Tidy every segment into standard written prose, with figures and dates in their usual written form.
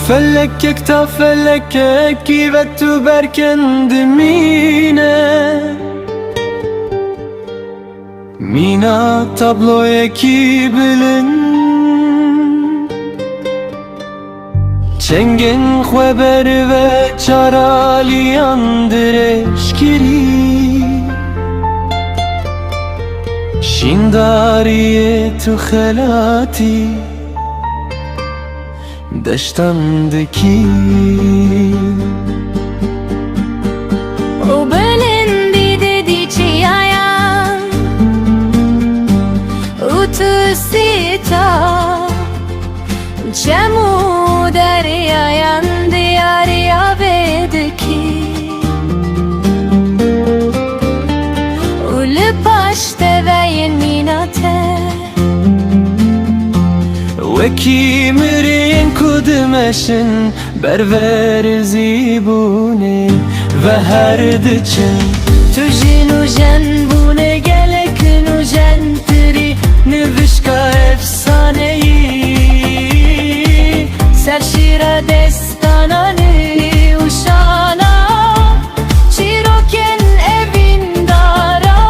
فلكك تفلكك كيف تبركن دمينه مينا تابلو يكي بلن چنگن خبر و چارالیان درش گیری شینداری تو خلاتی دشتمدکی O belendi dedi çiyayan Utu sita Cemu deryayan diyarya vedeki Ulu paşte ve yeminate وکی مرین کدمشن برور زیبونه و هر دچن Tu jinu jen bune gelek nu jen tiri نوشکا افسانه‌ای Serşira destananı uşana Çiroken evin darani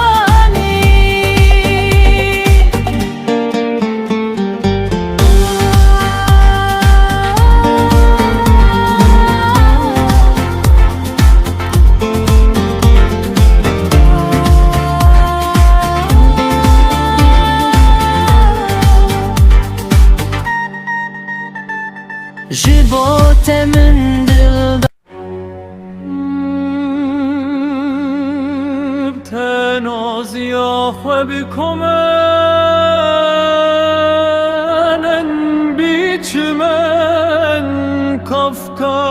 جبوتمن دل تنازیا خواب کمن بیچ من کافکا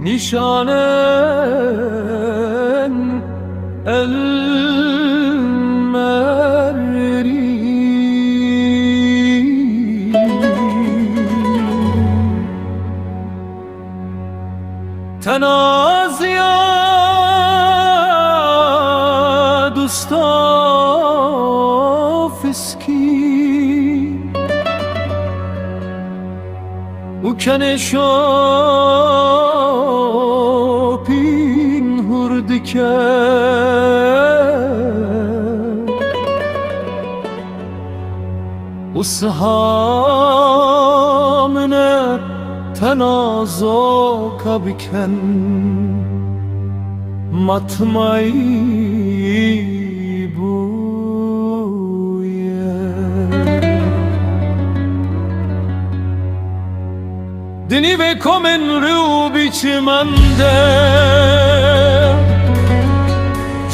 نشانن المری تنازیا دوستافسکی او کنه شاپین هردکه او سهامنه تنازو کبکن matmayı buye Dini ve komen ru biçimende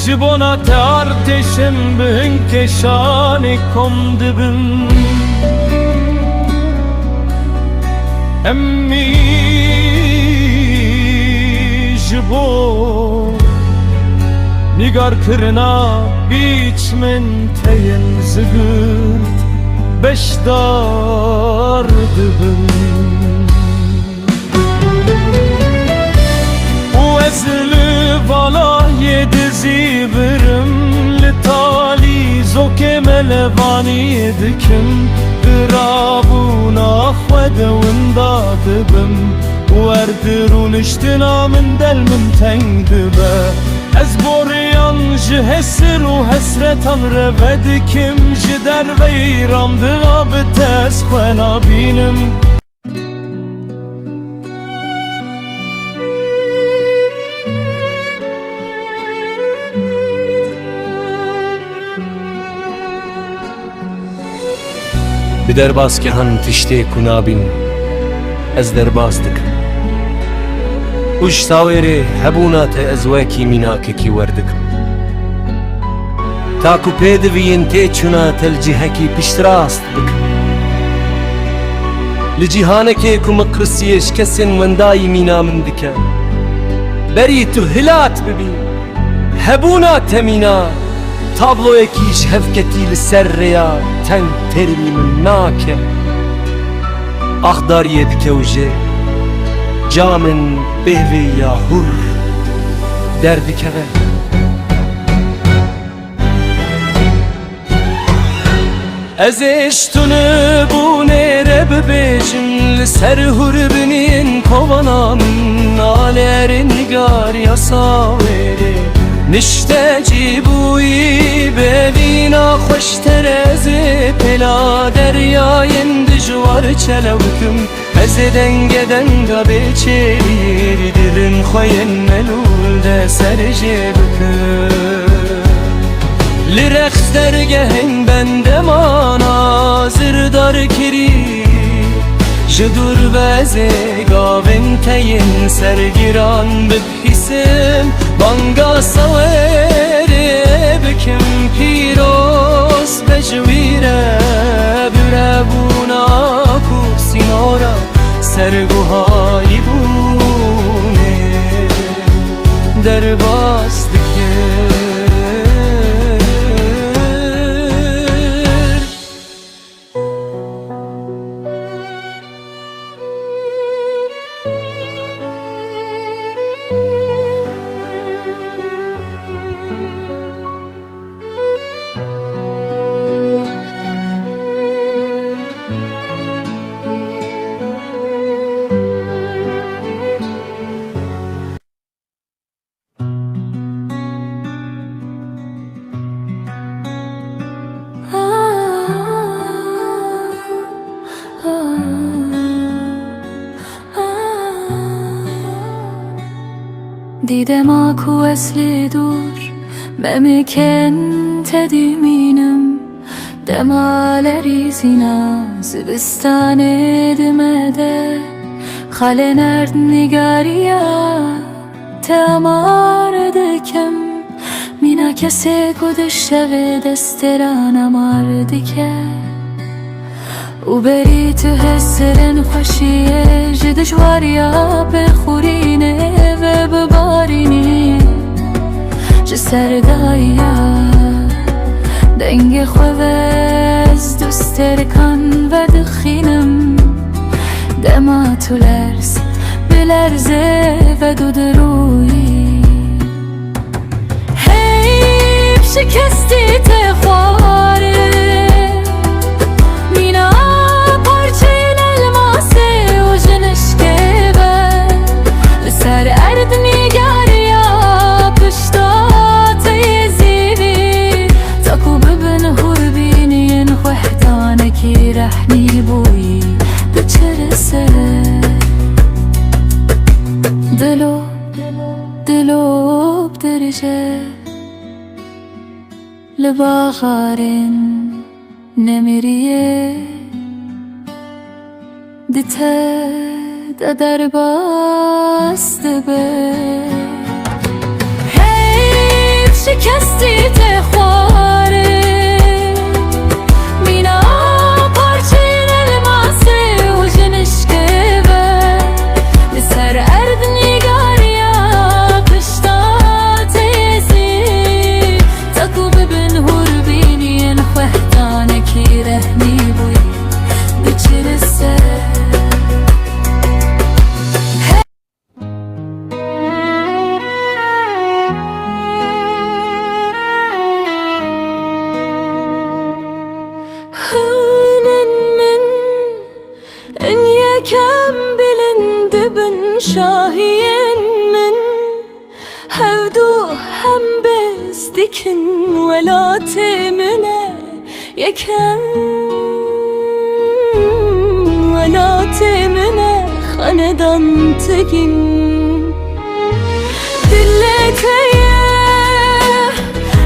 Jibona te arteşem bin keşani kom dibim Emmi jibo Nigar kırına biç men teyin zıgırt Beşdar dibim U ezli vala yedi zibirim Li tali zoke melevani dikim Irabuna khwede winda dibim U erdirun iştina min del min teng dibe Ez boryan ji hesir u hesretan revedikim Ji derveyram dila bites khwena binim Bi derbasgehan tiştê ku nabîn ez derbas dikim û ji sawêrê hebûna te ez wekî mînakekî werdikim Ta ku pê diviyên tê çûna te li cihekî piştrast bikim Li cîhanekê ku miqrisiyê ji kesên wendayî mîna min dike Berî tu hilat bibî hebûna te mîna تابلۆیەکیش هەفکەتی لەسەر ڕێیا تەنگ تەرمی من ناکە ئاخداریە دکەوژێ جا من بێوێ یا هوڕ دەردکەوە Ez eştunu bu nere bebejim Ser hurbinin kovanam Nalerin gar yasaveri Nişteci bu bevina Xoş terezi pela deryayın Dijvar çelevküm Ez dengeden gabe çevir Dirin xoyen melul de serjebküm Lireks dergehen bende mana zirdar kiri Jidur beze gavin teyin sergiran bibhisim Banga savere bikim piros bejvire Bürebuna ku sinora serguhayi bune Derbas dike دیدم آکو اصلی دور ممکن تدیمینم دمالری زینا زبستان دمده خال نرد نگاریا تمار دکم مینا کسی کدش شوه دستران امار دکه و بری تو حسرن خوشیه جدشواریا بخورینه و ببارینی جه سردایا دنگ خوز دوستر کن و دخینم دما تو لرز بلرزه و دود روی حیب شکستی تخواره مینا پارچه الالماسه و جنشکه لسر ارد نگاریا پشتات یزیوی تاکو ببن هربینین خوحتانکی رحنی بوی بچرسه دلو بدرجه لباغارن نمیریه دیته در باست به حیف شکستی تخواره مینا پارچه الالماسه و جنشکه لسر ارد نگاریا پشتات یزی تاکو ببن هربینین خوحتانکی رهنی بوی بچرسه شاهين من هودو هم بزدكن ولا تمنى يكم ولا تمنى خندان تجن دلتي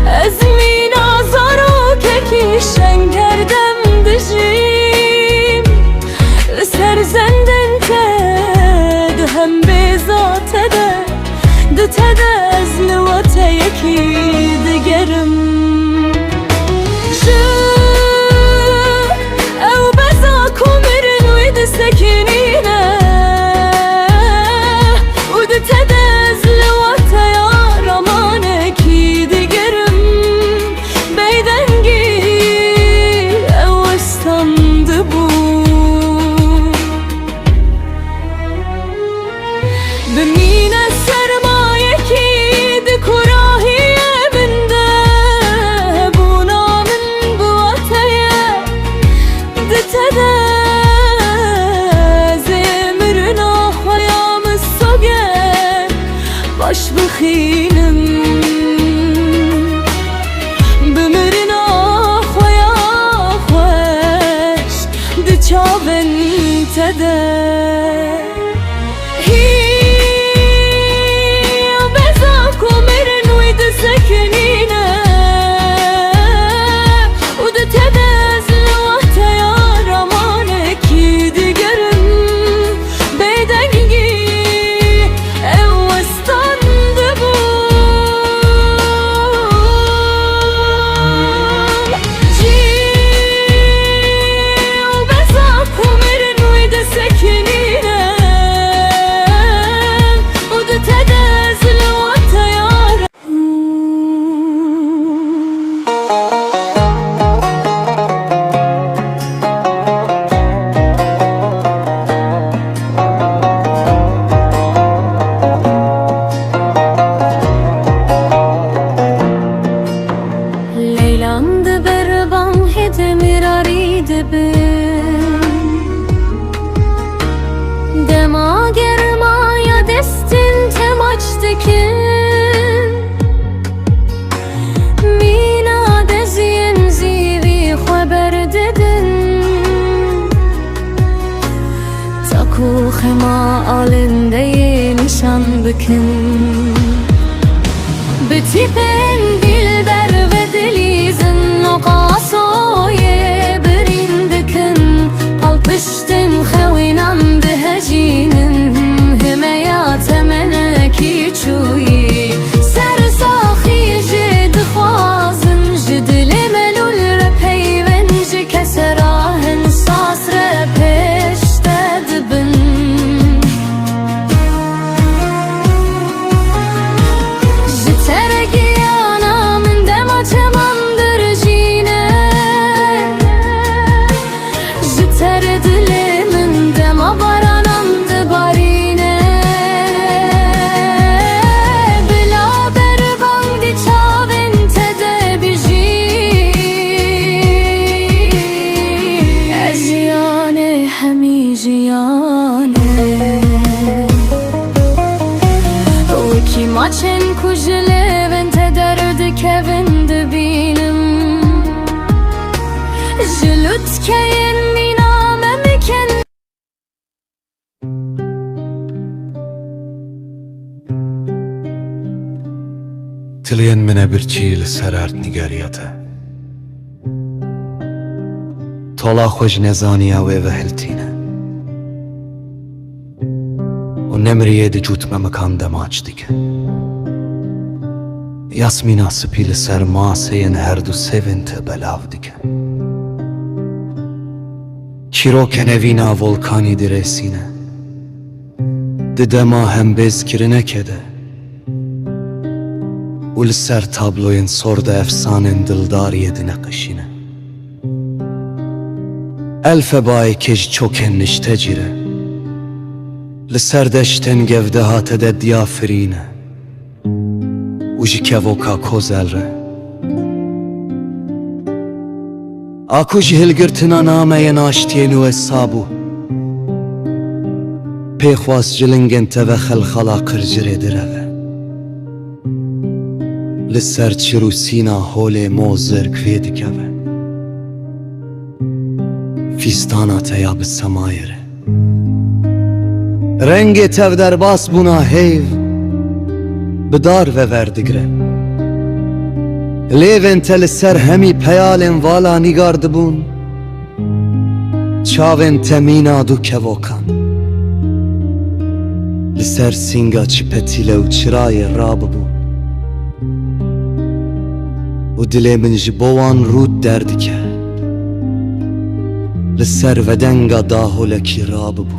ازمين آزارو ككيشن کردم دجیم سر زندن هم بذاته ده از لواته یکی دگرم شو او بزا کمرن وید سکنینه و ده از لواته یارم بتيبن دلبر ودليزن وقاسوية بريندكن قلبشتن خوينم بهجينن هميات منكي چوي سرساخي جد خوازن جد لملو الربي ونج كسراهن صاص ربش تدبن Maçın kujle vente derdi kevin dibinem Jlut keyin mina memken تلين من برچی لسرارت نگاریاته طلا خوش نزانیا و وهلتینه و نمریه دی جوت ممکان دماج دیگه یاسمینا سپیل سر ماسین هر دو سوینت بلاو دیگه چیرو کنوینا volkانی درسینه ددما هم بزکرنه کده ولسر تابلوين صورد افسانن دلدار يدine قشينه الف باي كج چوكن نشتجره لسر دشتن گفده هات ده دیافرینه وجی كوكا كوزلره اكو جهل گرتنا نامه يناشتين و حسابو پیخواس جلنگن تبه خلخلا قرجره دره لسر چرو سینا هول موزر کوید کبه فیستانا تیا به سمایره رنگ تف در باس بونا هیو بدار و وردگره لیون تل سر همی پیالن والا نگارد بون چاون تمینا دو کوکان لسر سینگا چپتیله و چرای راب بون و دل من جبوان رود درد که لسر و دنگا داهولکی راب بو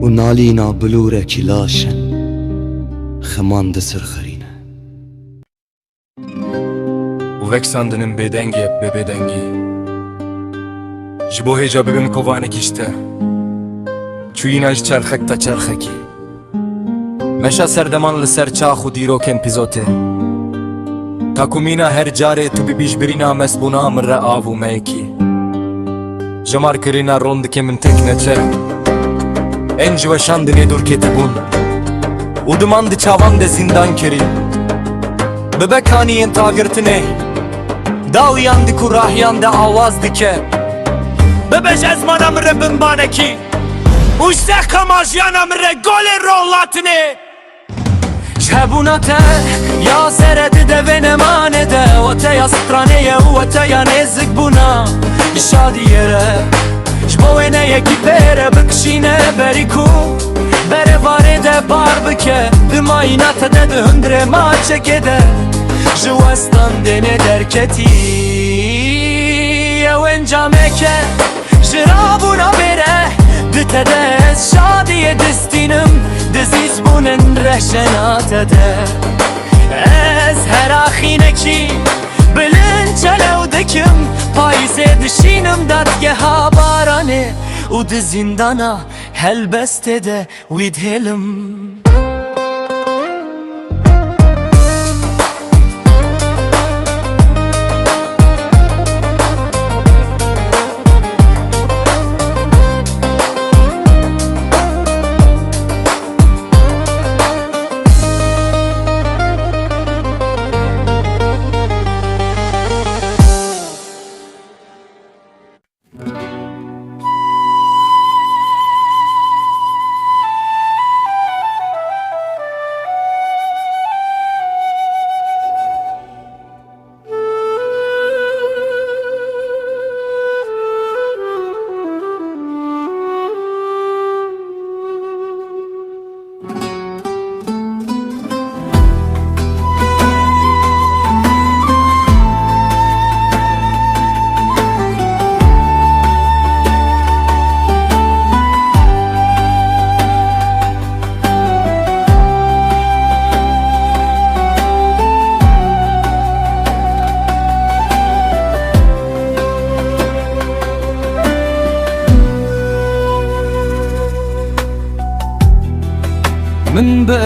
و نالینا بلورکی لاشن خمان دسر خرینه و وکساندنın bedengi be bedengi Jibo heca bebin kovane kişte Çuyinaj çarxek ta çarxeki Meşa serdeman li ser çax u dîrokên pizote Takumina her care tu bibijbirina mesbuna min re av û meyekî Jemar kirina rondike min tek neçe En ji weşan dinê dûr ketibûn û diman di çavan de zindan kirî Bibekaniyên tagirtinê Dawiyan diku rahiyan de awaz dike Bibej ezmana min re binbanekî û ji sehkema jiyana min re golê rohlatine Hebuna te ya seredi de ve nemane de o te ya straneye o te ya nezik buna şadi yere jbo ene yeki pere bkşine beriku bere vare de barbike de mayna te de hundre ma çekede jwastan dene derketi ewen cameke jirabuna bere dite de şadiye destinim Diziz bunun rehşenate de Ez her ahineki Bilin çelevdekim Payse dişinim dadgeha barane U di zindana helbeste de vidhelim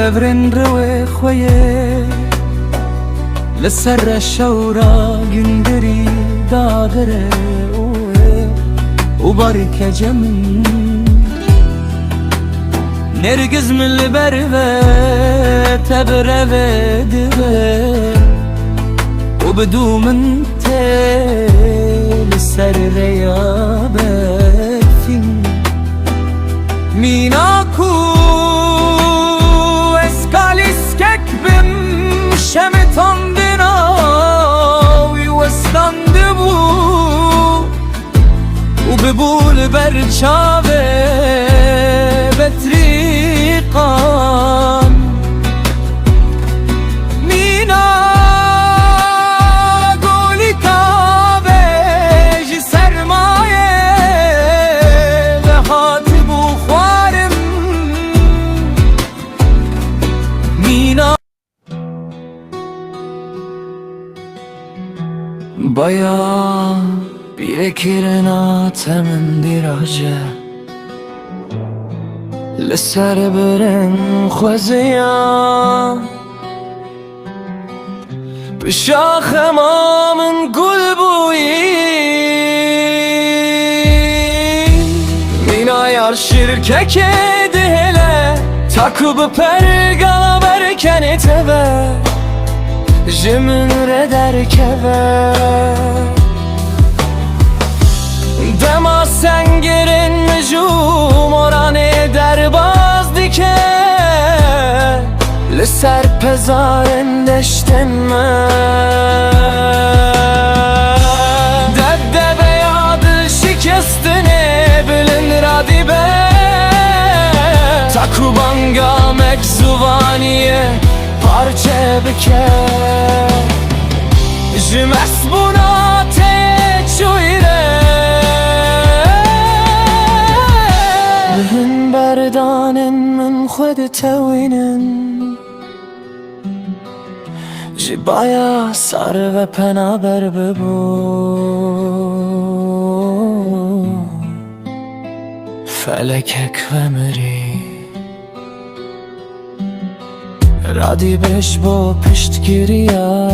بفرن روی خویه لسر شورا گندری دادره و بارك جمن نرجز من البربة تبربة دبة وبدوم انت لسر ريابك فين ميناكو اسكاليسكك بم شمتان دناوي وستاندبو وببول برشابه بطريقان مينا قولي كابج سرمايه لهاتب وخوارم مينا بايا بيكرنا تمن دراجة لسر برن خوزيا بشاخ ما من قلبوي مينا يار شركة كدهله تاكو بپرگالا برکنه تبه جمن ردر كبه دما سنگرین نجوم orane درباز دیکه لسر پزارن دشتن دبدبه یاد شکستنه بلند رادی به تاکو بانگا مکزوانیه پارچه بکه جمس بوناته چویره بهن بردانن من خود توینن جبایا سر و پنابر ببو فلکک و مری رادی بش با پشتگیریا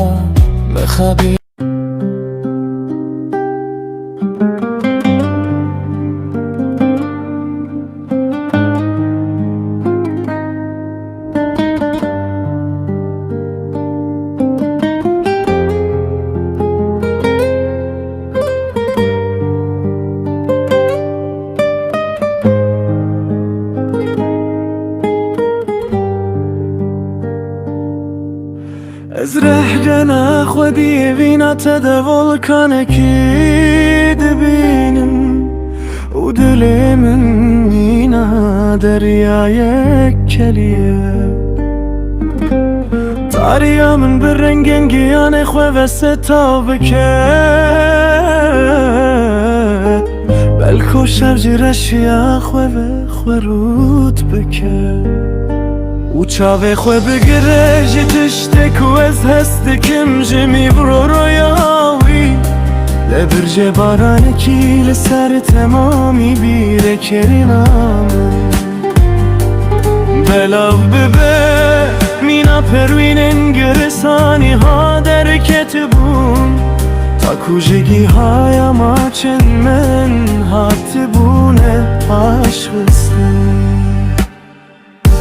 بخبی از رهگنا خودی بینات ده volkaneki dibinin و دل من مینا دریای کلیه تاریا من برنگن گیان خواه و ستاب کرد بلکو شرجی رشیا خواه و خورود بکرد و چاوه خواه بگره جی تشتک و از هستکم جمی برو رویاوی لبرج بارانکی لسر تمامی بیره کرینامه بلاو ببه مینا پروینن گرسانی ها درکت بون تا کوژگی های ماچن من هات بونه عشقستن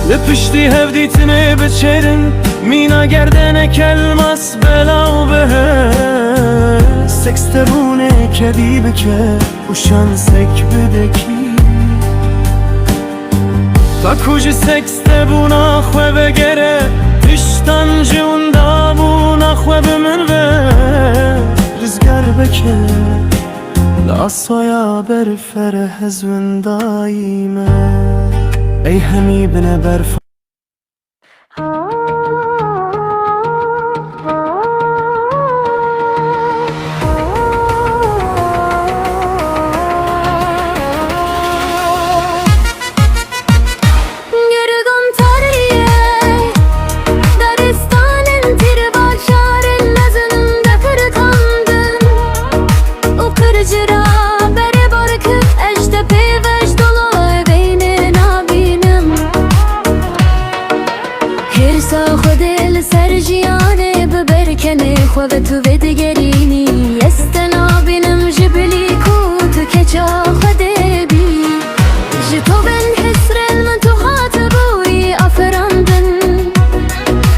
لپشتی هفدیتنه بچرن مینا گردنه کلماس بلاو به سکس تبونه کدی بکه و شانسک بدکی تا کوژی سکس تبونا خواه بگره تشتان جون دابونا خواه بمن به رزگر بکه لاسویا برفره هزون دایمه ای همی بنه برف خوابت و بدگرینی استنا بینم جبلی کو تو که چا خده بی جتو بن حسر من تو خاطبوی افراندن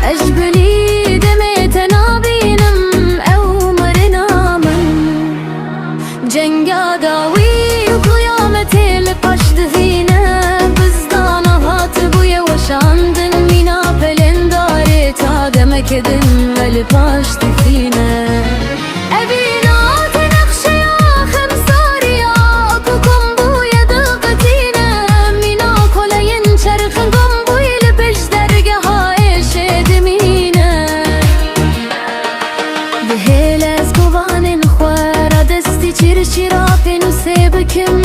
اجبلی دمت نابینم او مرنا من جنگا داوی و قیامتی لپاش دفینه بزدان هاتبوی وشاندن مینا پلنداری تا دمکدن ولی پاش دفینه ابینات نقشیا خمساریا کوکم بوی دقتینه مینا کلین چرخن گم بوی لپش درگه های شدمینه به هیل از گوانین خوارا دستی چیر شرافین و سیبکم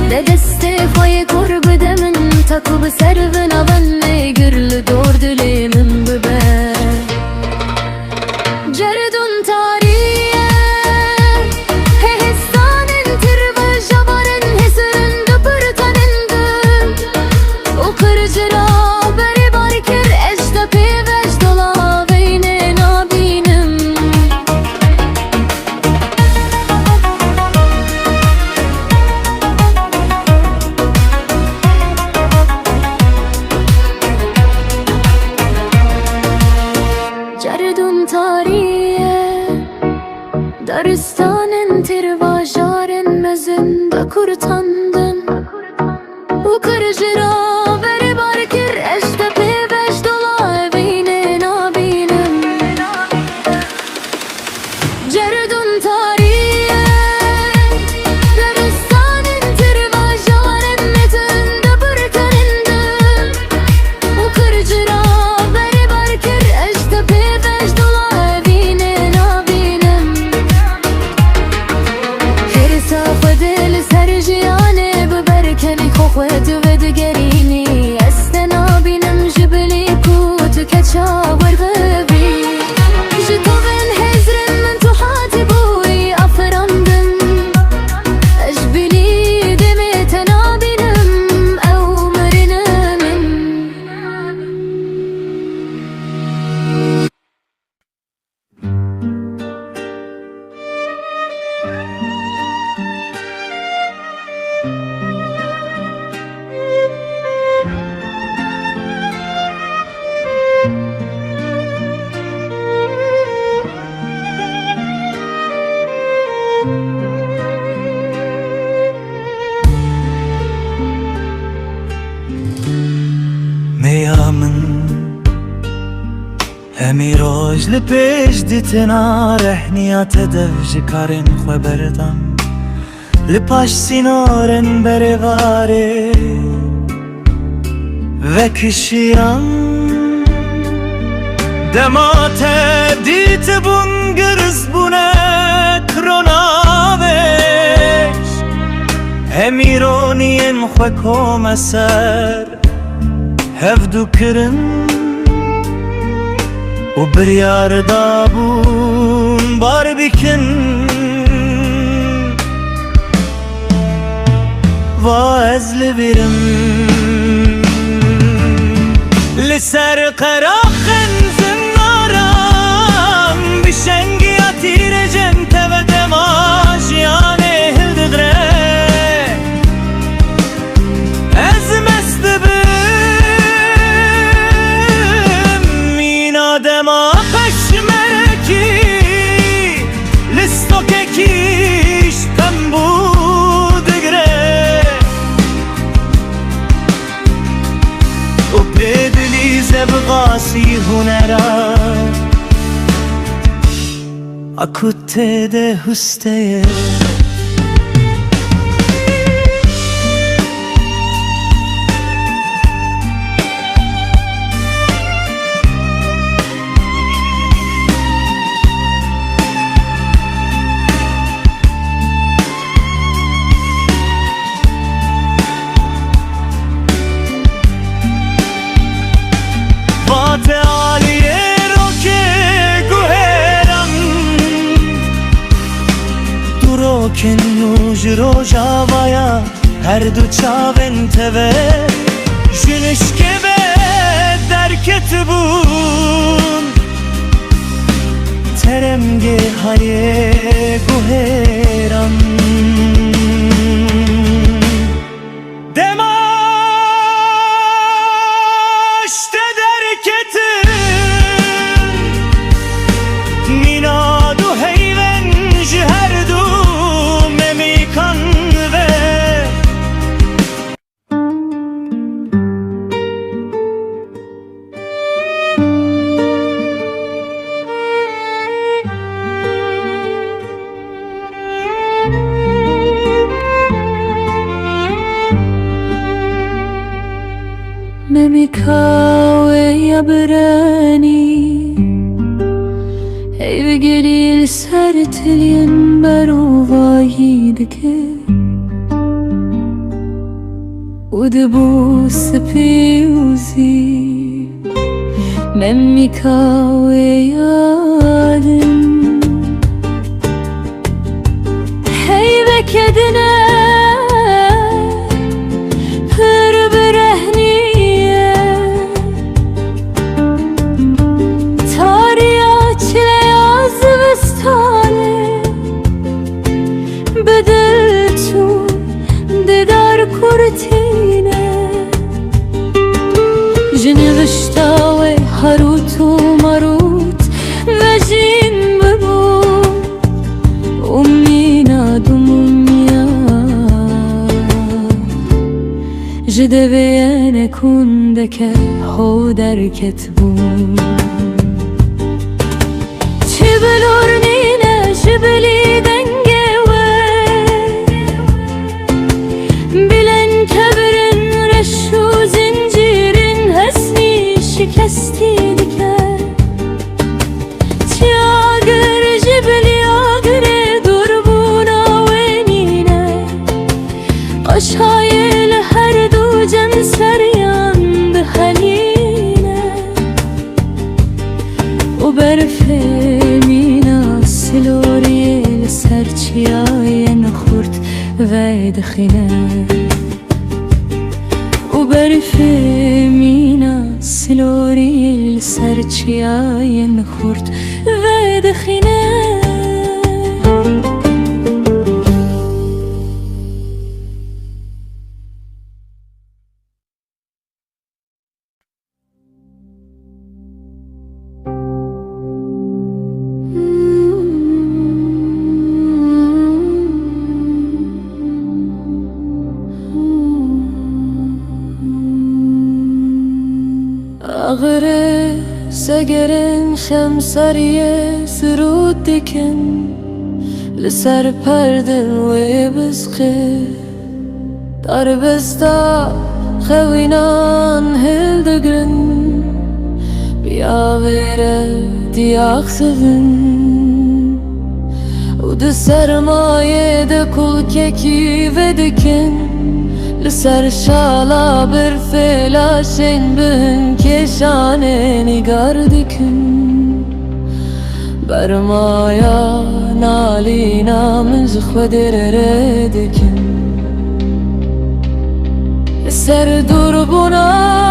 ده دستی خوی قرب دمن تاکو بسر بنابن گرل دور دلی من ببر جردون تاریه هستانن تر و جبارن حسرن دپرتنن و کرجرا بری باری کر اشتا پیوش دلا بین نابینم جردون تاریه دارستانن تر و جارن مزن دا کرتاندن و کرجرا بری باری کر اشتا پیوش دلا بین نابینم جردون تاریه دارستانن تر و جارن مزن دا برکنندن و کرجرا بری باری کر اشتا پیوش دلا بین نابینم هر صاف دل سر جیانه ببرکنی خوخوت و دگرینی استنا بینم جبلی کو تو کچا ورغبی جتو بن حزرن من تو حاتی بوی افراندن اجبلی دمت نابینم او مرنا من میامن همی روز لپیش دیتنا رحنیات دوج کارن خو بردم لپاش سینارن بریواره و کشیان دمات دیت بون گرز بونه کروناوش همی رونین خو کم اثر هفدو کرن و بریار دابون بار بکن و از لبرم لسر قراخن زنارم بشنگی اتیر جنت و دماجیان هلدغره از مستبم دما پشمرکی لستوکه کیش تن بودگره و پیدلی زبغاسی هنره اکوته ده هسته کن نوج رو جاوایا هر دو چاون تبه جنش که به درکت بون ترم haye guheran Demaşte derketin Minadu heyven jiherdu memikan ve Memikawe yabrani Eve gelir sertilyen beruvahidke Udbu sepiuzi Memikawe yadim Heyve kedine Pır birehniye Tariya çile yaz vestale Bedel çu didar kurtine Jinivishta ve harutu marut Ve jin bebu Ummina dumumya Jideveyene kundeke ho derket bum Çibelur nine jibeli denge ve Bilen kebirin reşu zincirin hesni şikesti dike Çiagır jibeli agre durbuna ve nine Aşayel her ducen seryan bihaline O berfemina siloriyel serçiyayen khurt ve dkhine O berfemina siloriyel serçiyayen khurt ve dkhine Ağrı segerin şemsariye sırut diken Lser perdin ve bizqi Darbesta xevinan hildegrin Biyavere diyaksızın U de sermaye de kul keki ve diken Lser şala bir felaşen bin keşane nigar dikin Bermaya nalina min zıkhvedirere dikin Ser durbunan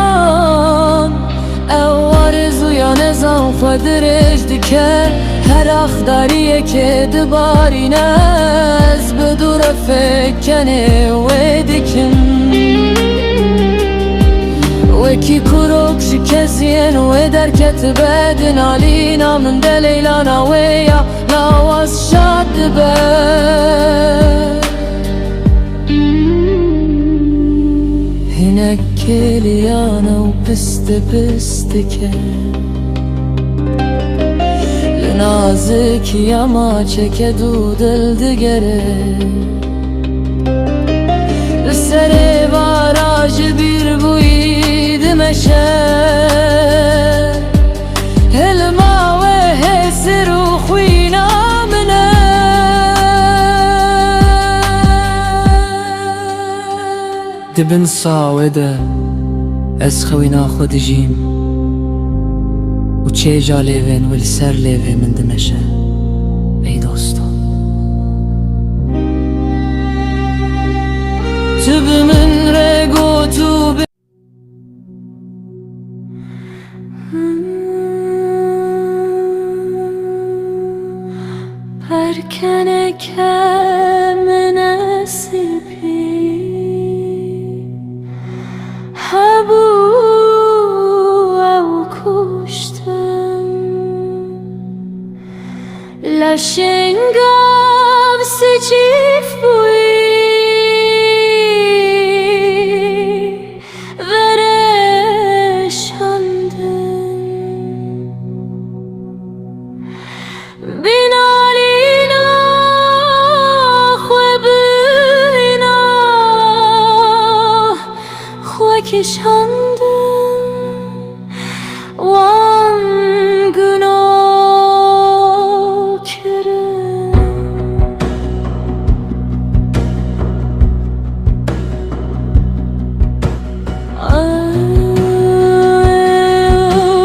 Evvar zuya nezan khvedirej dike Her akhdariye ke dibarinez Bedure fekkene ve dikin Weki kurok şikeziyen ve derket bedin alina min de leylana ve ya Lavaz şad be Hinek keliyana u piste pistike Nazik yama çeke du dil digere Sere varaj bir buyid meşe Helma ve hesir u khwina mine Dibin sawede Ez khwina khudijim U çeja leven ve ser leve min dimeşe Ey dostum Tübümün rego tübü كان نصيبي هبو أو كشتم لشنگام سجیف بوی کشاندم وان گناه کرم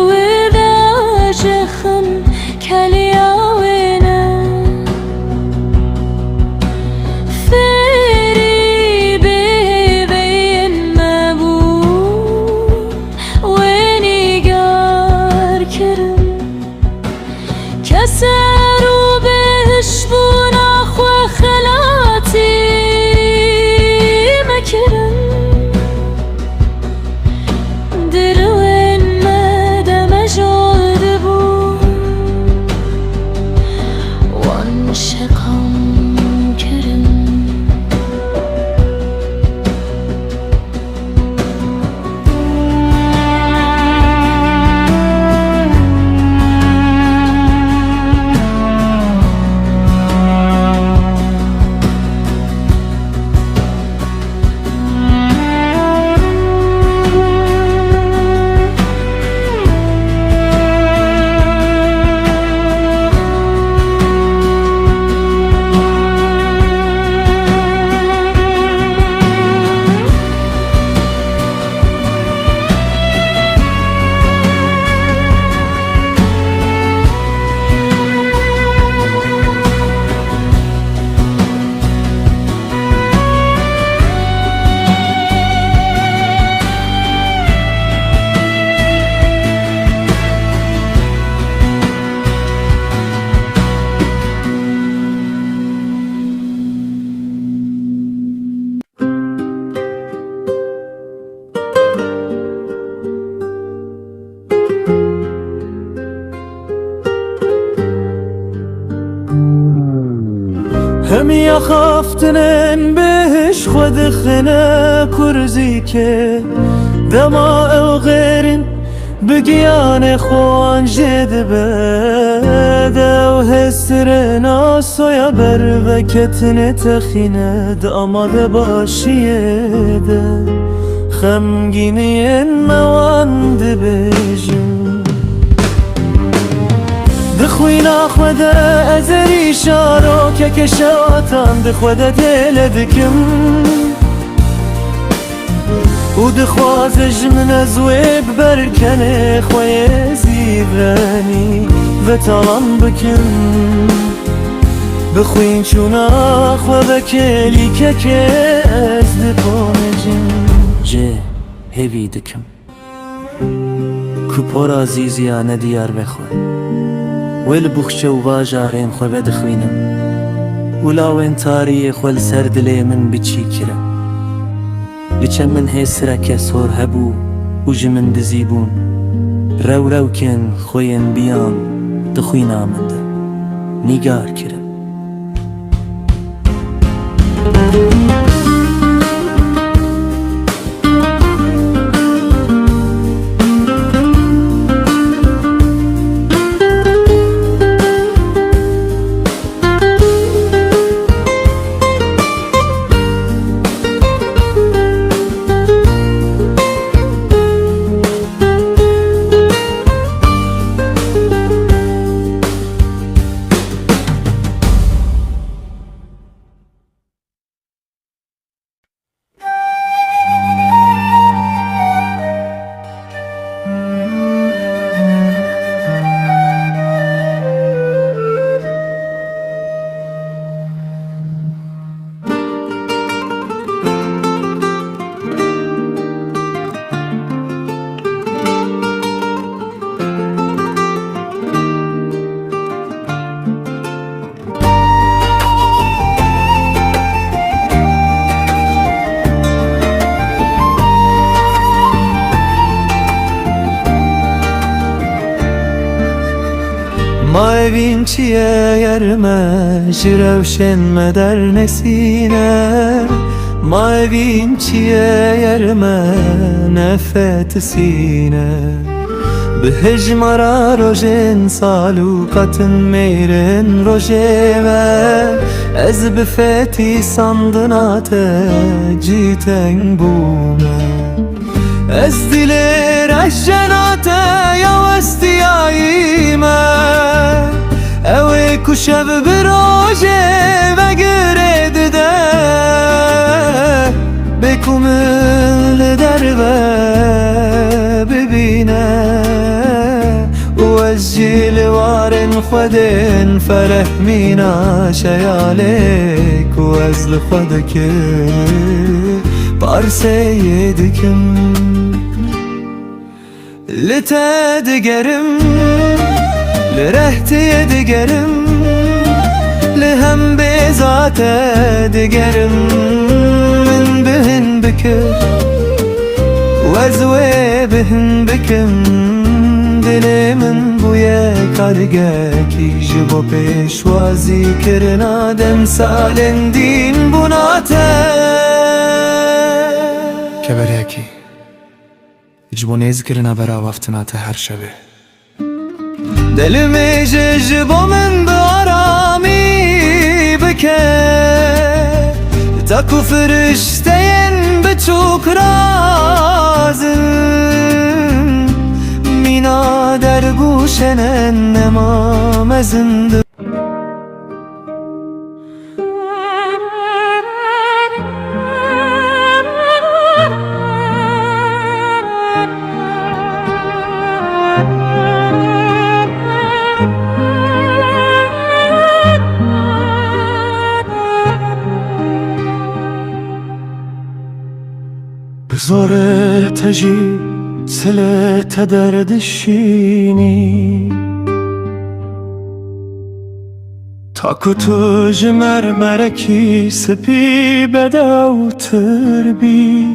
ودا جخم کلیاوینا كسر وبهشبون أخو خلاتي مكرم دلوين مدى مجود بون وانشقم كرم هم يخافتنن بهش خود خنا كرزي که دما او غيرن بقيان خوان جد بدا و هسرنا سويا بر وكتن تخيند آماده باشیه ده خمگینین مواند بجم دخوينا خدا ازري شارو ككشاتان دخودا دلدكم ودخوازج من زويب بركن خوي زيباني وطلم بكم بخوين شونا خو بكلي ككز دبونجم جه هيفي دكم كوبور عزيزيانه ديار بخوي ويل بخشة وواجارين خو بدخوينم ولاوين تاري خو السر دلي من بچي كرا لچه من هسرا كسور هبو وجمن دزيبون رو كن خوين بيان دخوينا من ده نيگار كرا evin çiye yerme Jirevşen meder nesine Ma evin çiye yerme Nefet sine Bihecmara rojin salu katın meyrin rojeve Ez bifeti sandınate citen bume Ez diler eşcenate ya estiyayime Evi kuşev bir roje ve güredi de Bekumül derve bibine وجي لوار خدن فرح مينا شيالك وازل خدك بار سيدكم لتدقرم لرهت يدقرم لهم بذات دقرم من بهن بكر وازوي بهن بكم دلی من بوی کارگاکی جبو پیشوازی کرنا دم سالندین بناته کبریکی جبو نیز کرنا برا وفتناته هر شبه دلمی جبو من بارامی بکه تاکو فرشتین بچوک رازم مینا در گوشن نمام زنده بزار تجی سلت دردشینی تاکو تو جمر مرکی سپی بدو تربی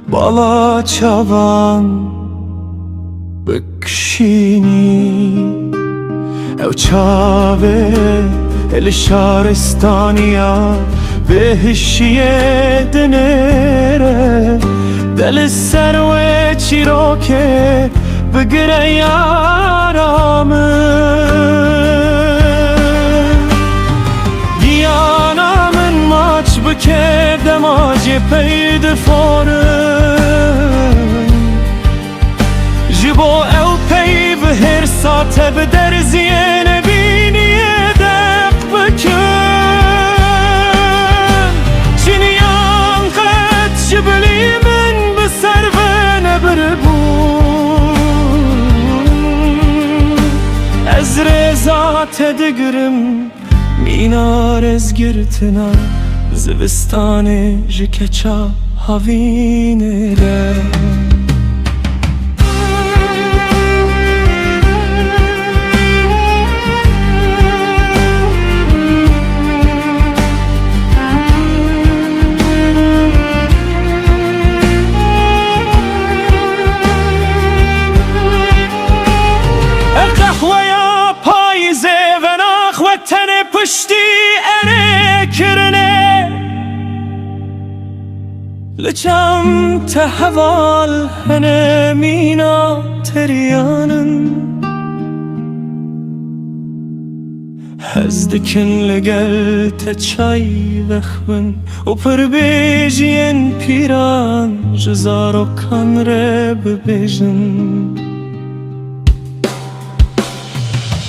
بالا چاوان بکشینی او چاوه الشارستانیا بهشیه دنره دل سروه چیروکه بگره یارامه گیانا من ماچ بکردم آجی پید فاره جبو او پی به هر ساته به درزیه نبینیه دق بکن چینیان قد جبلی من بسر و نبربون از رزات دگرم مینار از گرتنا زوستان جکچا هاوینه ده پشتی اره کرنه لچم تحوال هنه مینا تریانن هزدکن لگل تچای وخمن و پر بیجین پیران جزارو کن ره ببیجن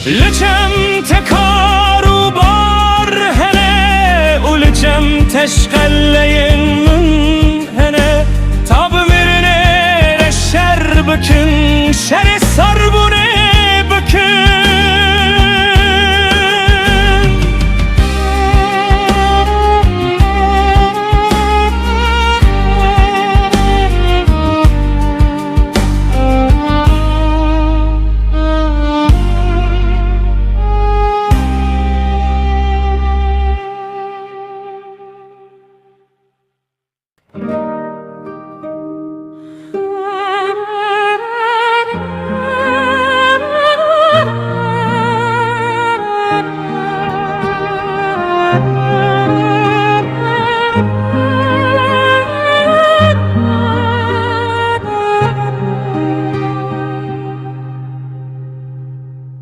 لچم تکارو بار هنه و لچم تشقلین من هنه تا بمیرنه رشر بکن شر سربونه بکن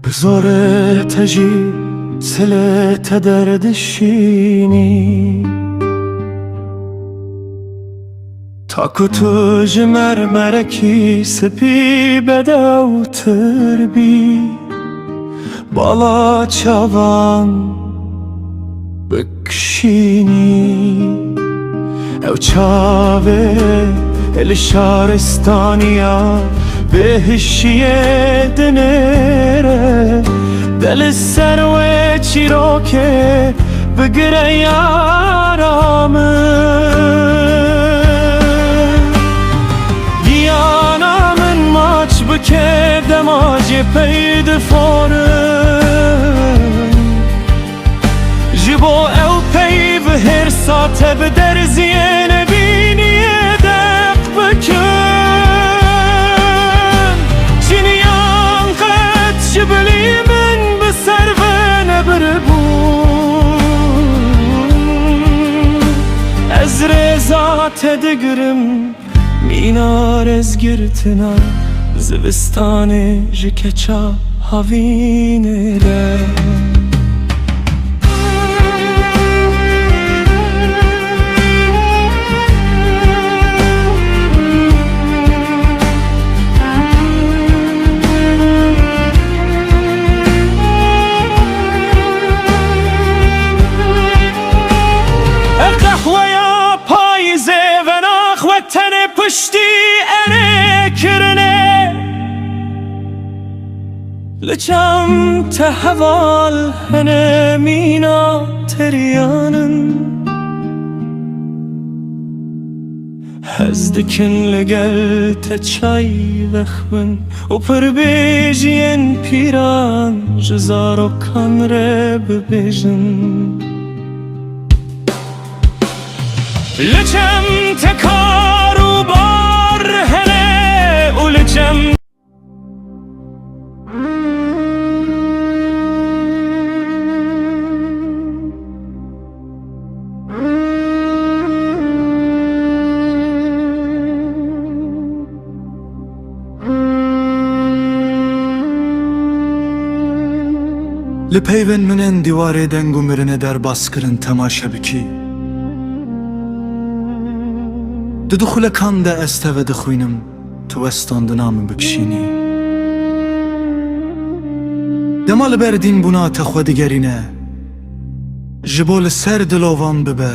بزاره تجی سلت دردشینی تا کتو جمرمرکی سپی بدوتر بی بالا چاوان بکشینی او چاوه الشارستانیا بهشیه دنره دل سروه چیروکه بگره یارامه دیانا من ماچ بکه دماجی پید فورن جبو او پی به هر ساته به درزیه نبینی دق بکن چینیان قد جبلی من بسر و نبربون از رزات دگرم مینار از گرتنا زوستان جکچا هاوینه ره پشتی اره کرنه لچم تحوال هنه مینا تریانن هزدکن لگل تچای وخبن و پر بیجین پیران جزارو کن ره ببیجن لچم تکارو بار هنه و لچم لپیون منن دیواره دنگو مرنه در باسکرن تماشا بکی دخول کان ده استوه دخوینم تو استاندنا من بکشینی دمال بردین بنا تخوه دگرینه جبول سر دلوان ببه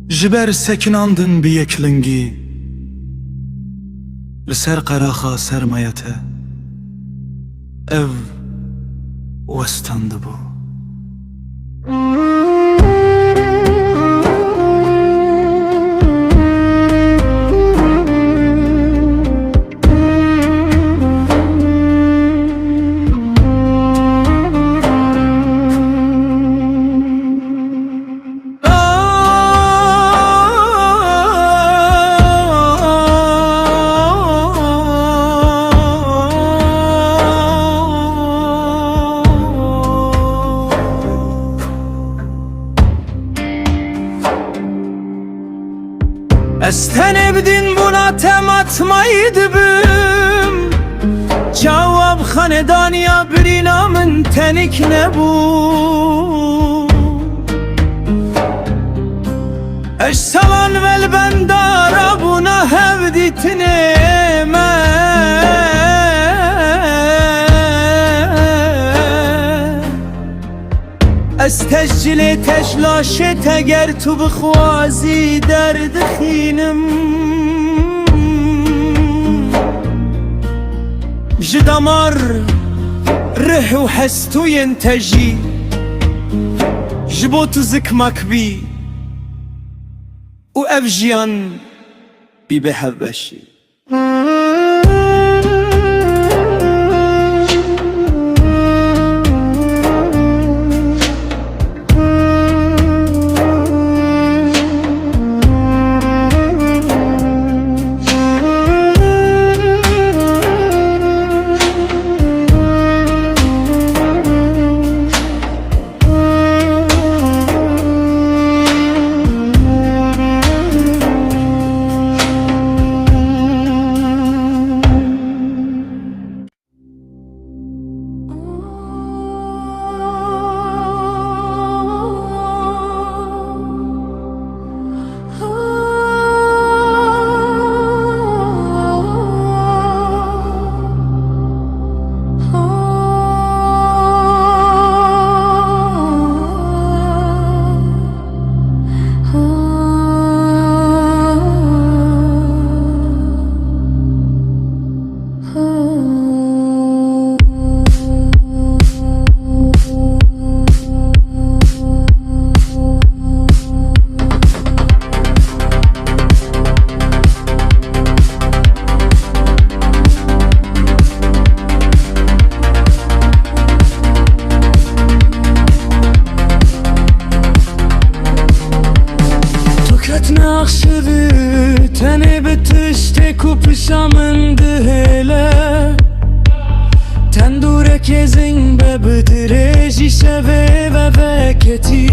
جبر سکناندن بی یکلنگی لسر قراخا سرمایته ev وستند بو استن بدین بنا تماتمایی دبم جواب خاندانیا برینا من تنک نبو اش سوان ول بندارا بنا هفدی تنمه از تسجیل تشلاشه تگر تو بخوازی درد خینم جدامار ره و حستو ینتجی جبو تو زکمک بی و افجیان بی به هبشی ku pişamın dihele Tendure kezin be bidreji şeve ve veketi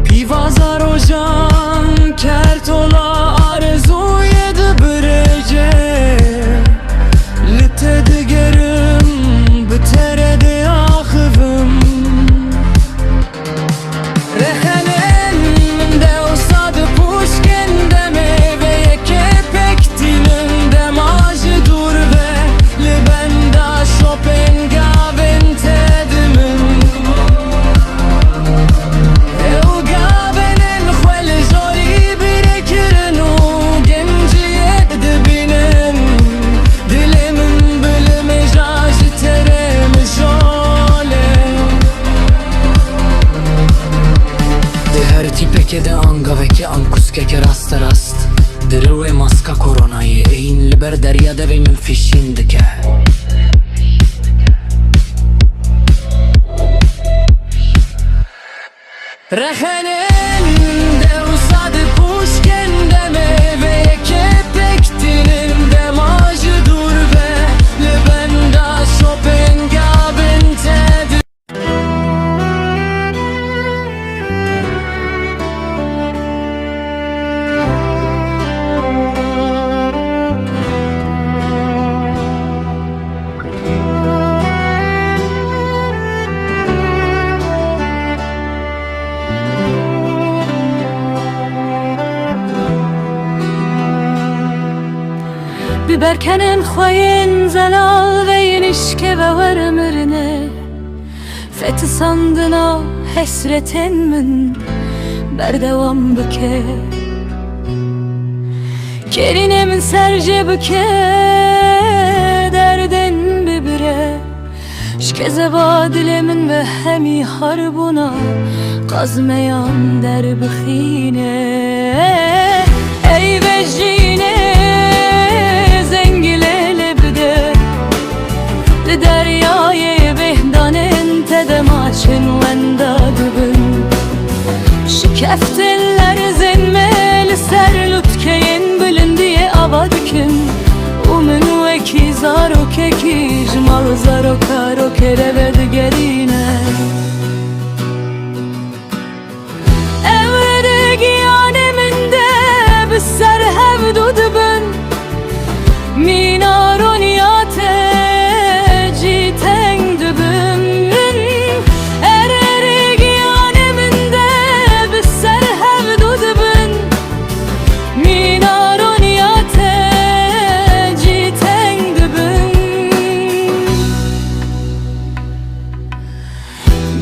Pivaza rojan kertola arzu yedi birece Lite digerim biterede ahıvım Rehenem de usadı puşken de meyveye kepek dilimde macı dur ve Libenda Schopengaven tedimin Elgavenin khwel zori birekirin u genciye dibinin Dilimin bilimi jajı teremi jole Her tipeke de anga veke ankuskeke rast rast Dirwe maska koronayı Eyin liber derya devimin fişindike Rehenin de usadı puşken de meyveye kepek dilimde macı dur ve Libenda Schopengaven tedi Biberkenen khoyin zelal ve yenişke ve vermirine Fethi sandına hesretin min berdevam bike Kerine min serce bike derdin bibire Şkeze vadilemin ve hemi harbuna Kazmeyan derbixine Ey vecine deryayê behdanên te demaçin wenda dibin Şikeftinler zinme li ser lutkeyên bilindiyê ava dikin û min wekî zarokekî ji mal zarokê re digerîne Ew giyanê min de bi ser hevdû dibin Mînaroniya te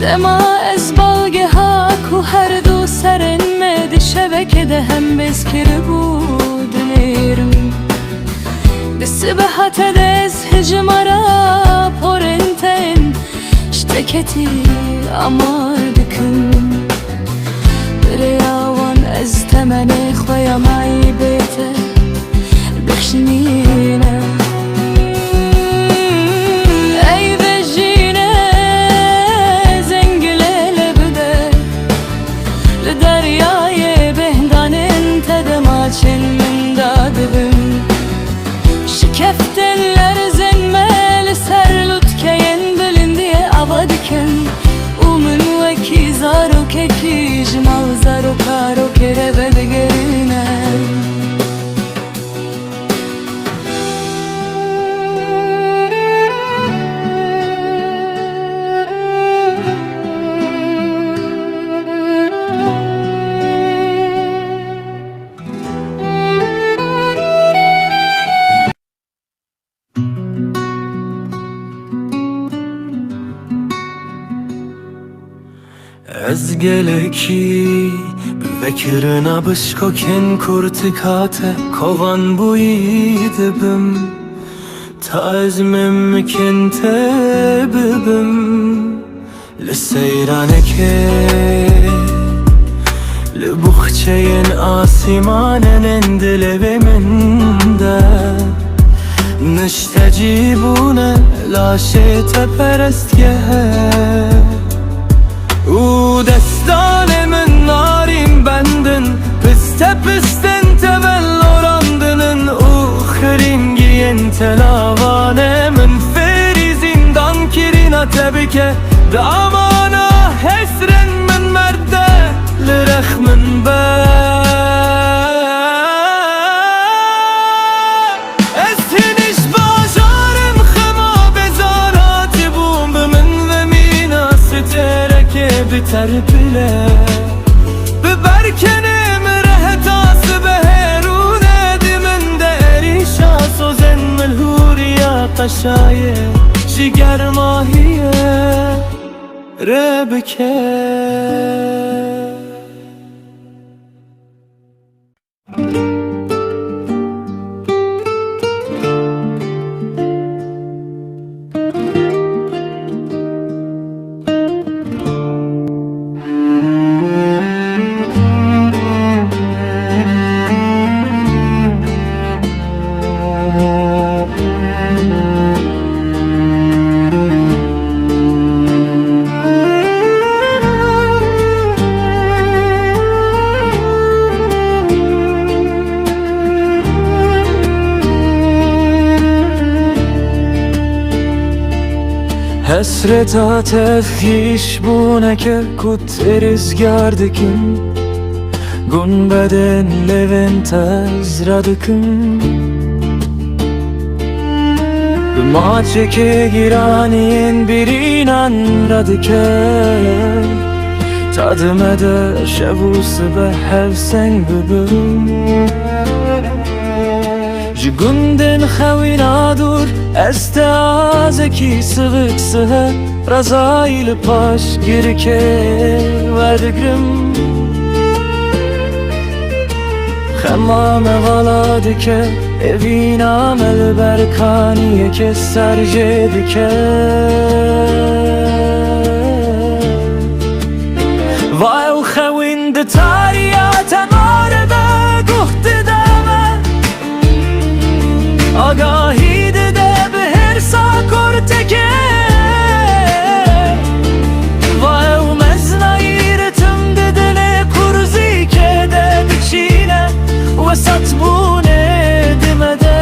Dema ez balgeha ku her du serenmedi şebekede hem bezkiri bu dilerim Disibehat edez hicmara porenten Şteketi amar dikün Bireyavan ez temene khoya mai bete Bixşinine Şikeftinler zinmeli ser lutkeyen bilindiye ava diken Umun veki zarokeki jimal zarokare ve digerine Ez geleki vekirina bişkoken kurtikate kovan bu yidibim Ta ez memkin tebibim li seyraneke li buxçeyen asimanen endilevimin de Niştecibune laşete perestge U destane min narim bendin Piste pistin tevello تلاوانه من فری زندان کرینا تبکه دامانا حسرن من مرده لرخ من به استنش باجارم خما بزارات بوم بمن ومینا سترکه بتر بله ببرکنم رهتاس بهرونه دی من داری شاس و زن ملهوریا قشایه جگر ماهیه ربکه Hasreta tefkiş buneke kut erizgardikim Gunbeden levent azradikim Bımaçeke giraniyen birinan radike Tadımede şevusu be hevsen bibim Jigunden xewina dur Estazeki sıvık sıhı Razaylı paş girke verdigrim Xemmame vala dike Evina melberkaniye ke serce dike Vay u xewinde tariyaten arebe guhti deme Agahid de behir sakor teke Vay u meznayir tüm dedele kurzi ke de biçine Ve satbune demede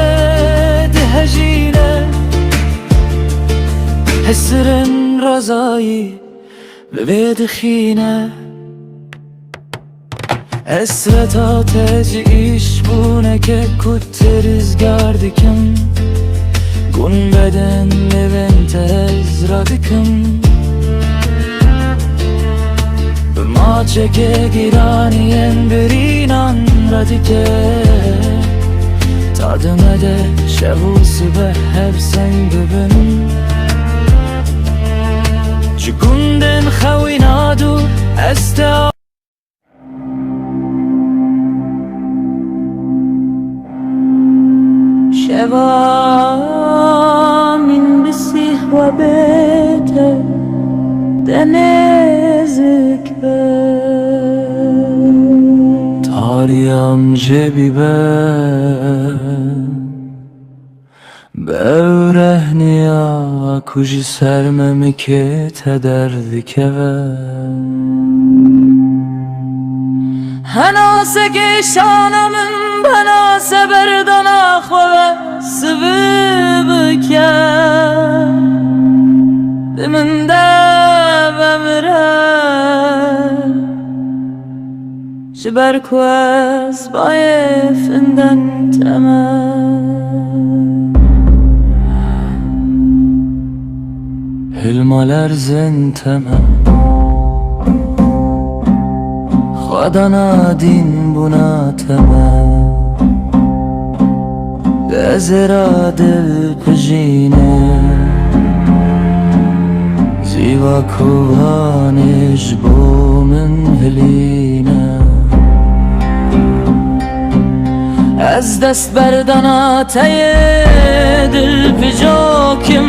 dehecine Hesrin razayı ve vedkhine Esret ateşi iş bu neke kutte rüzgar dikim Gunbeden levent ezradikim Bımaçeke giraniyen birinan radike Tadımede şevusu be hevsen bibim Cigunden xewinadu este شوا من بسیح و بیته دنزک به تاریم جبی به بورهنیا کجی سرممی که تدردکه و هناسه که شانمın bana seberdan akve sıvıbıke Diminde vemre Jiberkwez bayefinden temel Hilmaler zentemel Khadana din buna temel Gazera dil pejine Ziva kuhanish bo min heline Az dest berdana taye dil pijokim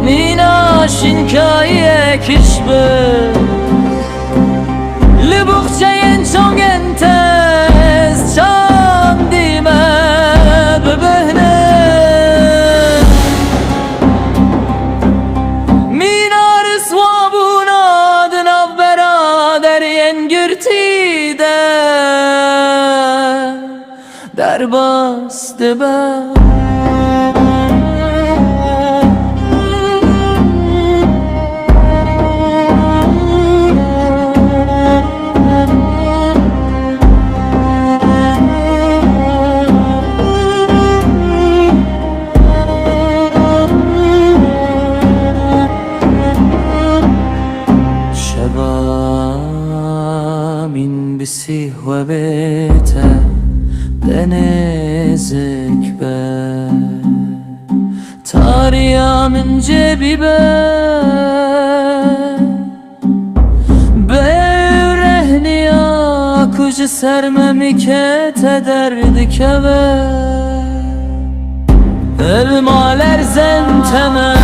Mina shinkaye kishbe Libukhchayen chongen tez chan dime bebehne Minar swabuna dinav berader yen gürtide Derbast be بيته دنزك به تاريا من جيبي به برهني كوج سرممي كتدرد كبه المال ارزن تمام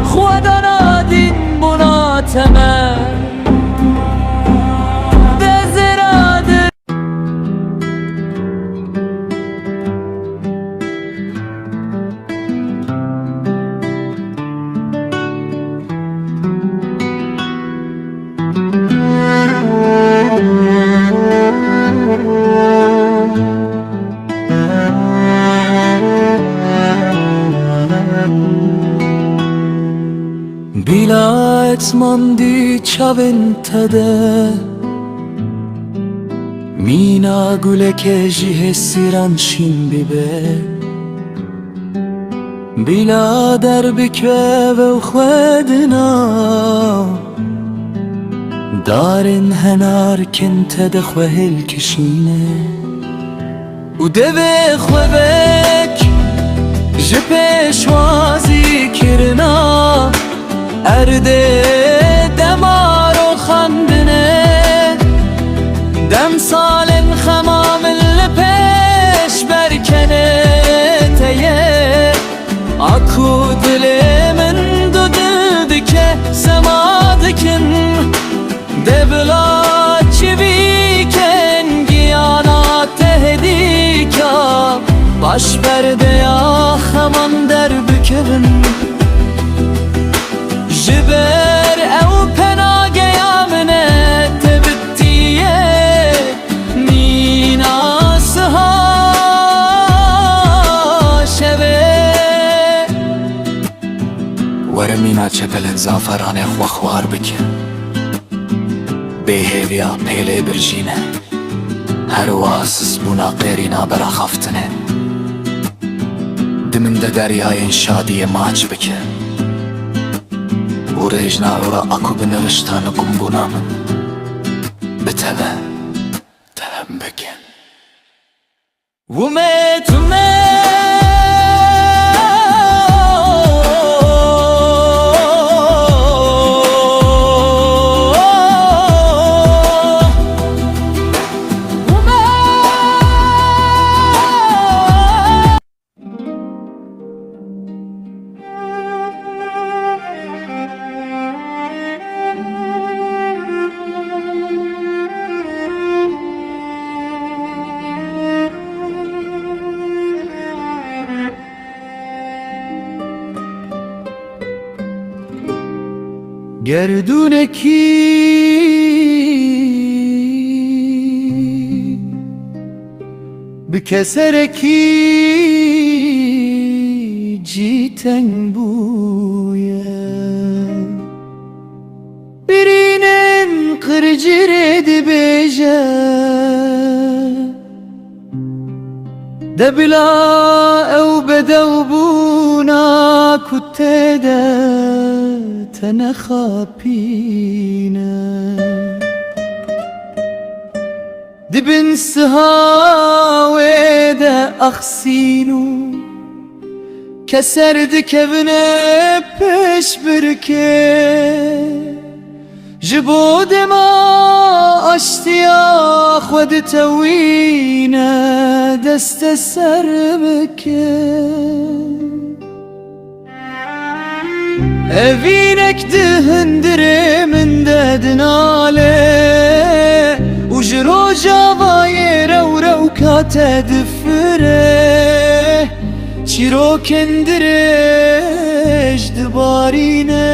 خدا نادين بنا تمام Bila etmandi çavin tede Mina guleke jihesiran şin bibe Bila derbik ve ukhvedina Darin henar kente de khwehil kişine U deve khwebek Jipeşwazi kirna Erde demaro xandine Dem salin xemamil peş berkene teye Aku dilimin dudil dike sema dikin Debla çiviken giyana tehdika Baş perde ya xeman derbükevin جبر او پناگه منه تبتیه میناسها شبه ورمینا چپلت زافرانه خوخوار بکن بهیویا پیله برجینه هر واسس بونا قیرینا برا خفتنه دمن ده دریای شادی ماچ بکن ورجنا ورا اكو بنوشتان قنبونا من بتبه تهم بكن وميت گردونکی بکسرکی جیتن بویه برینن قرجرد بیجه دبلا او بدو بونا کتده تنخابينا دبن سهاوي دا أخسينو كسرد كبنه پیش بركه جبو دما اشتيا خود توينا دست سر بكه Evinek dihindire min dedin ale Ujro javaye rew kate difire Çiro kendire jdibarine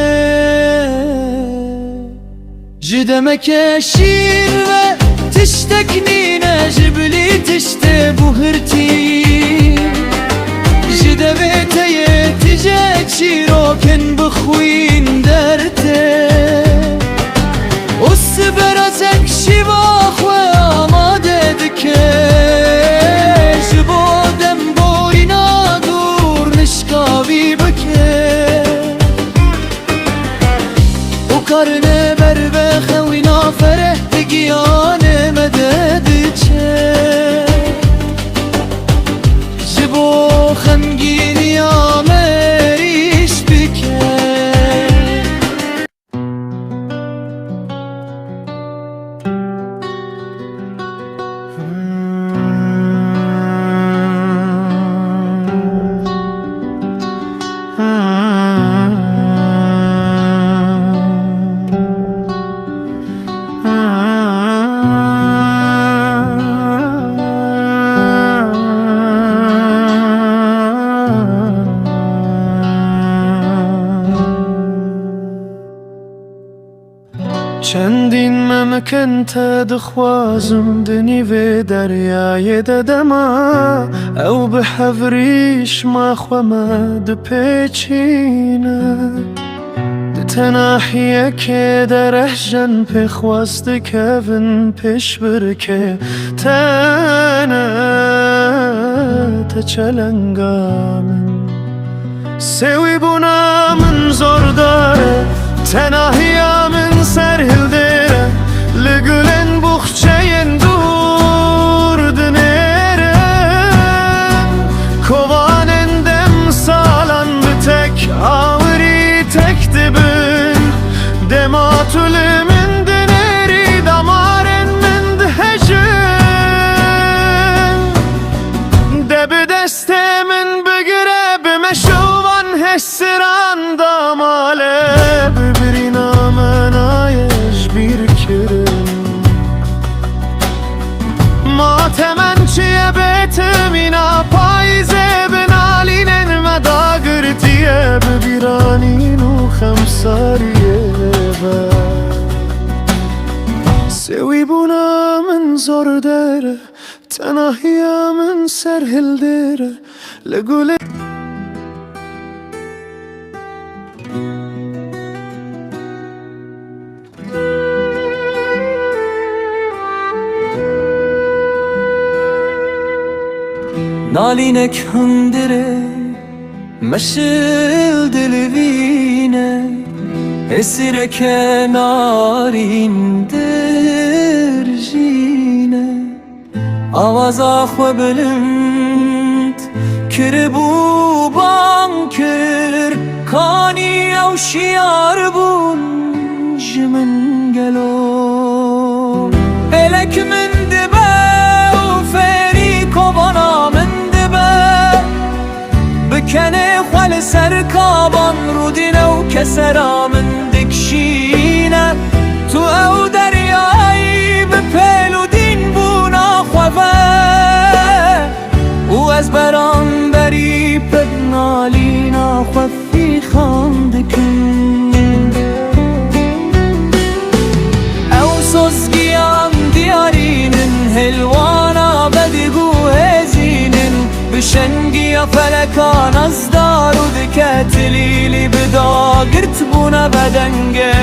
Jidemeke şir ve tişteknine Jibli tişte bu hırti Jidevete tice çiroken bixwin derte Us berazek şiva xwe amade dike Jibo dem boyna dur nişkavî bike O karne berbe xewîna fereh گیان مدد چه جبو خمگینی آمریش بکه چندین ممکن تا دخوازم دنی و دریای ددما او به حوریش ما خوما دپیچینه تناحیه که در جن پخواست کون پیش برکه تنه تچلنگامن سوی بونا من زور داره تناحیه من سرهل دیره لگلن بخچه دور دنیرن کوانندم سالان بتک آوری تک دبن دماتول من دنیری دمارن من دهجن دب دست من بگره بمشوان حسران داماله ببرین آمنایش بیر کرن ماتمن چیه بیتم اینا پایزه بنالینن مداگرتیه ببیرانین و خمساریه سوی بونا من زور داره تناحیه من سرهل داره لگوله نالینک هندره مشل دلوینه اسیر کنارین درجینه آواز آخو بلند کربو بانکر کانی او شیار بون جمن گلو الک من دبه و فری کبانا من دبه بکنه خال سرکابان رودینه و کسرا من دکشینه تو او دریایی به پلو دین بونا خواه و از بران بری پدنالینا خوفی خاندکن او سوزگیان دیارینن هلوانا بدگو هزینن بشنگی فلکان از دارو دکت لیلی بداگرت بونا بدنگه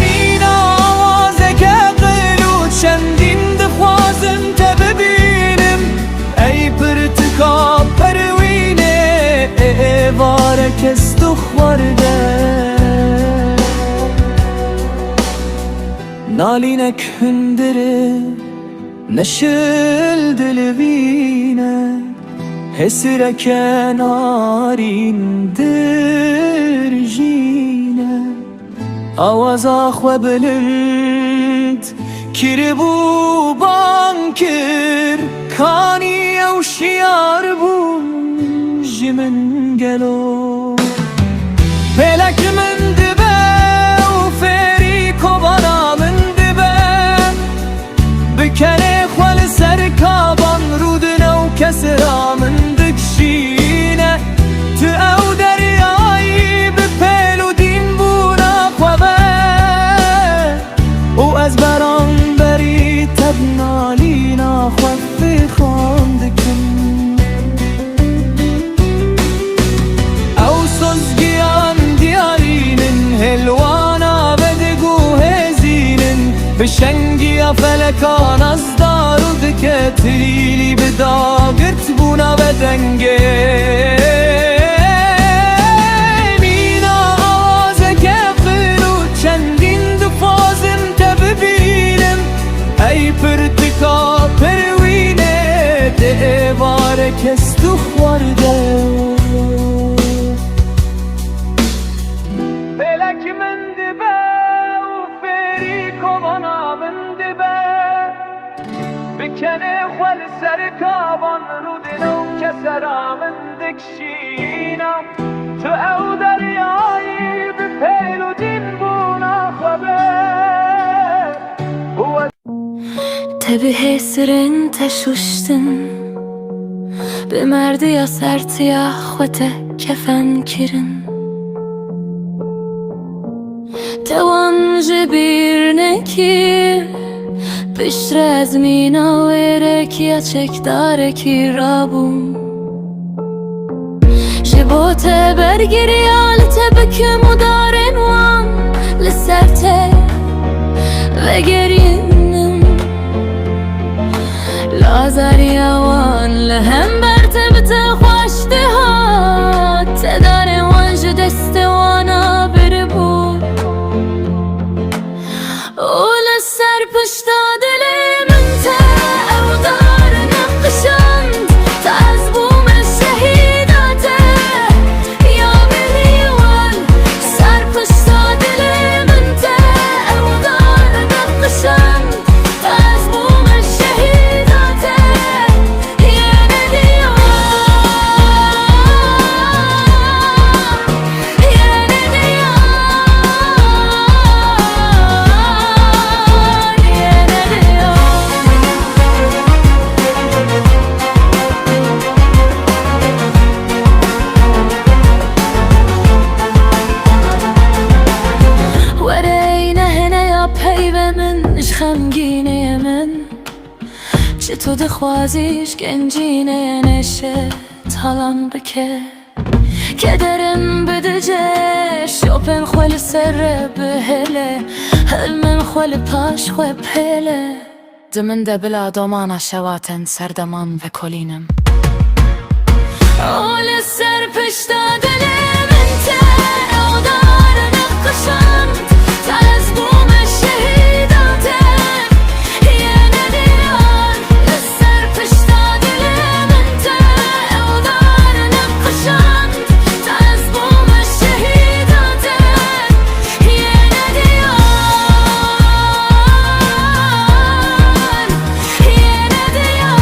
این آوازه که قلو چندین دخوازن تا ببینم ای پرتکاب پروینه ایواره کس دخورده نالینک هندره نشل دلوینه حسر کنارین درجینه آواز آخو بلند کربو بانکر کانی او شیار بون جمن گلو پلک من دبه و فری کبانا من دبه بکنه خال سرکابان رودنه و کسرا من دکشینه تو او دریایی به پلو دین بونا خواه و از بران بری تبنالینا خوفی خواندکن او سوزگیان دیارینن هلوانا بدگو هزینن بشنگی فلکان از دارو دکت لیلی بداگرت بونا بدنگه مینا آوازه که قلو چندین دو کس تو خورده بلک من دبه و فری کوانا من دبه بکنه خول سر کابان رو دنو کسرا من دکشینم تو او دریایی به پیل و دین بونا خبر تبه سرن تشوشتن به مردی یا سرتیا خوته کفن کرن توان جبیر نکی پشت از مینا ویرکی یا چک دارکی رابون شبوت برگیری آلت بکم و دارن وان لسرته و گرینم لازاری وان لهم برتبت خوشته ها تدار وان جدست وانا بربون اول سر پشتا دل من تا او دار نقشند تا از بوم شهیداته یا بلیوان سر پشتا دل من تا او دار نقشند تا از بوم شهیداته یا بلیوان یا بلیوان خمگینه من چطور دخوازیش گنجینه نشه تالان بکه کدرم بدجه شوپن خوال سر بهله هل من خوال پاش خواه بهله دمن ده بلا دومانا شواتن سردمان و کلینم اول سر پشتا دل من تا او دار نقشند تا از بوم شهیداته یه ندیان سر پشتا دل من تا او دار نقشند تا از بوم شهیداته یه ندیان یه ندیان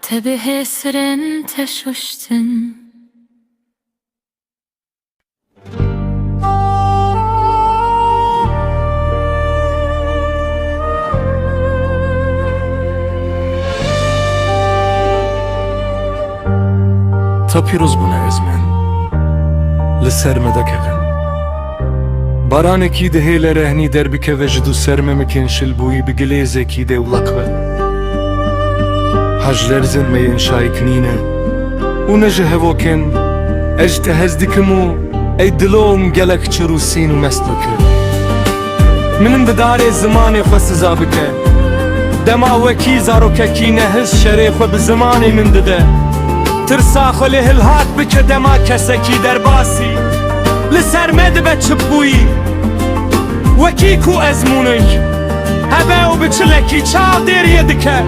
تبه سرن تشوشتن تا پیروز بونه از من لسر مدکغن بارانکی دهی لرهنی در بکه وجدو سرم مکن شلبوی بگلیزه کی ده ولقبه هجلرزن مين شايكنينا ونجه وكن اجتهز دكمو اي دلوم قلق چروسين ومسلك من بدار الزمان خس زابكه دما وكي زاروككي نهز شريخ بزماني من دده ترسا خله الهات بك دما كسكي درباسي لسر مدبه چبوي وكيكو ازموني هبه وبچلكي چاو دير يدكه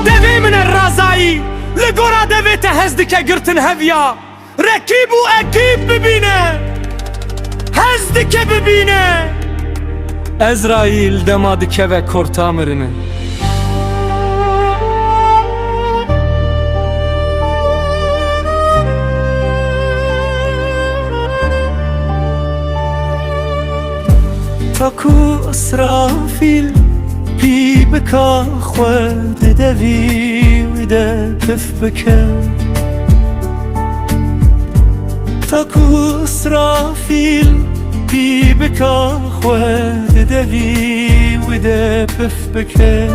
دوی من الرازایی لگورا دوی تهزدی که گرتن هفیا رکیب و اکیب ببینه هزدی که ببینه ازرائیل دمادی که و کرتا مرنه تاکو اسرافیل بی بکا خود دوی و ده پف بکه تاکو اسرافیل بی بکا خود دوی و ده پف بکه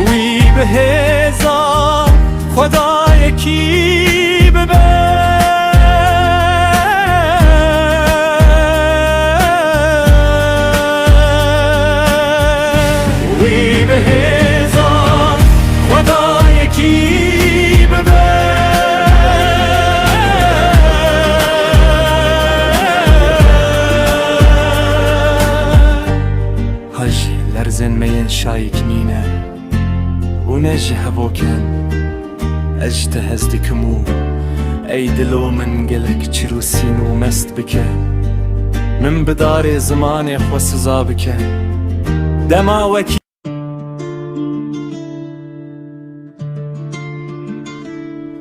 وی به هزار خدا یکی ببه به هزار نجي هبوكن اجتهز دكمو اي دلو من قلك تشروسين ومست بك من بداري زماني خوص زابك دما وكي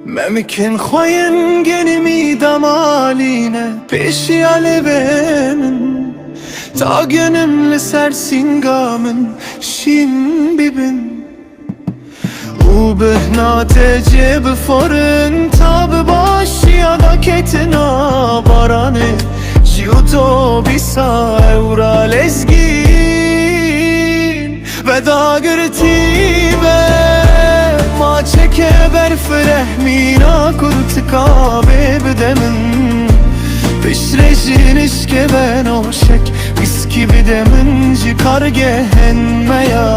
ممكن خوين قنمي دمالينا بيشي على بيمن تا gönüm sersin gamın şin bibin U bihna tecib forun tabi başya da ketina barane Jiuto bisa evra lezgin Veda gürtibe ma çeke berfrehmina kurtika bebedemin Pişreşin işke ben oşek Viski bidemin jikar gehenmeya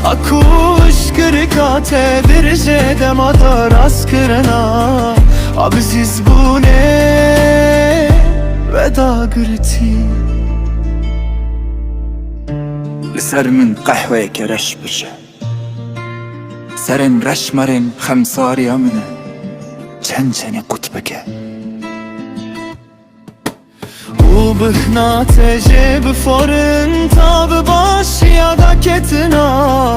Akuş kırkate dirce demadar askırına Abisiz bu ne veda gırti لسر من قهوة كرش بشه سرن رشمرن خمساري امنه چنچني قطبكه U bihna tecib forun tabi başya da ketina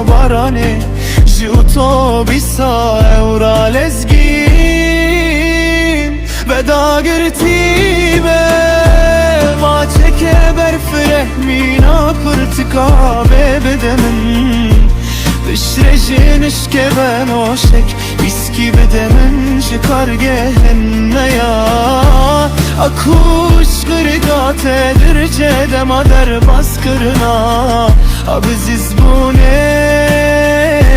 barane Jiuto bisa evra lezgin Veda gürtibe ma çeke berfrehmina kurtika bebedemin Bişrejin işke ben oşek Viski bedemin jikar gehenneya Akuş gırgate dirce demadar baskırına Abiziz bu ne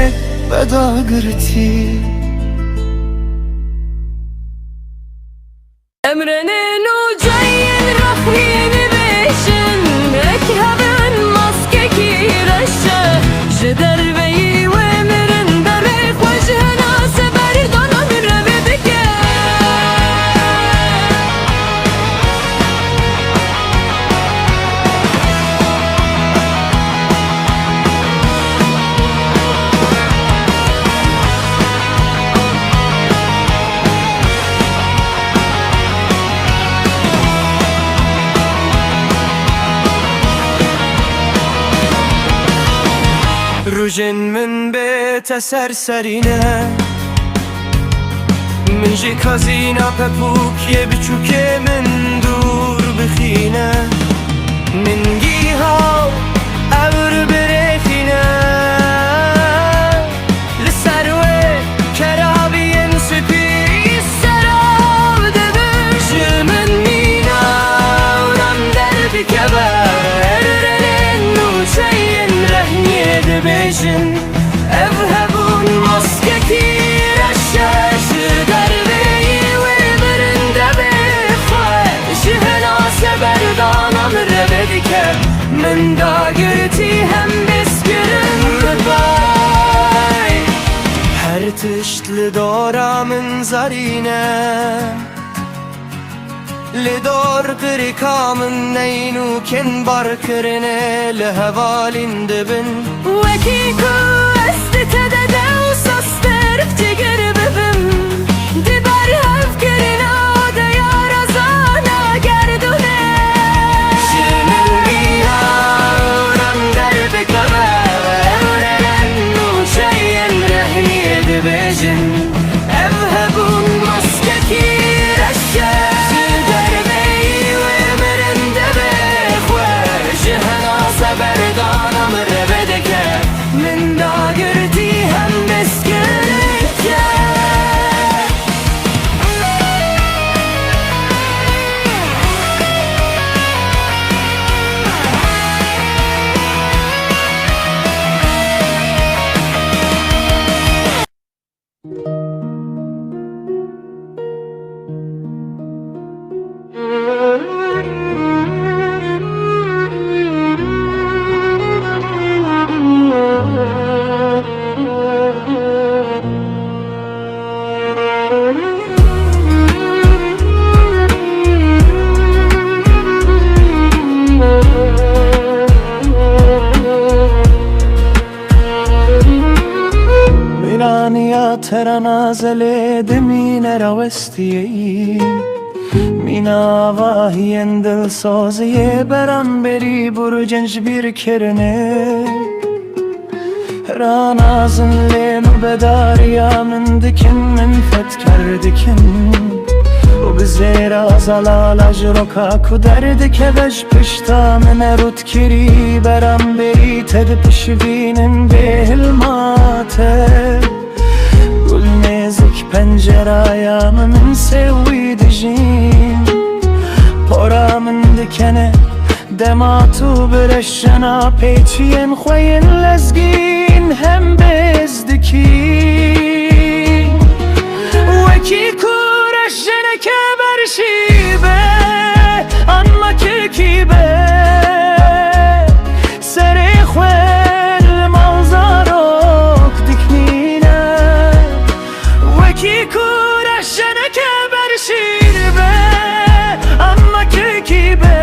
veda gırti Emrenin ucayın rahmini beşin Ekhabın maske kireşe Jeder beyi ve mirin derek Vecihena seber dana mirrevi dike Rujin min bete serserine من جي كازينا ببوك يبچوكي من دور بخينه من جيها اور بريخينه لسروي كرابين سبي السراب دبش من مينا ورم دربي كبر رنو شين رهني دبشن evhebun maske kireşeş derbeyi ve birinde bifet Şihena seberdanam revedike min da gürti hem biskirin goodbye Her tiştli dora min zarine لدور قريكا من نينو كن باركرنه لهوالين دبن وكيكو استتدده وصسترف تقر ببم دبر هفكرنا ديار زانا قردونه شمن بيها ورم دربك ورنو شين رهني دبجن evhebun maskeki رشاش بردانم ربدك من دار ترنا زله دمینه روستی مینا واهی دل سازی برم بری برو جنج بیر کرنه رانا زنلین و بداریا من دکن من فت کردکن و بزیر آزالال اجروکا کدرد که بش پشتا من رود کری برم بری تد پشوینم به هلماته گل نزک پنجرایا من سوی دجین پورا من دکنه دماتو برشنا پیچین خوین لزگین هم بزدکی وکی کورشنه که برشیبه اما که کیبه سری خویل مالزاروک دکنینه وکی کورشنه که برشیبه اما که کیبه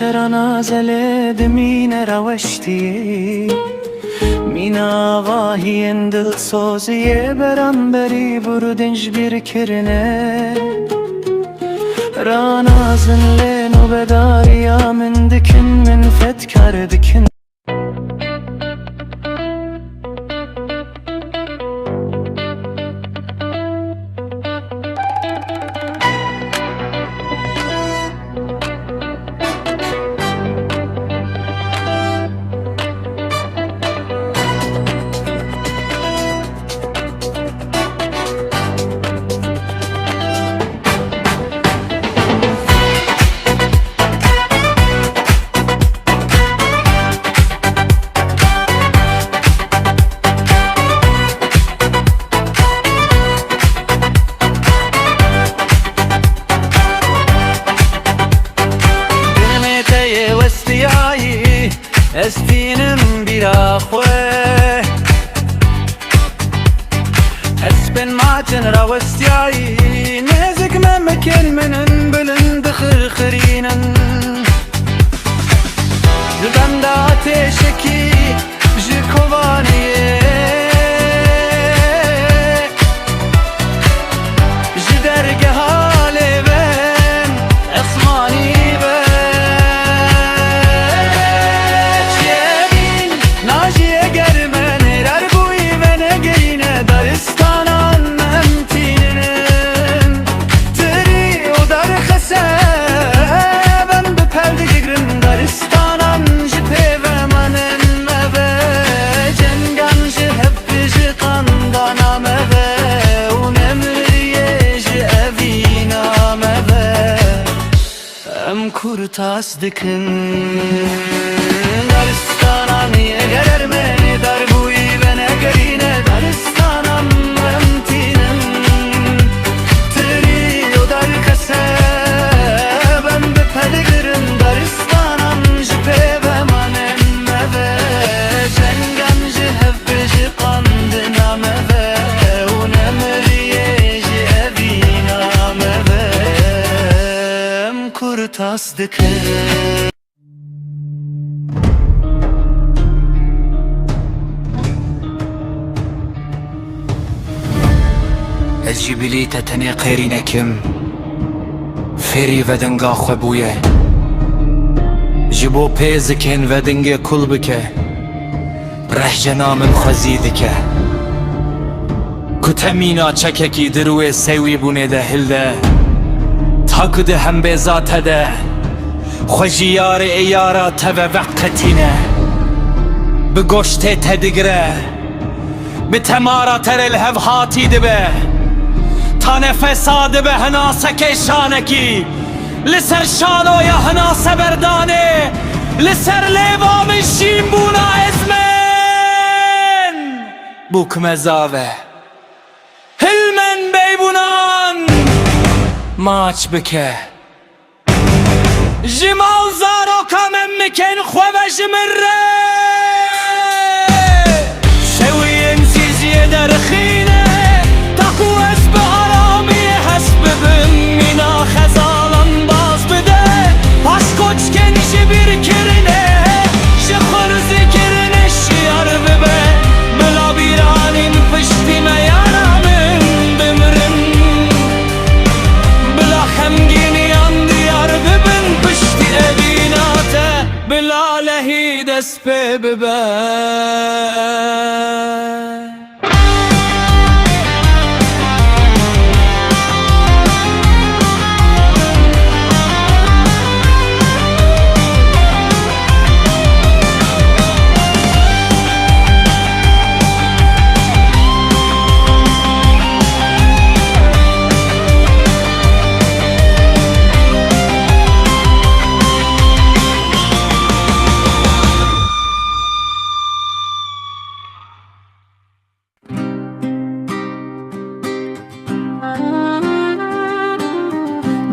ترنا زله دمینه روشتی مینا واهی دل سازی برم بری برو دنج بیر کرنه رانا زنله نو بداریا من دکن من فت کردکن استینم بیرا خواه اسبن ماتن راوستیایی نزک ممکن منن بلند خرخرینن زدم دا آتشکی بجی کوانیه بجی درگه حالی بن اسمانی بن kurtas dikin Daristanam eğer Ermeni dar bu bene gerine Daristanam emtinin Tiri o dar kase ben be pedigrin Daristanam jipe ve manen meve Cengamji hevbeji kandina meve unemriyeji evina meve kurtas dikin الجبلي تتني قيرينكم فيري ودنگا خبوية جبو بيزكن ودنگ كلبك رهجنا من خزيدك كتمينا چككي دروي سوي بونه ده هلده تاكد هم بذات ده خوشيار ايارا تبه وقتينه بگوشت تدگره بتمارا تر الهوهاتی دبه تا نفساد به هناسک شانکی لسر شانو یا هناس بردانه لسر لیوام شیم بونا ازمن بوک مزاوه هلمن بیبونان ماچ بکه جمال زارو کامم مکن خواه جمره شوی انسیزی در خینه تاکو از به آرامی هست ببین مینا خزالان باز بده پس کچ کنش بیر کرنه شخور ذکرنه شیار ببه بلا بیرانین پشتی میانامن بمرن بلا خمگینی آن دیار ببین پشتی ابیناته بلا لهی دست پی ببه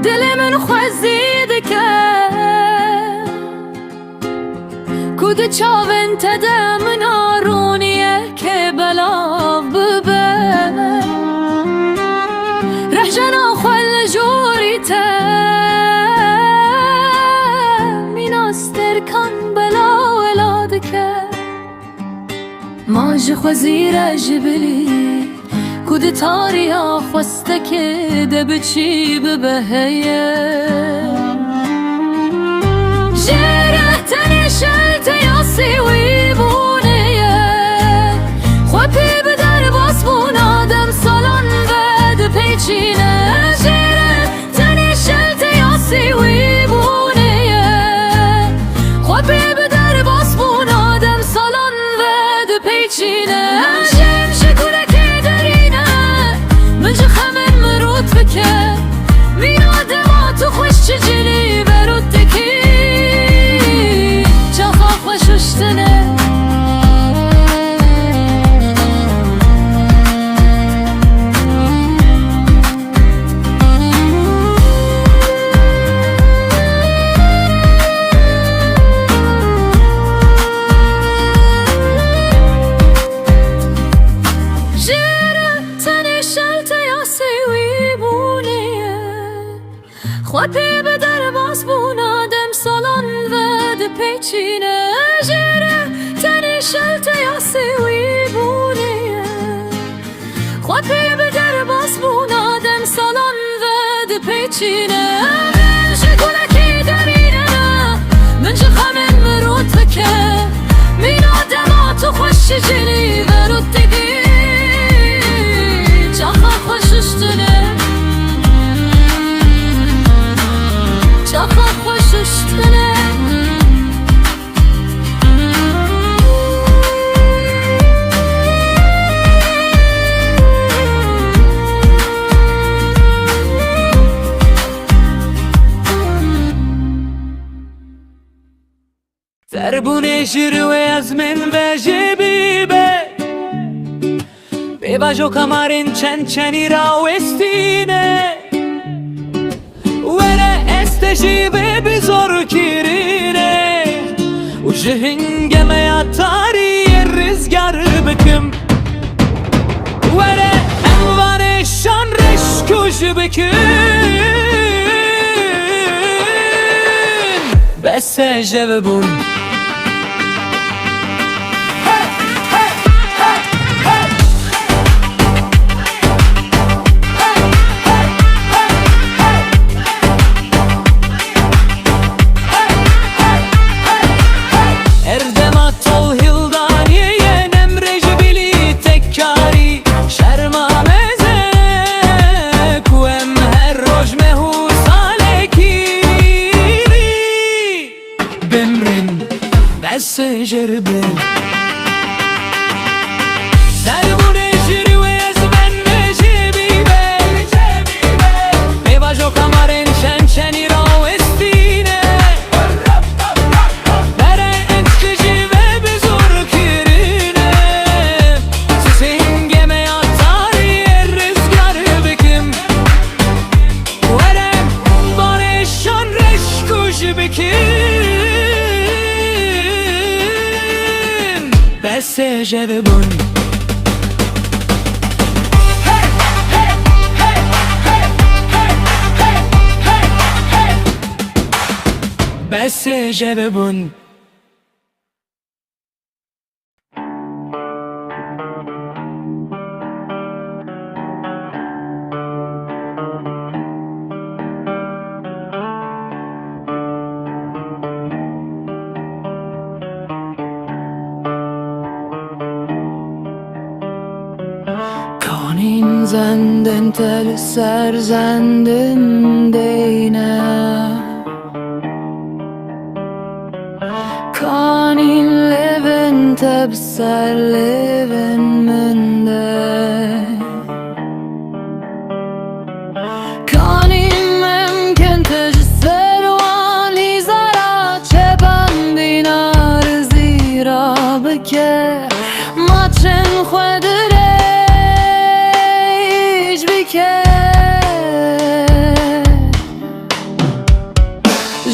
دل من خوزید که کود چاون تده من آرونیه که بلاو ببه رحجنا خوال جوری ته میناستر کن بلا ولاد که ماج خوزیر جبلی کود تاریا خواسته که دبچی ببهیه جره تنشل تیاسی وی بونیه خوابی بدر باس بون آدم سالان بد پیچینه جره تنشل تیاسی وی بونیه خوابی بدر باس بون آدم سالان بد پیچینه چجلی برود تکی چخا خوششتنه جره تنی شلت یا سیوی بونیه خوابی به در باز بون آدم سالان ود پیچینه جره تنی شلت یا سیوی بونیه خوابی به در باز بون آدم سالان ود پیچینه من شکلکی درینه من جخمن مرود بکه من آدماتو خوش جلی ورود تگی چخا خوششتنه چخا خوششتنه دربونه جروه از من و جبیبه بباجو کمارین چند چنی راوستینه وره استجیبه بزار kirine و جهنگم یاتاری رزگار بکم وره انوارشان رشکوش بکن بس جوابون تجربه دربونه جروه از من بجبیبه بباجو کمارین شنشنی راوستینه بره انتجیبه بزور کرینه سسنگم یاتاری رزگار بکم وره جذبون بس جذبون Kanin zenden tel ser zenden deyne Kanin leven tebser leven mende Kanin memken tecser wani zara Çeban dinar zira bike Maçen khwedere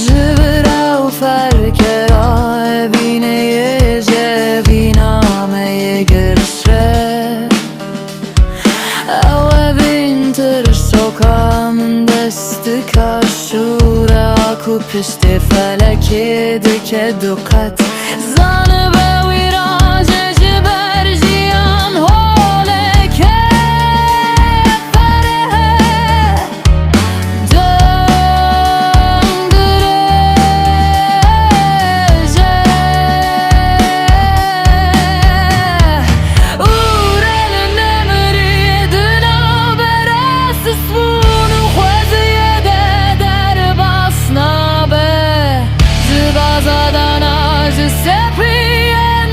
جبرا و فرکرا بینه جبینامه گرشه او بینتر سوکام دست کاشورا کو پشت فلکی دکه دقت زن به ویراج جبر جیان هولکه Zadan acı sepiyen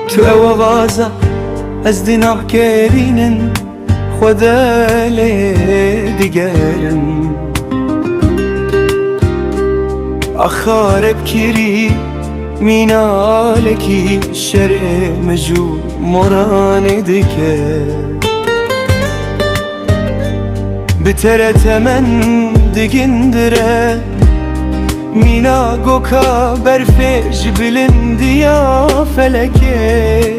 تو اوازا از دینم کرینن خدا دیگرن آخر بکری مینالکی شرع مجو مران دیگه بتره تمن دیگندره مینا گوکا برفش بلندیا فلکه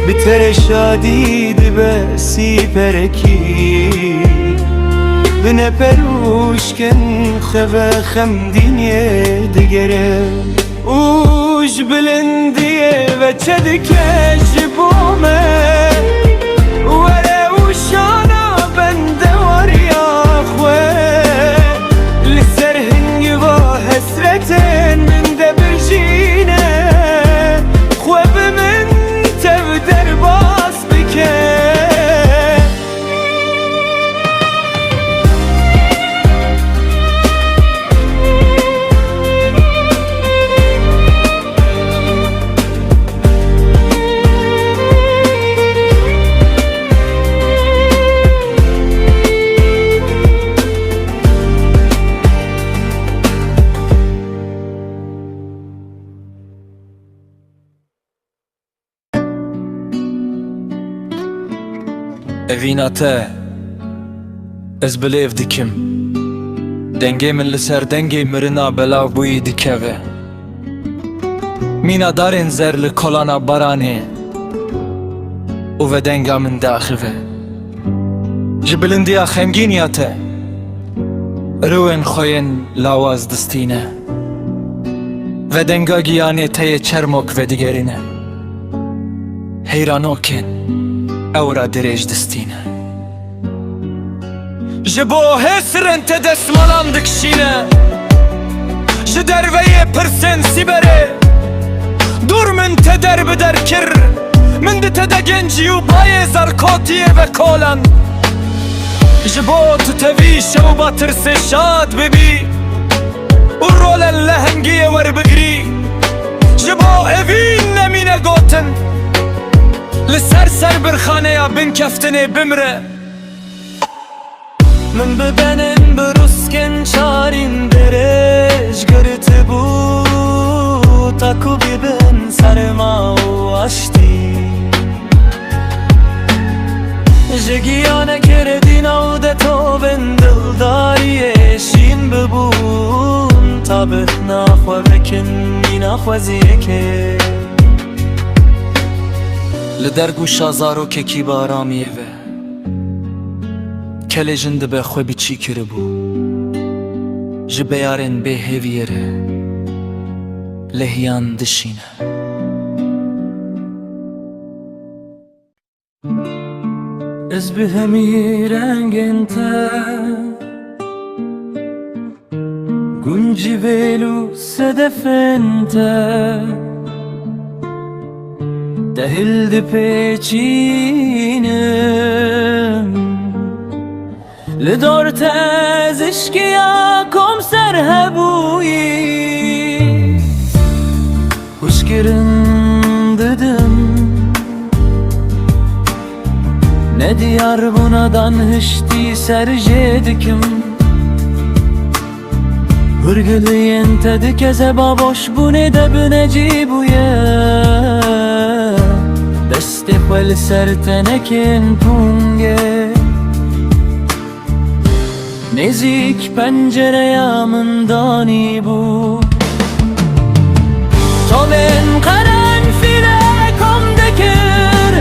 بتره شادی دبسی پرکی بنه پروشکن خواه خمدینی دگره اوش بلندیه و چه دکش بومه وره اوشانا بنده وریا خواه لسر هنگی و حسرتن من ده برجینه خواه بمن تب در باس بکه Evina te Ez bilev dikim Dengê min li ser dengê mirina belav bûyî dikeve Mîna darên zer li kolana baranê û ve denga min daxive Ji bilindiya xemgîniya te Rûên xwe yên lawaz distîne Ve denga giyanê te yê çermok vedigerîne Heyranokên Ew dirêj distîne Ji bo hêsirên te destmalan dikişîne Ji derveyê pirsên sîberê Dur min te derbi derkir Min di te de gencî û bayê zarkotiyê ve kolan Ji bo tu tevî şewba tirsê şad bibî û rolên lehengiyê werbigirî Ji bo evîn nemîne gotin لسر سر برخانه بین کفتنه بمره من ببنم بروسکن چارین درش گرت بو تاکو بیبن سرما و اشتی جگیانه کردین او ده تو بن دلداریه شین ببون تا بخنا خو بکن مینا خوزیه که لدرگو شازارو که کی بارامیه و کل جند به خواه بچی کره بو جبیارن به هیویره لحیان دشینه از به همی رنگن تا گنجی ویلو صدفن تا دهildi peçinem Li dor tez işkiya komser hebuyi Huşkirin dedim Ne diyar bunadan hişti serjedikim Hırgıliyin tedi kezeba boş bu ne de büneci bu ye Desti xwel ser tenekên punge Nêzik pencereya min danî bû Tolên qerenfîle kom dikir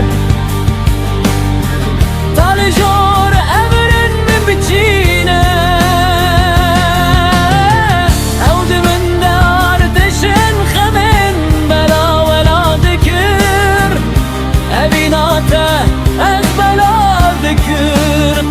Ta li jor evirin min biçîne Ew di min de artişin xemên bela wela dikir Evîna te ez bela dikir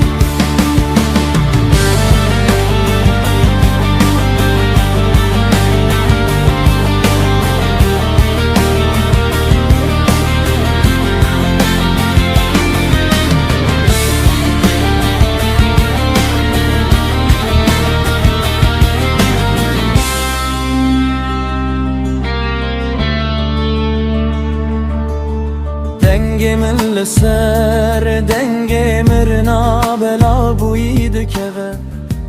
دنگی من لسر دنگی مرنا بلا بوید که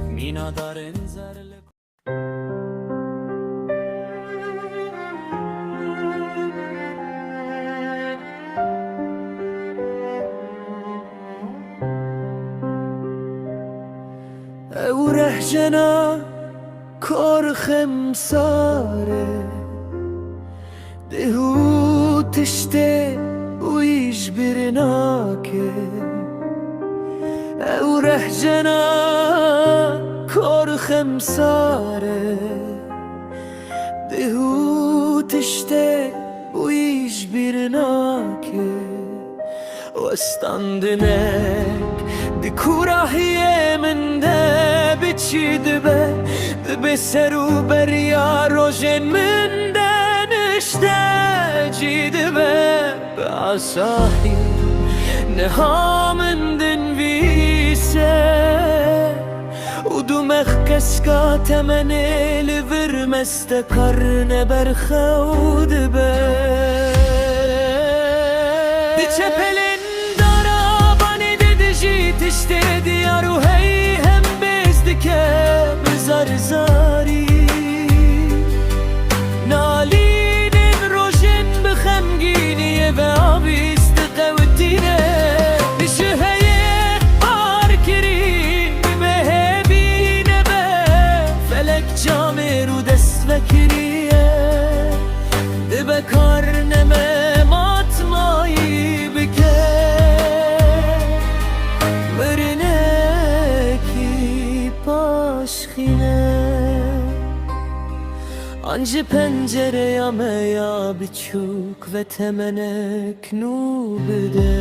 مینا دارن زرل او رهجنا کار خمساره دهو تشته ويش برناكي او رهجنا كور خمساره دهو تشته ويش برناكي واستندنك دكورا هي من ده بتشي دبه بسرو بريا روجن من ده نشتاجي دبه بعصاحي نها من دن فيسه ودمخ كسكا تمني لفر مستقرن برخود به دي چپلن دارا باني ددجي تشتي ديارو هي هم بزدكه بزار زاري نالين روشن بخمگيني و آبيست قوتينه نشهيه باركري بهبينه به فلك جامر و دست وكريه دبكار نمه ماتمایی بکه مرنکی پاشخینه آنچه پنجره یا بچوک و تمنک نو بده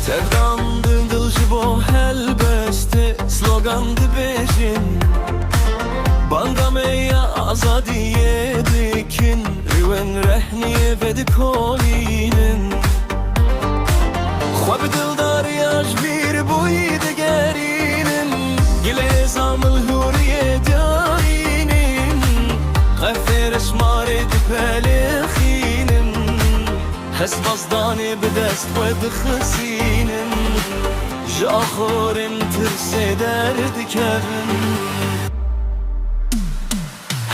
Sevdandın dılcı bu helbeste slogandı bejin Bandameya azadiye dikin Riven rehniye ve dikolinin Khwab dildar yaş bir buydu gerinin Gile zamıl huriye darinin Gafir esmari dipelechinin هس بصداني بدست ودخسينم جاخورم ترسي درد كرم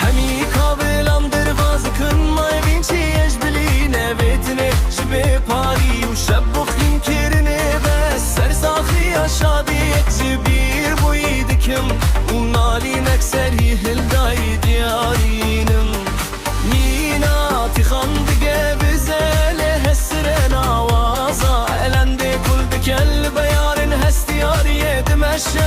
همي قابلام درواز كن ما يبين شي يجبلينه بيتني شبه باري وشبو خين كيرني بس سرساخي aşağıdi زبير بويدكم ونالين اكسري هلداي ديارينم مينا تخندقه بزاله هسرن آوازا النده كل بكل بيارن هستياريه دمشق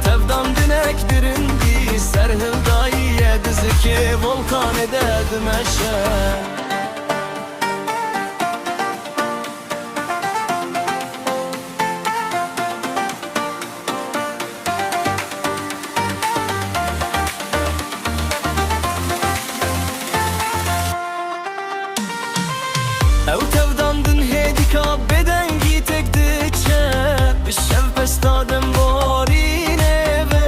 تفدام دنك درندي سرهل داييه دزكي volkan ede دمشق او tevdandın hedika bedengi tek diçe Bişev pestadem borine ve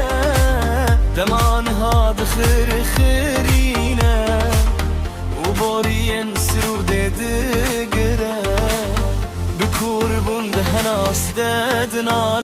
Deman hadı khiri khirine U boriyen siru dedi gire Bikur bunde henas dedin al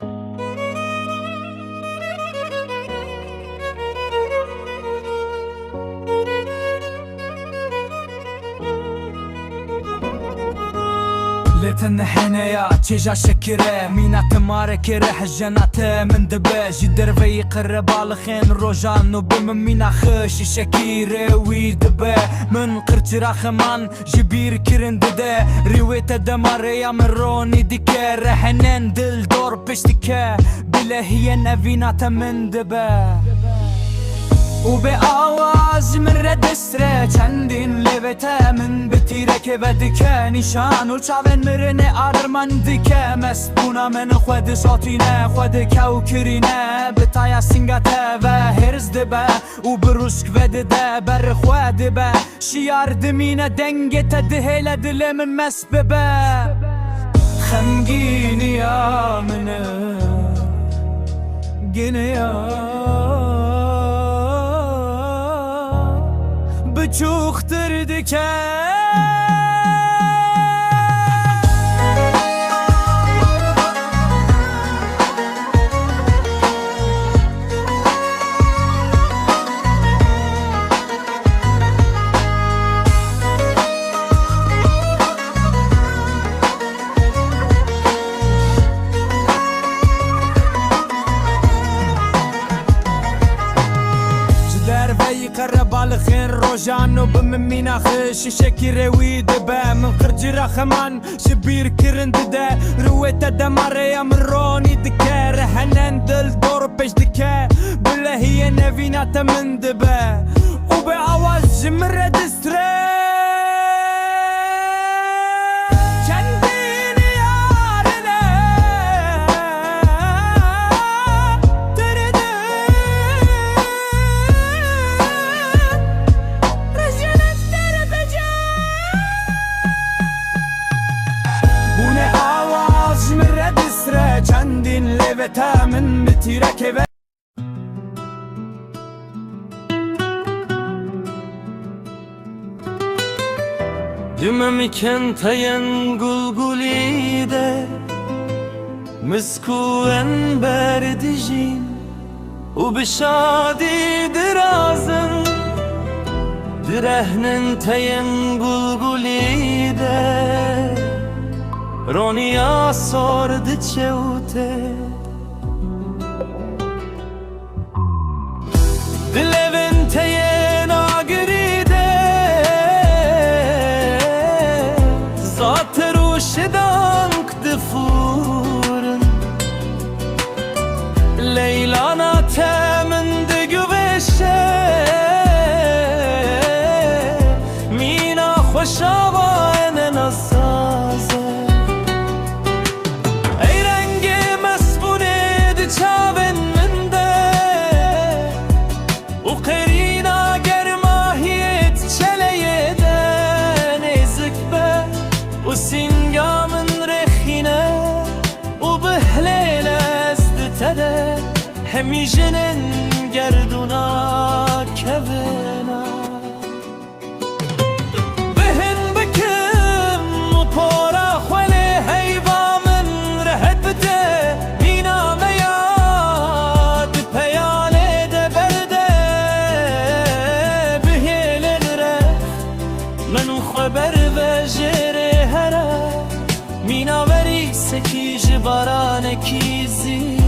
لتن حنايا تيجا شكرة مينات مارك رح جنات من دباج دربي قرب على خين روجان وبم مينا خش شكيرة ويدبا من قرت راخمان جبير كرن ددا ريويتا دماريا من روني ديكا رحنان دل دور بشتكا بلا هي نافينات من دبا و به آواز من ردستره چندین لبته من بتیره که بدکه نشان و چاون مرنه آرمان دکه مسبونا من خود ساتینه خود کو کرینه بتایا سنگته و هرز دبه و بروشک ودده بر خود به شیار دمینه دنگته دهیل دل من مسببه خمگینی یا منه گینه یا بچوختر دکه بالخين روجانو بممينا خش شكي روي دبا من خرجي رخمان شبير كرند دا رويتا دماريا من روني دكا رهنان دل دور بيش دكا بلا هي نفينا تمن دبا وبعواز جمرة دستري چندین لبته من بتیره که دمم کنتین گلگلیده مسکوین بردیجین و بشادی درازن درهنن تین گلگلیده رونیا سرد چوته دلوین تین آگریده ذات روش دانک دفورن لیلانا تمن دگو بشه مینا خوشاوان نسازه همیشنن گردونا کبنا بهن بکم و پارا خوله هیوا من رهت بده مینا میاد پیاله ده برده بهیلن ره منو خبر و جره هره مینا وری سکی جباران کیزی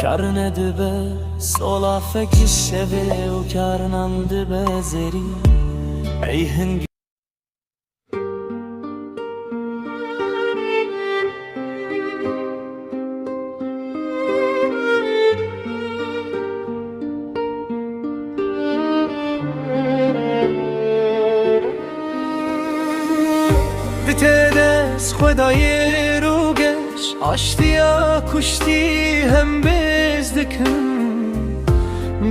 کارن دبه سولا فکر شوه و کارنان دبه زری ای هنگی دتدس خدای روگش آشتیا کشتی هم بزدکم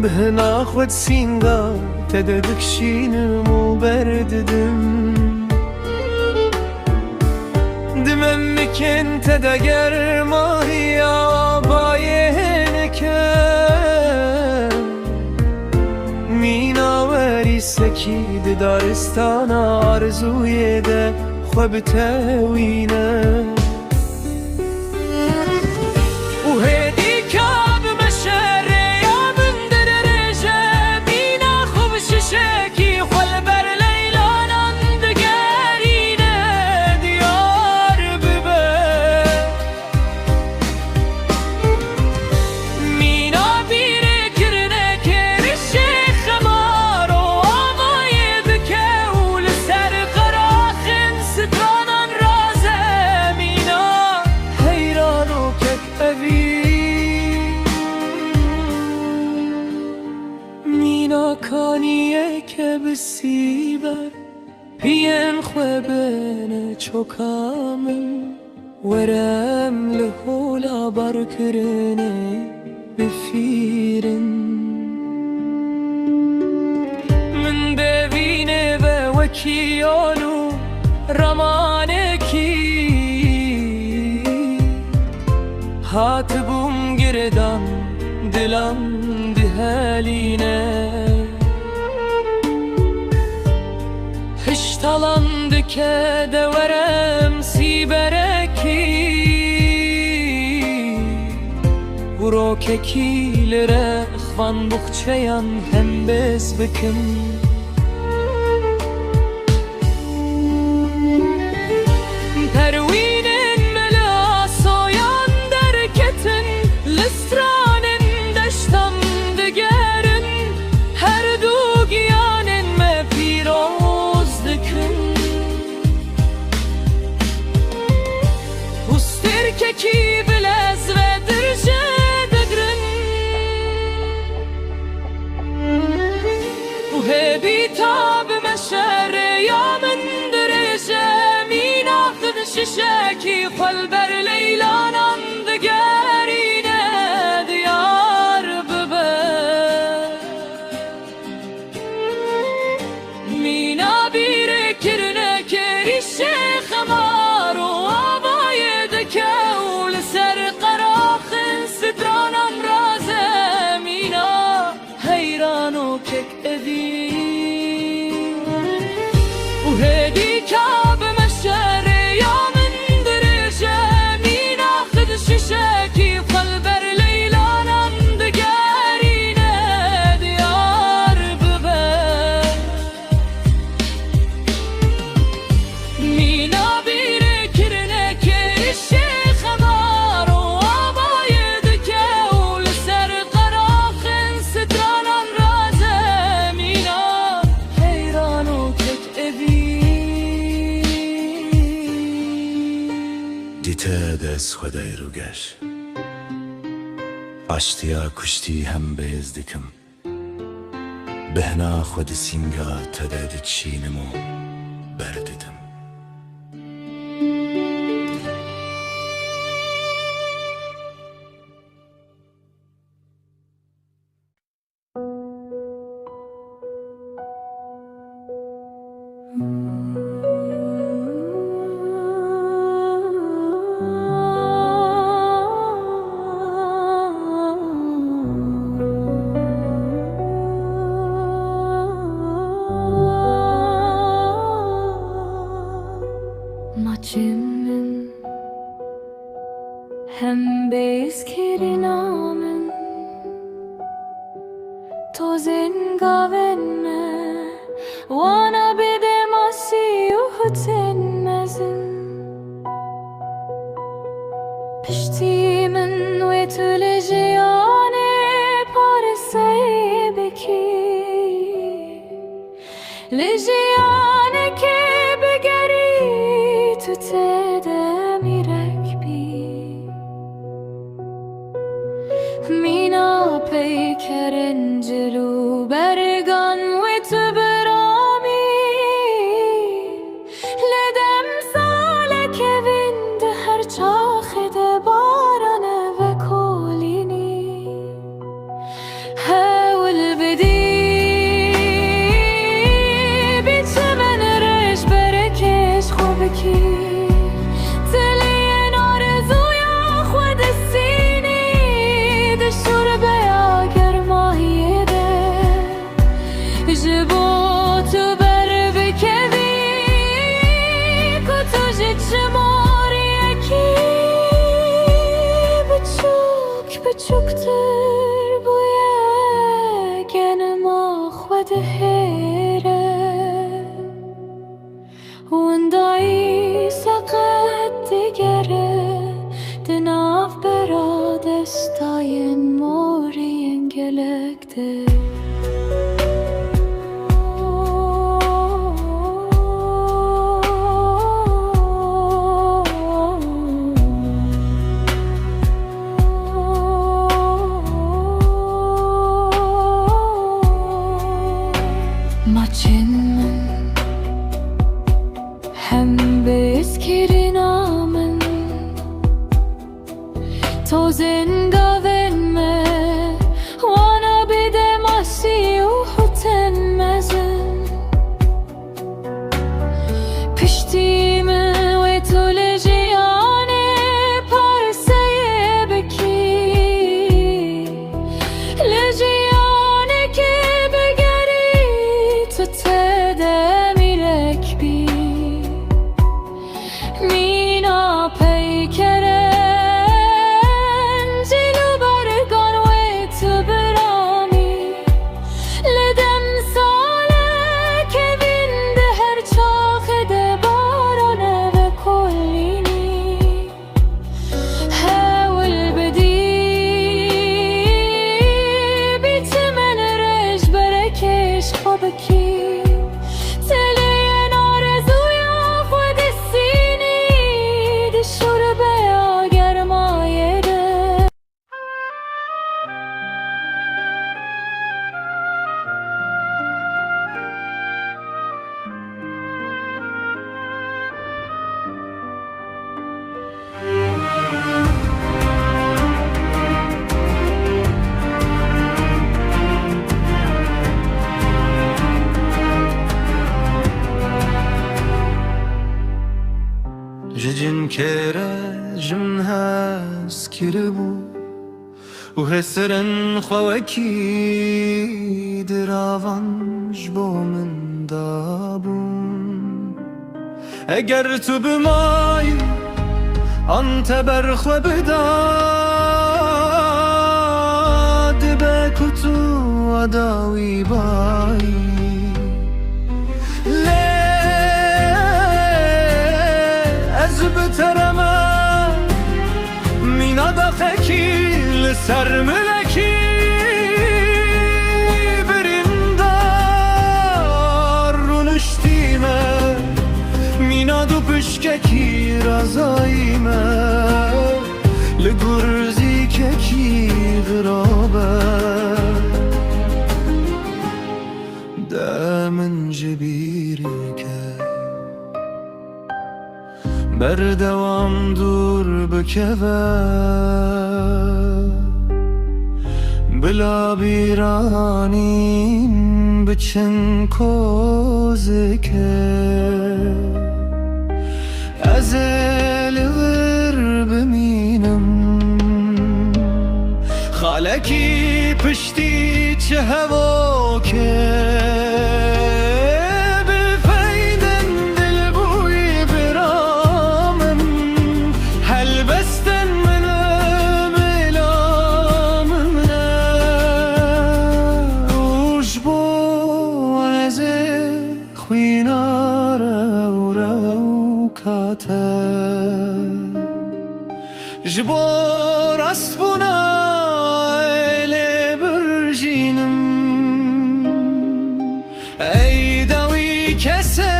به ناخد سینگا تددکشینم و برددم دمم مکن تدگر ماهی آبایه نکم میناوری سکید دارستان آرزوی ده خواب تاوینه سیبر پین خوابن چوکامن ورم لهولا برکرنه بفیرن من ببینه و وکیالو رمانکی هاتبوم گردم دلم دهالینه هشتاlandı که دورم سیبرکی برو ککیلره اخوان بخچیان هم بس بکن پروینن ملا soyan derketin listranın deştam digerin her dugiyanın me piroz dikün ustir keki bilez ve dirce degrin bu hebi tab meşer ya min direce ششاكي قلبر ليلانا دقارينا ديار ببا مينا بيركرنا كري الشيخ مارو عبايدك ولسر قراخ سترانا مرازة مينا هيرانو كك اذي وهدي كاب مشار ششاكي قلبر ليلانا دقارينا ديار ببا مينا بيركرنا كير الشيخ مارو عبايدك ولسر قراخ سترانا مرازة مينا حيرانو كتقبي Ditedes خدای رو گش آشتیا کشتی هم bezdikim بهنا خود سینگا تداد چینمو بردیدم Maçımın hem bezkirinamın tozen gavenme wana bedemasi uhutenmezin piştimin ve tülejiyane parisebeki lejiyane ke begeri تتدمیرک بی مینا پیکرن جلو برگان و تو برامی لدم سالک وند هر چاخد بارانه و کولینی هول بدی بیچ من رش برکش خوبکی Çoktur bu yeğenim ahved here Wandai saqat digere Dinav beradestayen morien gelekte Maçın تو زنده ونمه وانا بده مسیح و تنمزن پشتیمه و تو لجیانه پرسه بکی لجیانه که بگری تو تده میرکبی مینا پیکره جن كره جمن هاس كربو وهسرن خواكي دراوان جبو من دابون اگر تو بمای انت برخو بداد بكتو اداوي باي بترمه مینا دفکی لسر ملکی بریندار رو نشتیمه مینا دو پشککی رازاییمه لگرزی ککی غرابه دامن جبیری که بردوام دور بکوه بلا بیرانین بچن کوزه که از الور بمینم خالکی پشتی چه هوا که جبور اسبونا ایل برجینم ای داوی کسه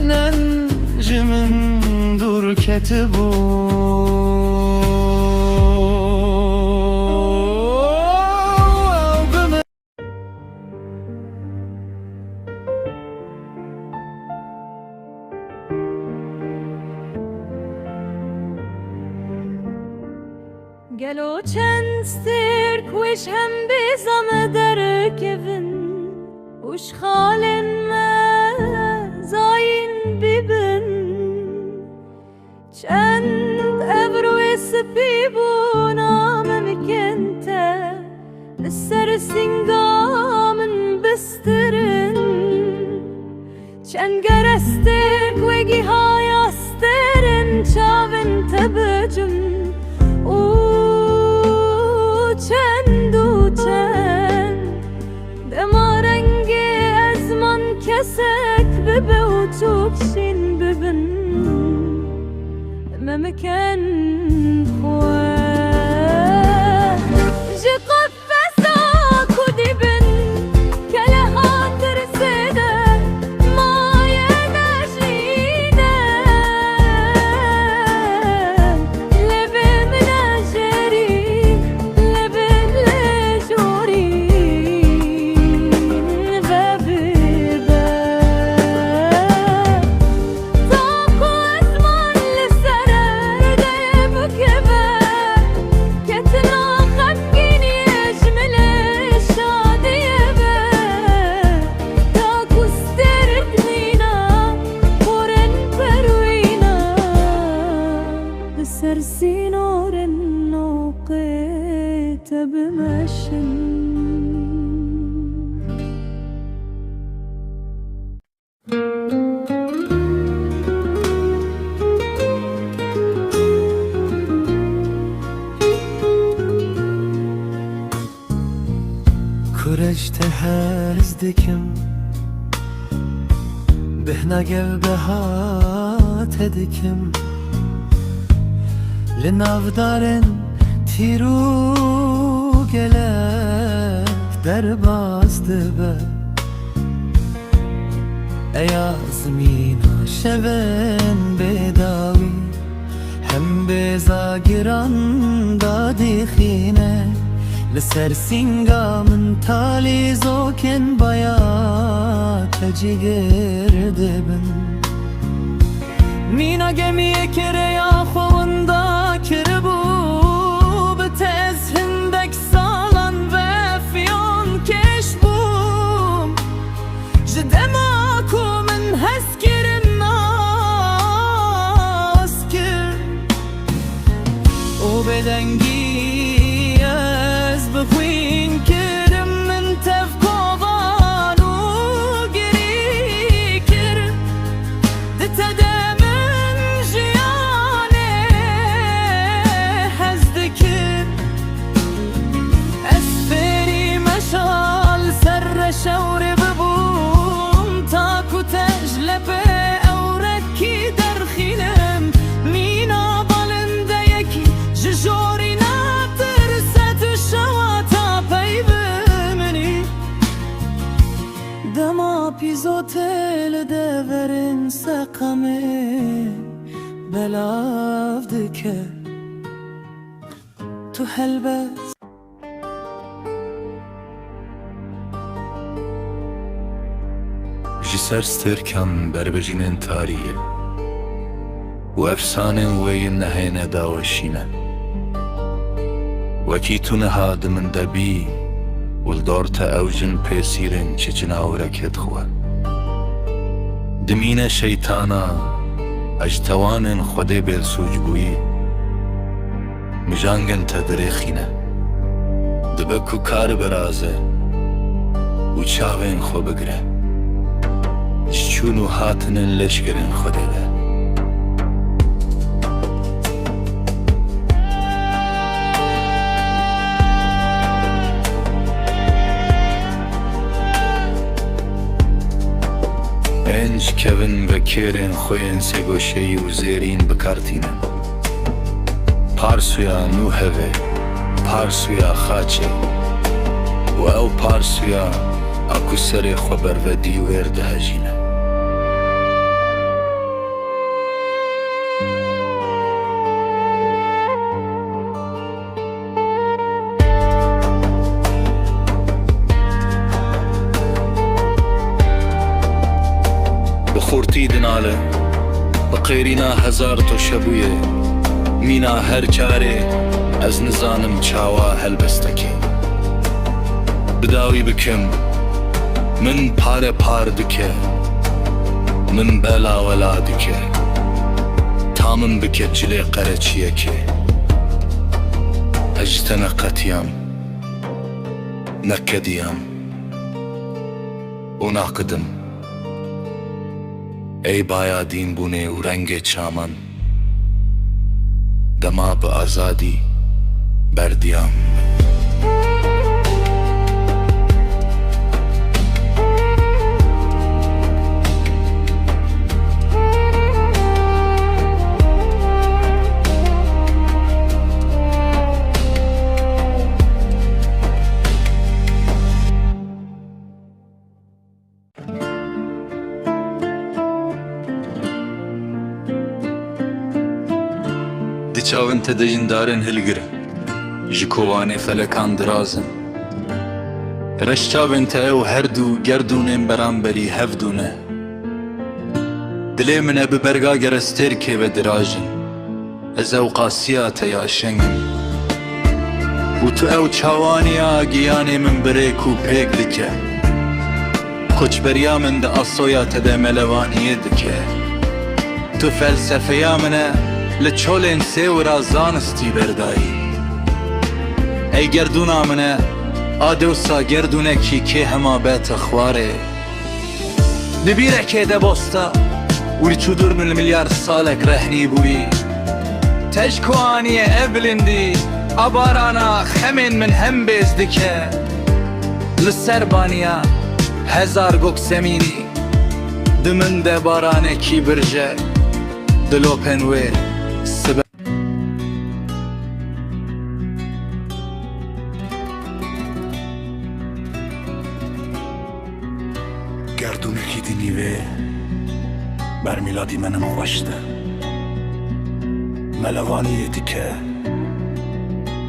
ننجمن دور کتبو گلو چند سترک وش هم بیزم در کفن وش خالن ما زاین بیبن چند ابرو سپی بونا ممکنته لسر سنگامن بسترن چند گرسترک وگی های استرن چاون تبجم چند و چند دما رنگ از من کسک ببه و توکشین ببن ممکن خواه جی قفصا کدی بن کله خاطر سده مایه نشینه لبه منجری Give نور نوقيت بمشن كرجت هزدكم بهنا قلبها تدكم لنافدارن تيرو قلك درباز دبه ايا زمينا شبن بداوي هم بزاقران دادي خينه لسر سنگا من تالی زوکن باید تجیگر دبن مینا گمیه کره یا خوندا کره بو بتز هندک سالان و فیون کش بوم جدماکو من هز کرم ناس کر او بدنگی بخوين كرم من تفقضان وقري كرم دتدا من جياني هزدكر أسفري مشال سر شور ببوم تاكو تجلبه أوركي درخيلم مينا بالنديكي ججوري دما پیزوتل دورن سقمه بلاف دکه تو هلبس جسر ستركم بربجين تاريه وافسانه وين نهينا داوشينا وكيتو نهاد من دبي والدورت اوجن بيسيرن چجناورك يدخوا دمين شيطانا اجتوان خده بالسوجبوي مجانگن تدريخينا دبكو كار برازه وچاوين خو بگره شونو هاتنن لشگرن خده ده انج كevin ve Karen خوين سيگوشي و زيرين بكارتينن پارسويا نو هوه پارسويا خاچه و او پارسويا اكو سر خبر و ديوير دهجينه خورتی دناله بقیرینا هزار تو شبویه مینا هر چاره از نزانم چاوا هلبستکی بداوی بکم من پار دکه من بلا ولا دکه تامن بکه جلی قرچیه که اجتنا قتیم نکدیم و ناقدم ای بایا دین بونه و رنگ چامن دما به آزادی بردیام چاون تدین دارن هلگره جکوانه فلکان درازن رش چاون تا او هر دو گردونن برانبری هفدونه دلی من ببرگا گرستر که و دراجن از او قاسیات یا شنگن و تو او چاوانی آگیانه من بریکو پیگ دکه خوچ بریا من دا اصویا تده ملوانیه دکه تو فلسفه یا منه لچولین سیورا زانستی بردایی ای گردونا منه آدوسا گردونه کی هما بیت خواره دبیره که ده بستا وری چودور من المليار سالك رهني بوي تشكواني ابلندي ابارانا خمن من هم بيزدكه للسربانيا هزار گوك سميني دمن ده بارانه كي برجه دلو پنويل سبب گردونه کی دینیوه بر میلادی منم خوشته ملوانیتی که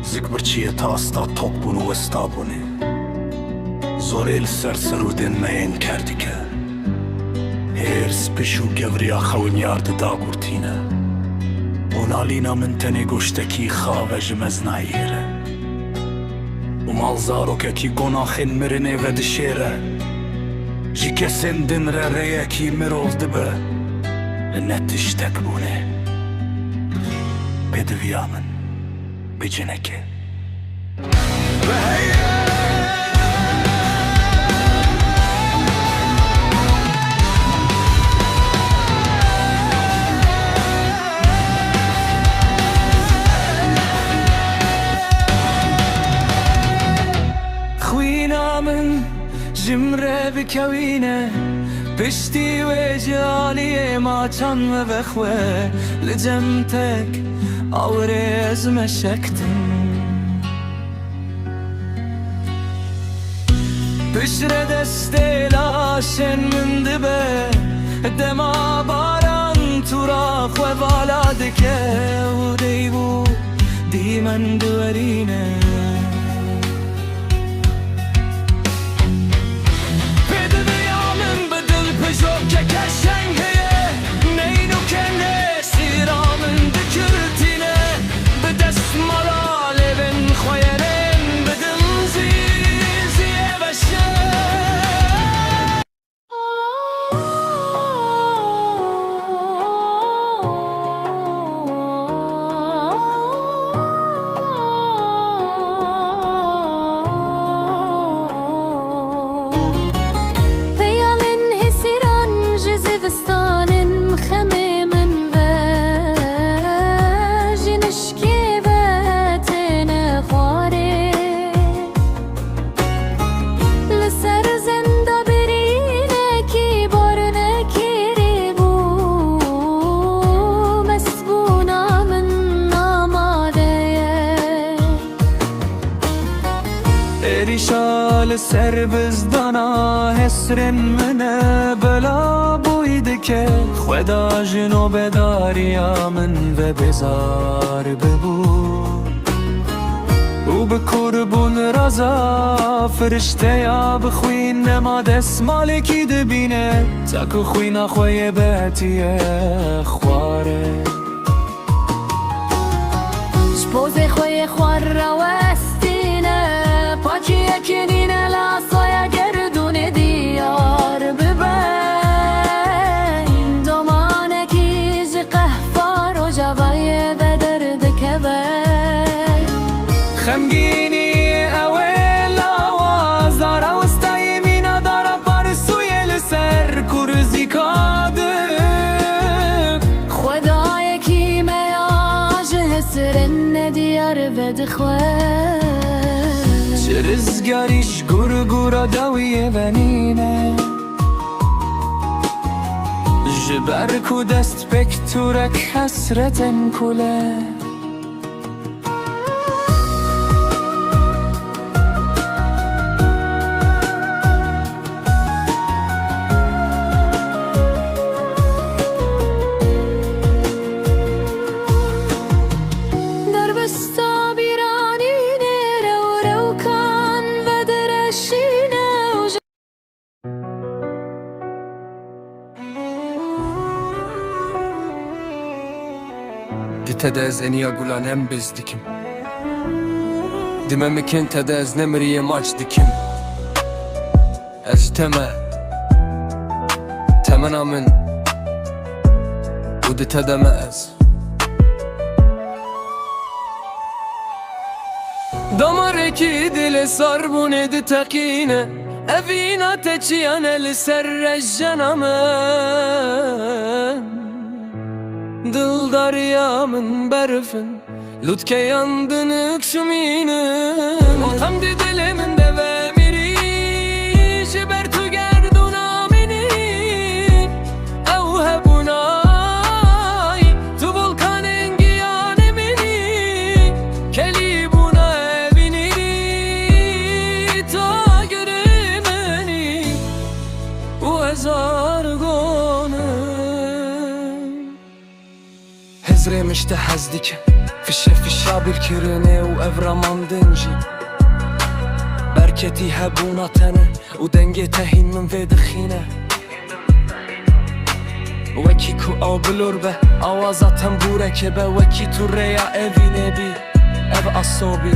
زکبرچیه تاستا توپ بونو و استابونه زوریل سرسرودن مین کردی که هرس پشو گوریا خونیارد داگورتینه اونالینا من تنی گوشتکی خواهج مزناییره و مالزارو که کی گناخین مرنه و دشیره جی کسین دن ره کی مروف دبه نتشتک بونه بدویا من بجنکه خوینا من جمره بکوینه پشتی و جالی ما چان و بخوه لجمتك آورز مشکتن بشر دسته لاشن من دبه دما باران تراخ و بالادکه و دیبو دی من دورینه جو که کشنگه نینو کنه سیرامن دکرتینه به دست مرا لبن خویرن بدن زیزیه بشه ریشال سر بزدانا حسرن منه بلا بوید که خدا جنو بداریا من و بزار ببو و بکربون رازا فرشته یا بخوین نما دست مالکی دبینه تاکو خوینا خوی بهتیه خواره شپوز خوی خوار روستینه پاکی یکنینه لاسای گردون دیار ببین دومانه کیج قهفار و جوای بدرد کبه خمگینی اول آواز داره وستای مینا داره پرسوی لسر کرزی کاده خدای کی میاج حسرن دیار بدخواه رزگاریش گرگورا داویه ونینه جبر کو دست پکتورک حسرتن کله تدا از انیا گلانم بز دیکم دمه مکن تدا از نمریه ماچ دیکم از تمنا من و ده تدا ما از دمرکی دل سر بونه دی تقینه اوینا تچیانه لسر رجنامن دل دریامın berfin Lütke yandın ıkşıminin Tam di dilimin de ve miri Jiber tu gerdun amini Ev hebunay Tu volkanın giyanemini Keli buna evini Ta görümeni Bu ezar هزري مشتحز ديك في الشعب الكرني وأفرمان دنجي بركتي هبونا تنه ودنجي تهين من في دخينه وكي كو او بلوربه آوازا تنبوره كبه وكي تو ريا اوي نبي اف اصوبي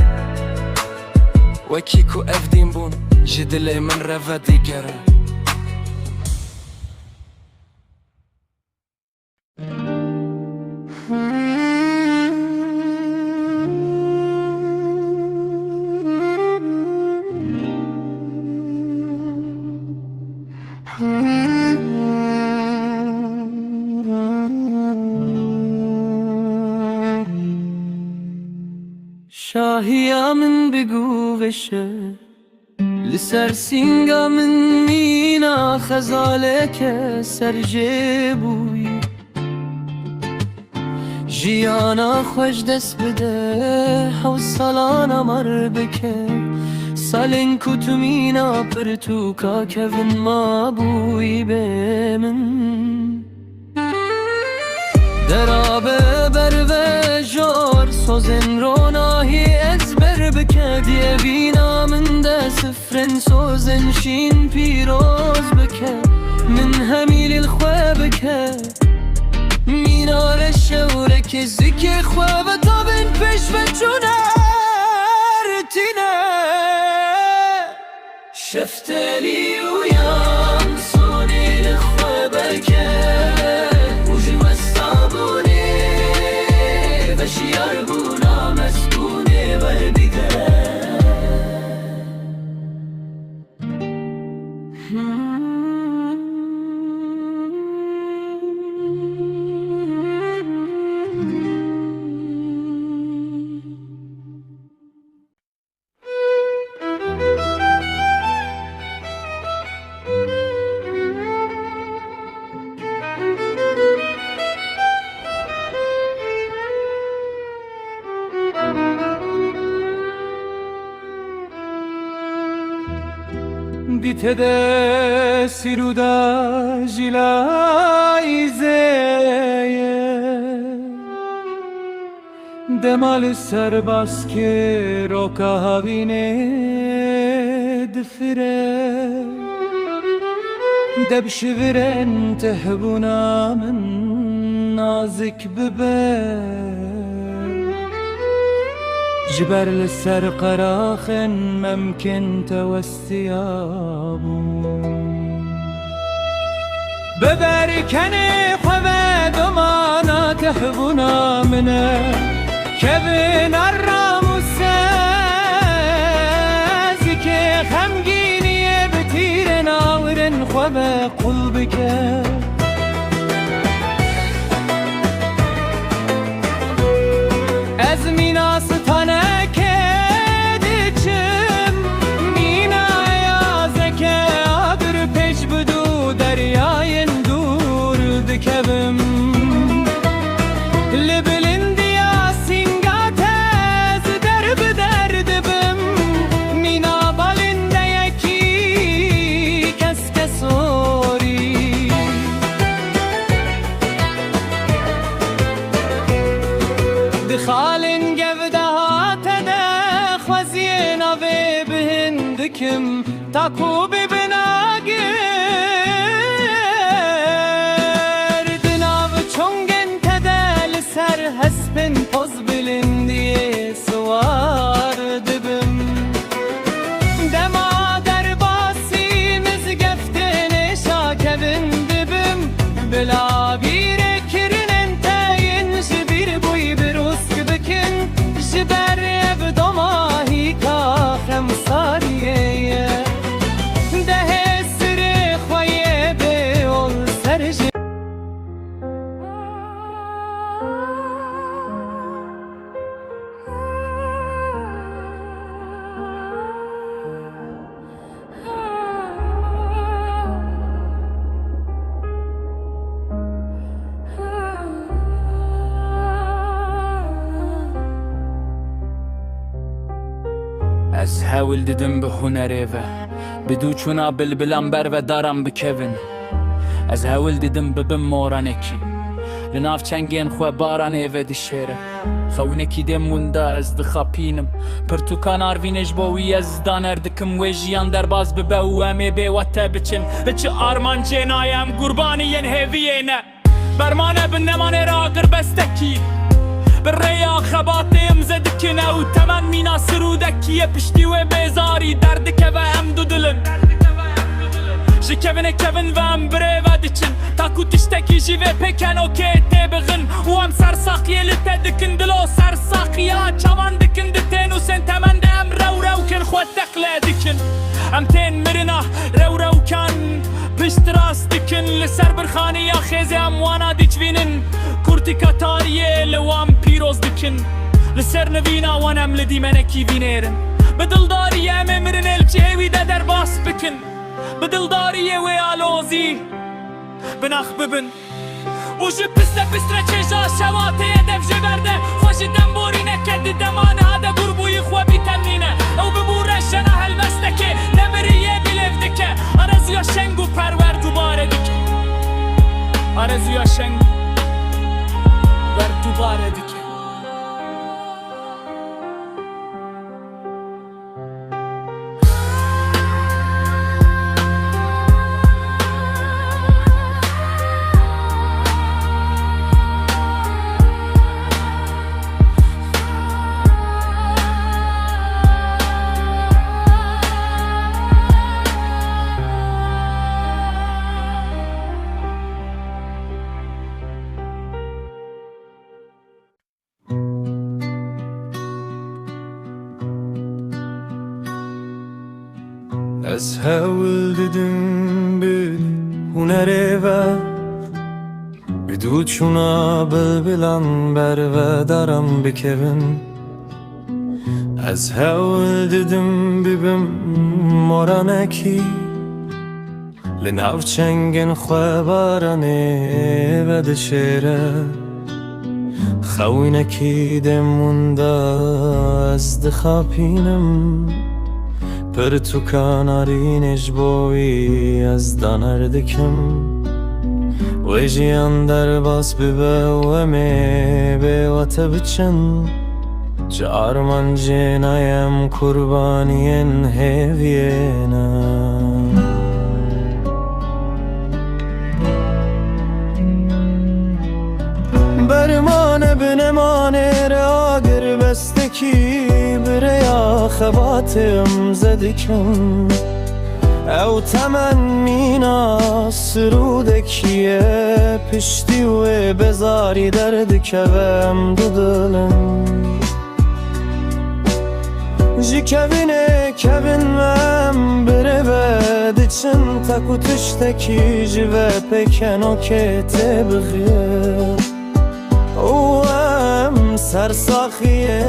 وكي كو اف دين بون جدلي من رفا ديگره شاهيا من بقوغشه لسر سینگا من مینا خزالك سر جيبوي جيانا خوش دست بده حوصلانا مر بکه سالن کتومینا پرتوکا کفن ما بوی به من درابه بر و جار سوزن روناهی ازبر بکه دیه بینا من ده سفرن سوزن شین پیروز بکه من همیل الخواه بکه مینار شوره که زیک خواه و تابن پیش و چونر تینه شفتلی و یان سونی الخواه بکه وجی مستابونه و شیار بونا مسکونه بر بیگره دیته ده سیرودا جلایزه دمال سر باس که روکا هاوینه دفره دبشورن تهبونا من نازك ببه جبر لسر قراخن ممكن توسيابو ببركني خواه دمانا تهبونا منه كبن الرامو سازي که خمگینی بتیر ناورن خواه قلبك از مینا ستانه که دیچم مینا یازکه آگر پیش بدو دریاین دور دکبم لبلندیا سینگا تز درب دردبم مینا بالنده یکی کس کسوری دخالن گفده هاته ده خوزی نوه بهندکم تاکو ببناگر دناو چونگن تده لسر هسپن پوز بلندیه سوار دبم دما در باسی مزگفتن شاکبن دبم بلا بیره کرنن تاین جبیر بوی بروسک بکن جبر اف دماهی از هول دیدم به هنره و بدو چونا بلبلم بر و دارم بکوین از هول دیدم ببم مورانکی لناف چنگین خواه بارانه و دشیره خونکی دمونده از دخاپینم پرتوکان آروینش باوی از دانر دکم و جیان در باز ببه و همه به وطه بچن بچه آرمان جنایم قربانی ین هیویه برمانه بنمانه را اگر بستکی بریا خباتیم زدکنه و تمن مینا سرودکیه پشتی و بیزاری دردکه و هم دو دلن جکوینه کوین و هم بره و دچن تاکو تشتکی جیوه پکن و که تبغن و هم سرساقیه لته دکن دلو سرساقیه چوان دکن دتین و سن تمن ده هم رو کن خود تقله دکن هم تین مرنا رو کن پشت راست دکن لسر برخانی یا خیزه هم وانا دیچوینن کورتی کتاریه لوام پیروز دکن لسر نوینا وانم لدی منکی وینیرن بدلداری همه مرن الچهوی ده در باس بکن بدلداری و آلوزی بناخ ببن وجه پسته چشا شواته هدف جبرده خوش دنبوری نکد دمانه هده گربوی خواه بیتمنینه او ببوره شنه هلمستکه نمریه بلفدکه آرزویا شنگو پرور دوباره دکه آرزویا شنگو ور دوباره دکه از هول دیدم به هنره و بدو چونا بلبلم بر و دارم بکوین از هول دیدم ببم مورانکی لناف چنگن خواه بارانه و دشیره خوینکی دمونده از دخاپینم پرتوکان آرینش باوی از دانر دکم و جیان در باز ببه و همه به وطه بچن چه آرمان جنایم قربانین هیویه برمانه بنمانه را اگر بستکی بریا خباتم زدکم او تمن مینا سرودکیه پشتی و بزاری درد کوم دو دلم جی کوین وم بره بدچن تکو تشتکی جوه پکنو که تبغیه او هم سرساخیه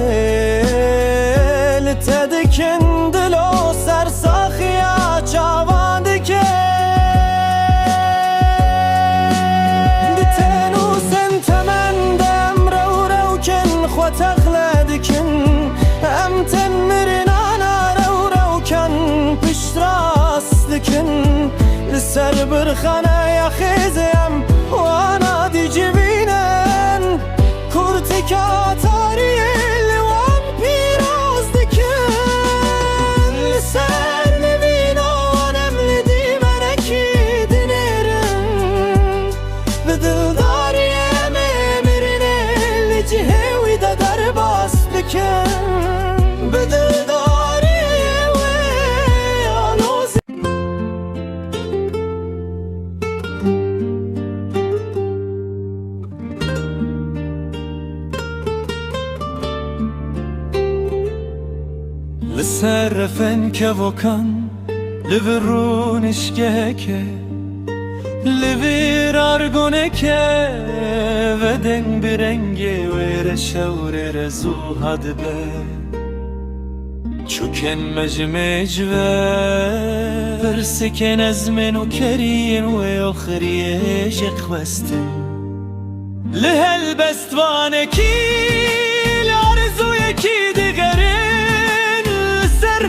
لتدکن دلو سرساخیه چاوان دکن دتنو سن تمندم رو کن خو تقلدکن هم تن مرنانا رو کن پشت راست دکن لسر برخانه یا خیزم وانا دی جبینن کورتی کاتاری لوام پیروز دکن لسر نوینانم لدی منکی دنیرن بدلداری همه مرنه لجهوی دا در باس بکن بدلداری و آلوزی لسرفن كفوكان لفرونشكيكي لفير أرغونكي ودن برنگي ويرشور رزو هدبه چوكن مجمج ورسكن ازمنو كرين ويخريه جقوستن لهالبستوانكي لارزو يكي دغرين سر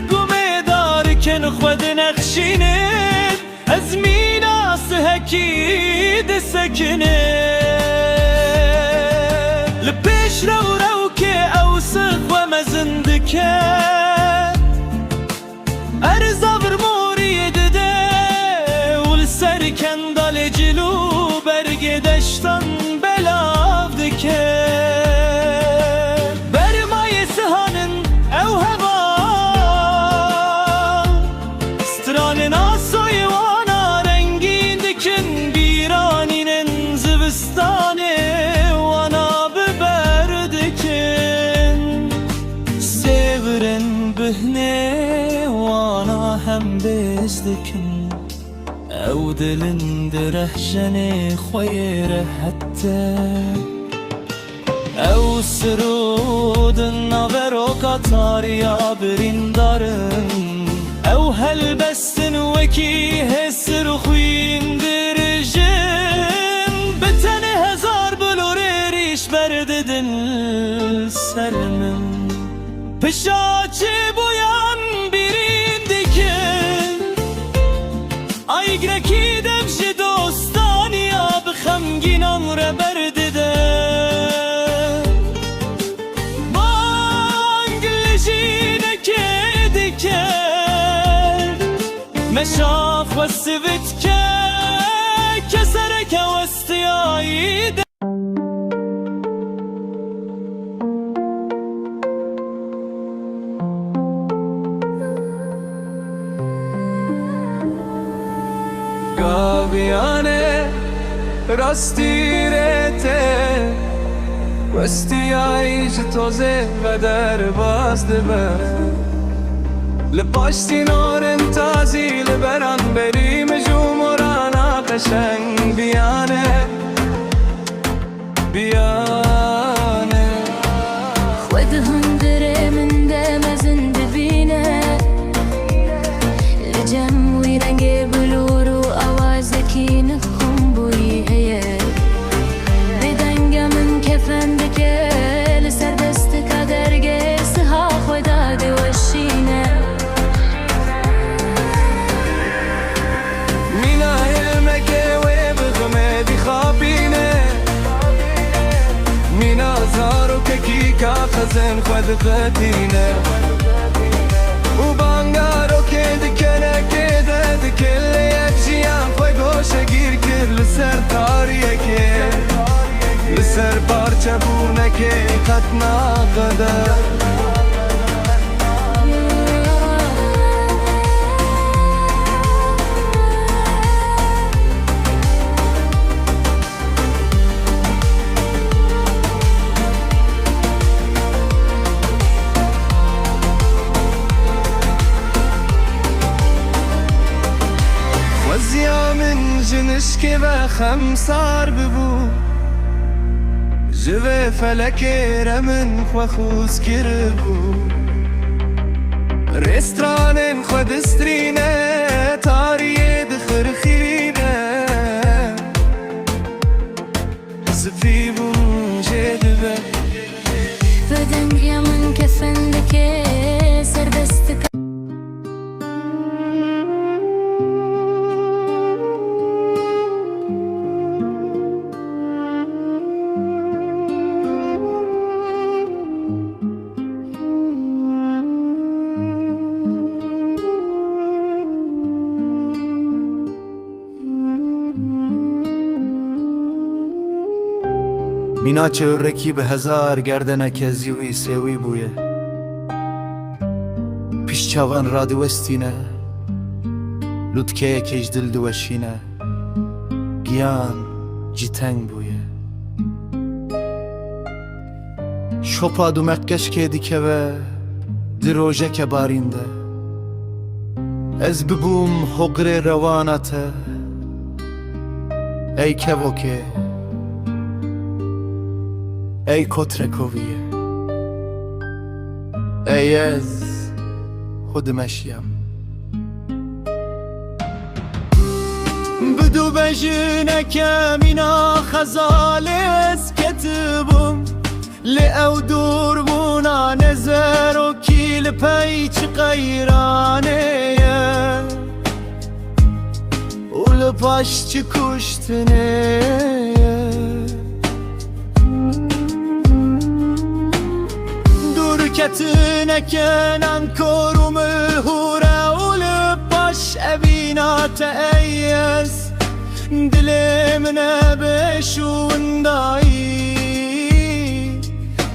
وكي دسكنه لبيش روكي أوسط ومزندكه أرزا برموري دده والسر كندال جلو برگ دشتن بلاف دکه برمای سهانن او هوا ستران ناسوی وانا رنگین دکن بیرانین زبستان وانا ببر دکن سیورن بهنه وانا هم بزدکن او دلن درهجن خويره حتى او سرود النظر قطاريا بريندارن او هلبستن وكي هسر خوين درجن بتني هزار بلوري ريش برددن سرمن پشاچه بویان بیرین دیکن ایگرکی دمش دوستانیا بخمگینان را بردده بانگلجینه که دیکن مشاف و سویت که کسرک و استیایی گاویانه راستی رته وستی آیج توزه و در بازده بر لپاشتی نورن تازی لبران بریم جمرانا قشنگ بیانه بیانه خود هندره من دمزن دبینه لجم ويرنج بلورو اوازكي نخم بوي هي بدنگ من كفندك لسر دستك درگه سها خدا دوشينه مینا علمك وبغمه دي خابينه مینا زارو كي كاخزن خود قتينه وبانگارو که دکنه که ده کل یک جیان خوی گوشه گیر کرد لسر تاریه که لسر پارچه بونه که قطنا قدر وزیا من جنش که و خمسار ببو جوه فلک رمن خوخوز کربو رستران خود استرینه تاریه دخر خیرینه سفی بون جدبه بدنگ من كفندك سر دستك مینا چهرکی به هزار گردنک زیوی سوی بویه پیش چوان را دوستینه لوتکه کش دل دوشینه گیان جیتنگ بویه شوپا دو مکش که دیکه و دروژه که بارینده از ببوم حقر روانته ای کبوکه ای کترکویه ای از خود مشیم بدو بجنك منا خزالس كتبم لأو دور بونا نزر وكيل بيش غيراني ولب لپاش کشتنه دور کتنه کنن کروم هوره و لپاش ابینات ایز دلم نبشوندایی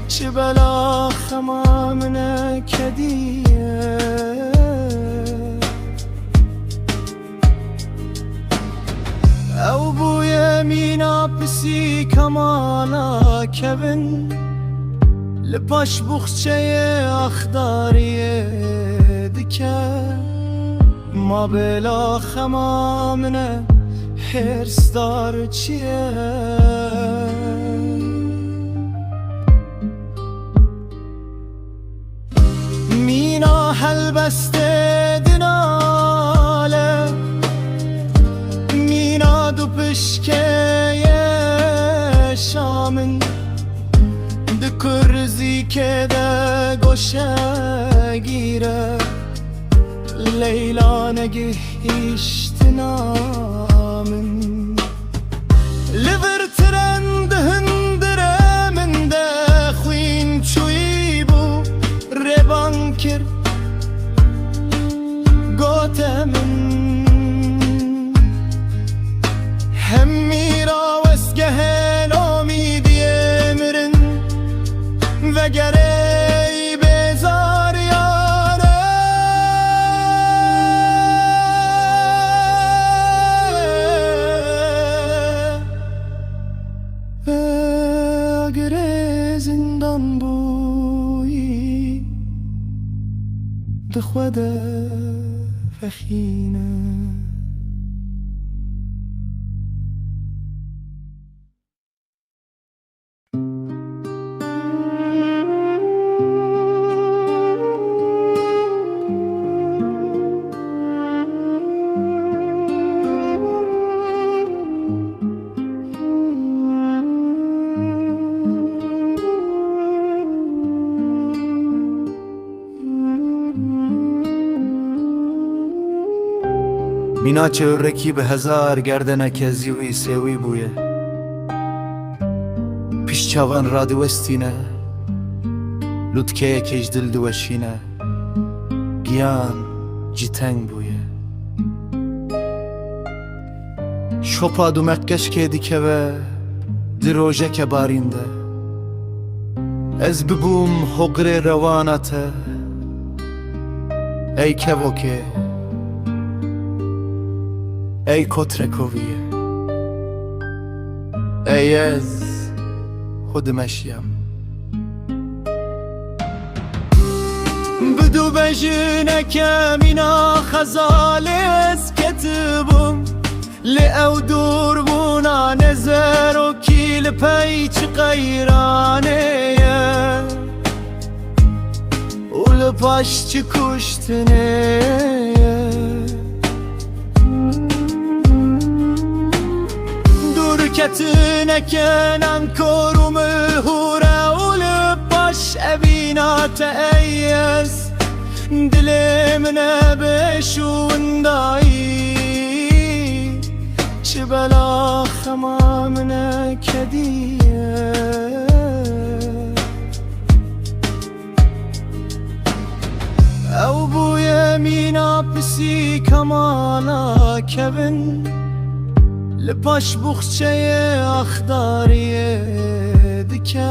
چه بلا خمامنه کدیه او بوی مینا پسی کمالا کبن لپاش بخچه اخداریه دکه ما بلا خمامنه حرس دار چیه مینا حل بسته دناله مینا دو پشکه شامن دکرزی که ده گوشه گیره لیلا نگهیشت نامن لور ترند هندره من ده خوین چوی بو ربان کر گوته من هم میرا وسگه نامیدی مرن وگره بزار یاره وگره زندان بویی دخوده فخینه مینا چهرکی به هزار گردنه که زیوی سوی بویه پیش چوان را دوستینه لوتکه کش دل دوشینه گیان جیتنگ بویه شوپا دو مکش که دیکه و دروژه که بارینده از ببوم حقر روانته ای که وکه ای کترکویه ای از خودمشیم بدو بجنه کمینا خزاله از کتبم لأو دور بونا نزر و کیل پیچ غیرانه و لپاش چی کشتنه کتنه کنن کروم هوره و لپاش ابینات ایز دلم نبشوندایی چه بلا خمامنه کدیه او بوی مینا پسی کمالا کبن لپاش بخچه اخداریه دکه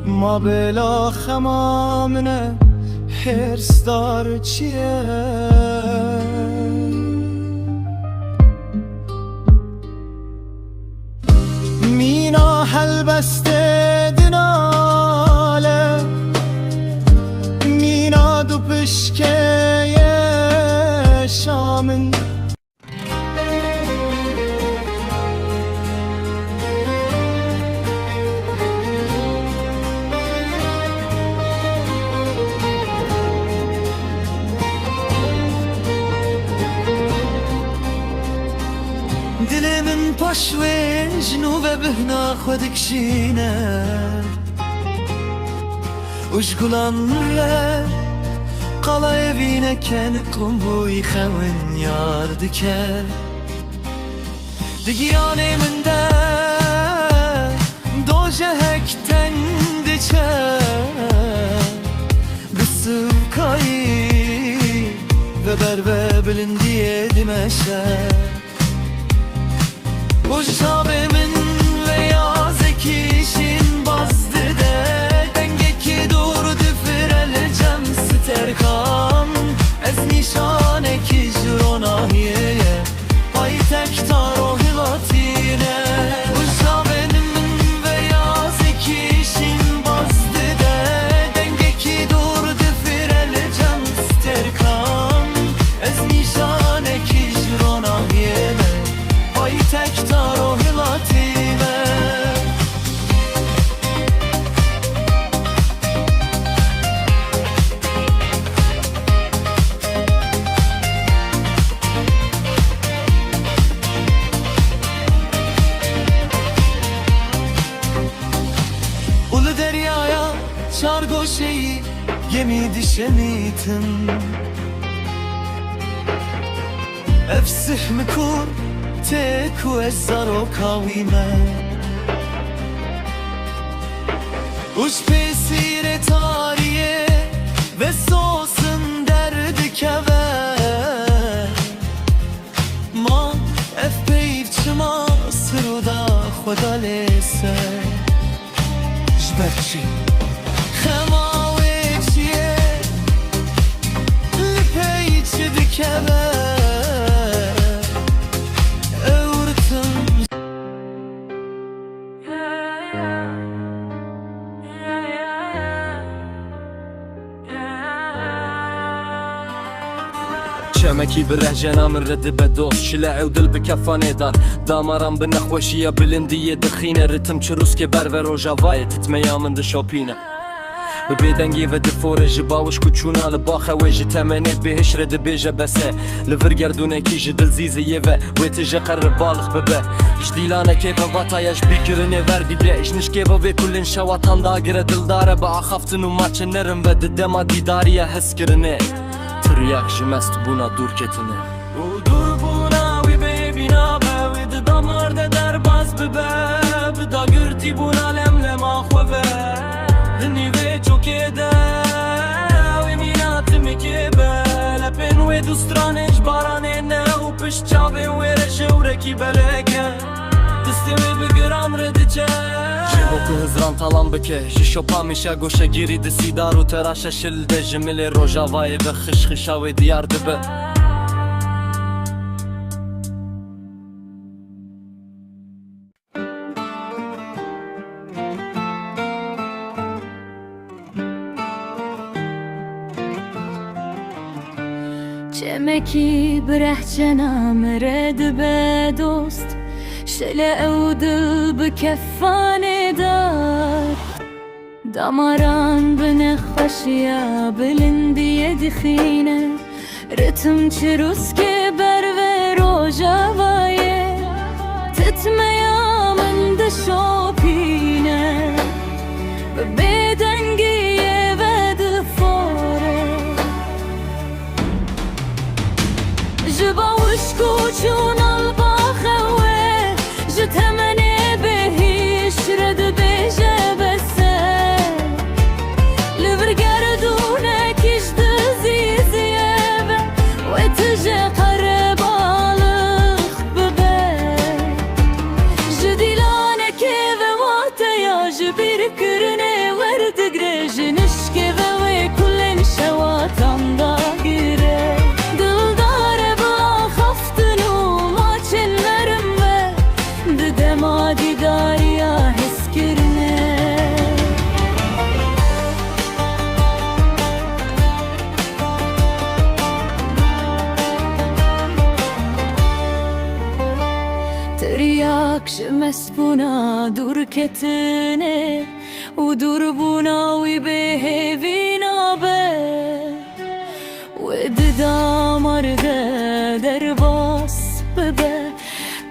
ما بلا خمامنه حرس دار چیه مینا حل بسته دناله مینا دو پشکه شامن دل من پاش و جنوب بهنا خودک شینه وش گلان ره قلای وینه کن قم بوی خوین یارد که دیگیانه من ده دو جهکتن دیچه بسوکایی و بر و بلندیه دیمشه Bu şabe min ve yazekişin bastı de dengeki durdu firelcem sterkan Ez nişane ki jronahiyeye Ay tektar o hilatine Bu şabenin min ve yazekişin bastı de dengeki durdu firelcem sterkan Ez nişane ki jronahiyeye Ay tektar o hilatime Ulu deryaya çar goşeyi gemi dişemitim Efsih mi kur تکو از زارو کاویمه Uç pesir tariye ve sosun derdi keve Ma ef peyvçima sıruda khoda lese Jberçi Khema vekşiye Lipeyçi dikeve شمكي برهجنا من رد بدوس شلاعي ودل بكفاني دار دامارم بنخوشية بلندية دخينة رتم چروسكي برور و جاواية تتميا من دشوبينة ببيدنگي و دفور جباوش كوچونا لباخه ويجي تمنيت بهش رد بيجه بسه لفر گردونه كي جدل زيزيه و ويتجه قرب بالغ ببه جديلانه كيفه واتايش بيكرنه وردي بلا اشنش كيفه و كلن شواتان داگره دلداره با خفتن و ماچ نرم و ددما ديداريه حس کرنه ترياك جمست بونا دور كتنه ودور بونا وی ببینا به وی دمار ده در باز ببه بدا گرتی بونا لملم آخوه دنیوه چوکه ده وی میناتمی که به لپن وی دوسترانش بارانه نه و پشت چاوه وی رشوره کی بلکه دستی وی بگران ردچه جبوكو هزران طالان بكه جشوبا ميشا گوشه گيري دسي دارو تراشه شل ده جميلي روجا واي بخش خشاوي ديار دبه چمکی برهجنا مرد به دوست شله او دل بکفان دار دماران بنخوشیا بلندی دخینه رتم چروس که بر و روژاوایه تتمیا من دشوپینه بدنگیه و دفاره جباوش کوچون الباخوه جتمنه بهیش رد بیجه بسه لبرگردونه کش دزیزیه و تجه قرب آلخ ببه جدیلانه که و واتیا جبیر کرنه وردگره جنشکه و کلن شواتان داگیره مادي داريا هسكرنا ترياك شمس بنا دور كتنه ودور بنا وبه فينا به وددا مرده درباس ببه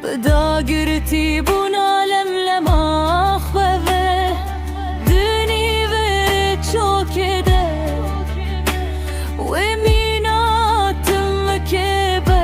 بدا گرتی بونا لملم آخوه دنی و چوکه ده و میناتم که به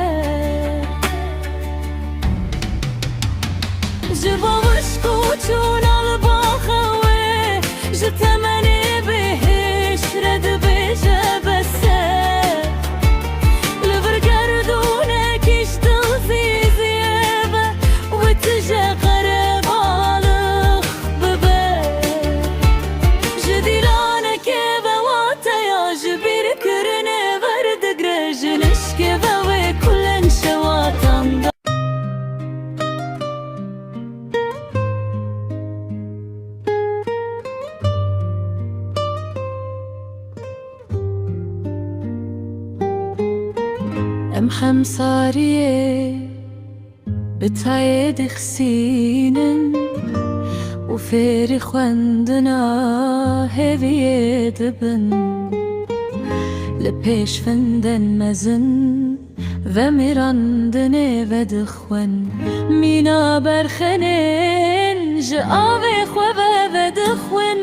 ام حمصارية بتايد خسينن وفيري خوندنا هذي دبن لبيش فندن مزن و میراندنه و دخون مینا برخنین جاوی خواه و دخون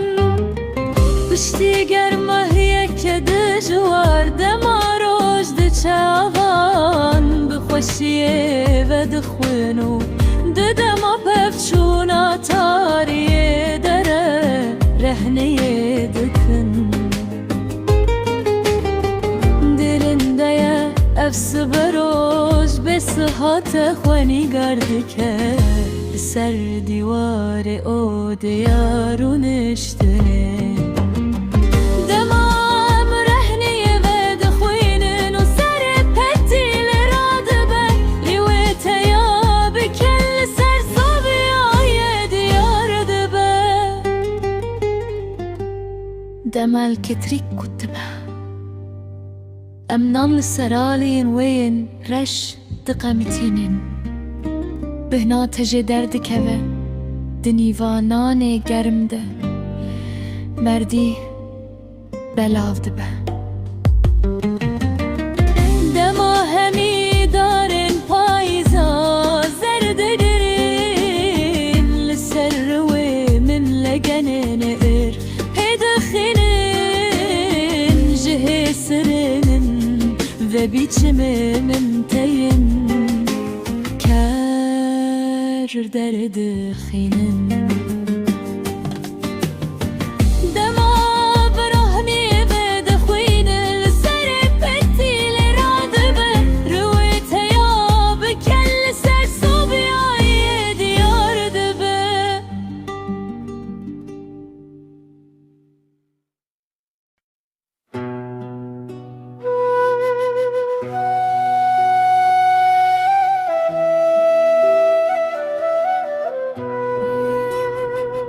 پشتی گرمه که دجوار دماروش دچاوان بخوشیه و دخونو ددما پفچونا تاریه دره رهنه دکن افس بروش به صحات خوانی گرد که سر دیوار او دیارو نشتنه دمام رهنیه و دخوینن و سر پتیل رادبه لیویت یا بکل سر صابی آیه دیار دبه دمال کتریک کتبه أمنان للسرالين وين رش دقمتينن بهنا تجي درد كذا دنيواناني گرم ده مردي بلاف دبه دما همي دارن پايزا زرد درين لسر ومن لگنن ار هدخنن جه سرن ve biçimim teyin kar derdi xinin dema برهني بدخوين السر بتيل رادبه رويت يا بكل سر صوبي ديار دبه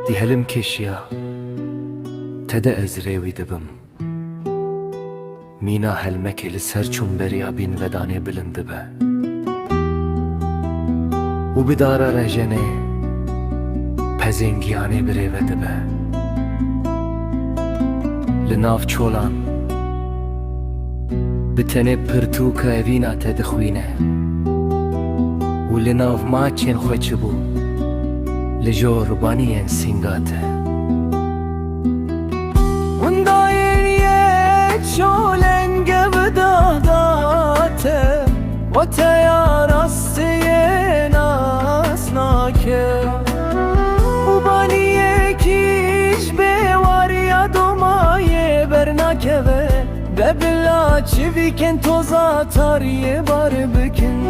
دي هلم كشيا تدا ازريوي دبم مينا هلمك لسر چون بريا بين وداني بلند به و بدارا رجنه پزنگیانه بره وده به لناف چولان بتنه پرتوک اوینا تدخوینه و لناف ماچین خوچ بو لجور بانين سينغاته ونداير شولن قبداداته وتيار السين اسناكه وباني كيش بوار يا دوماي برناكه ببلا چويكن توزا تاريه بار بكن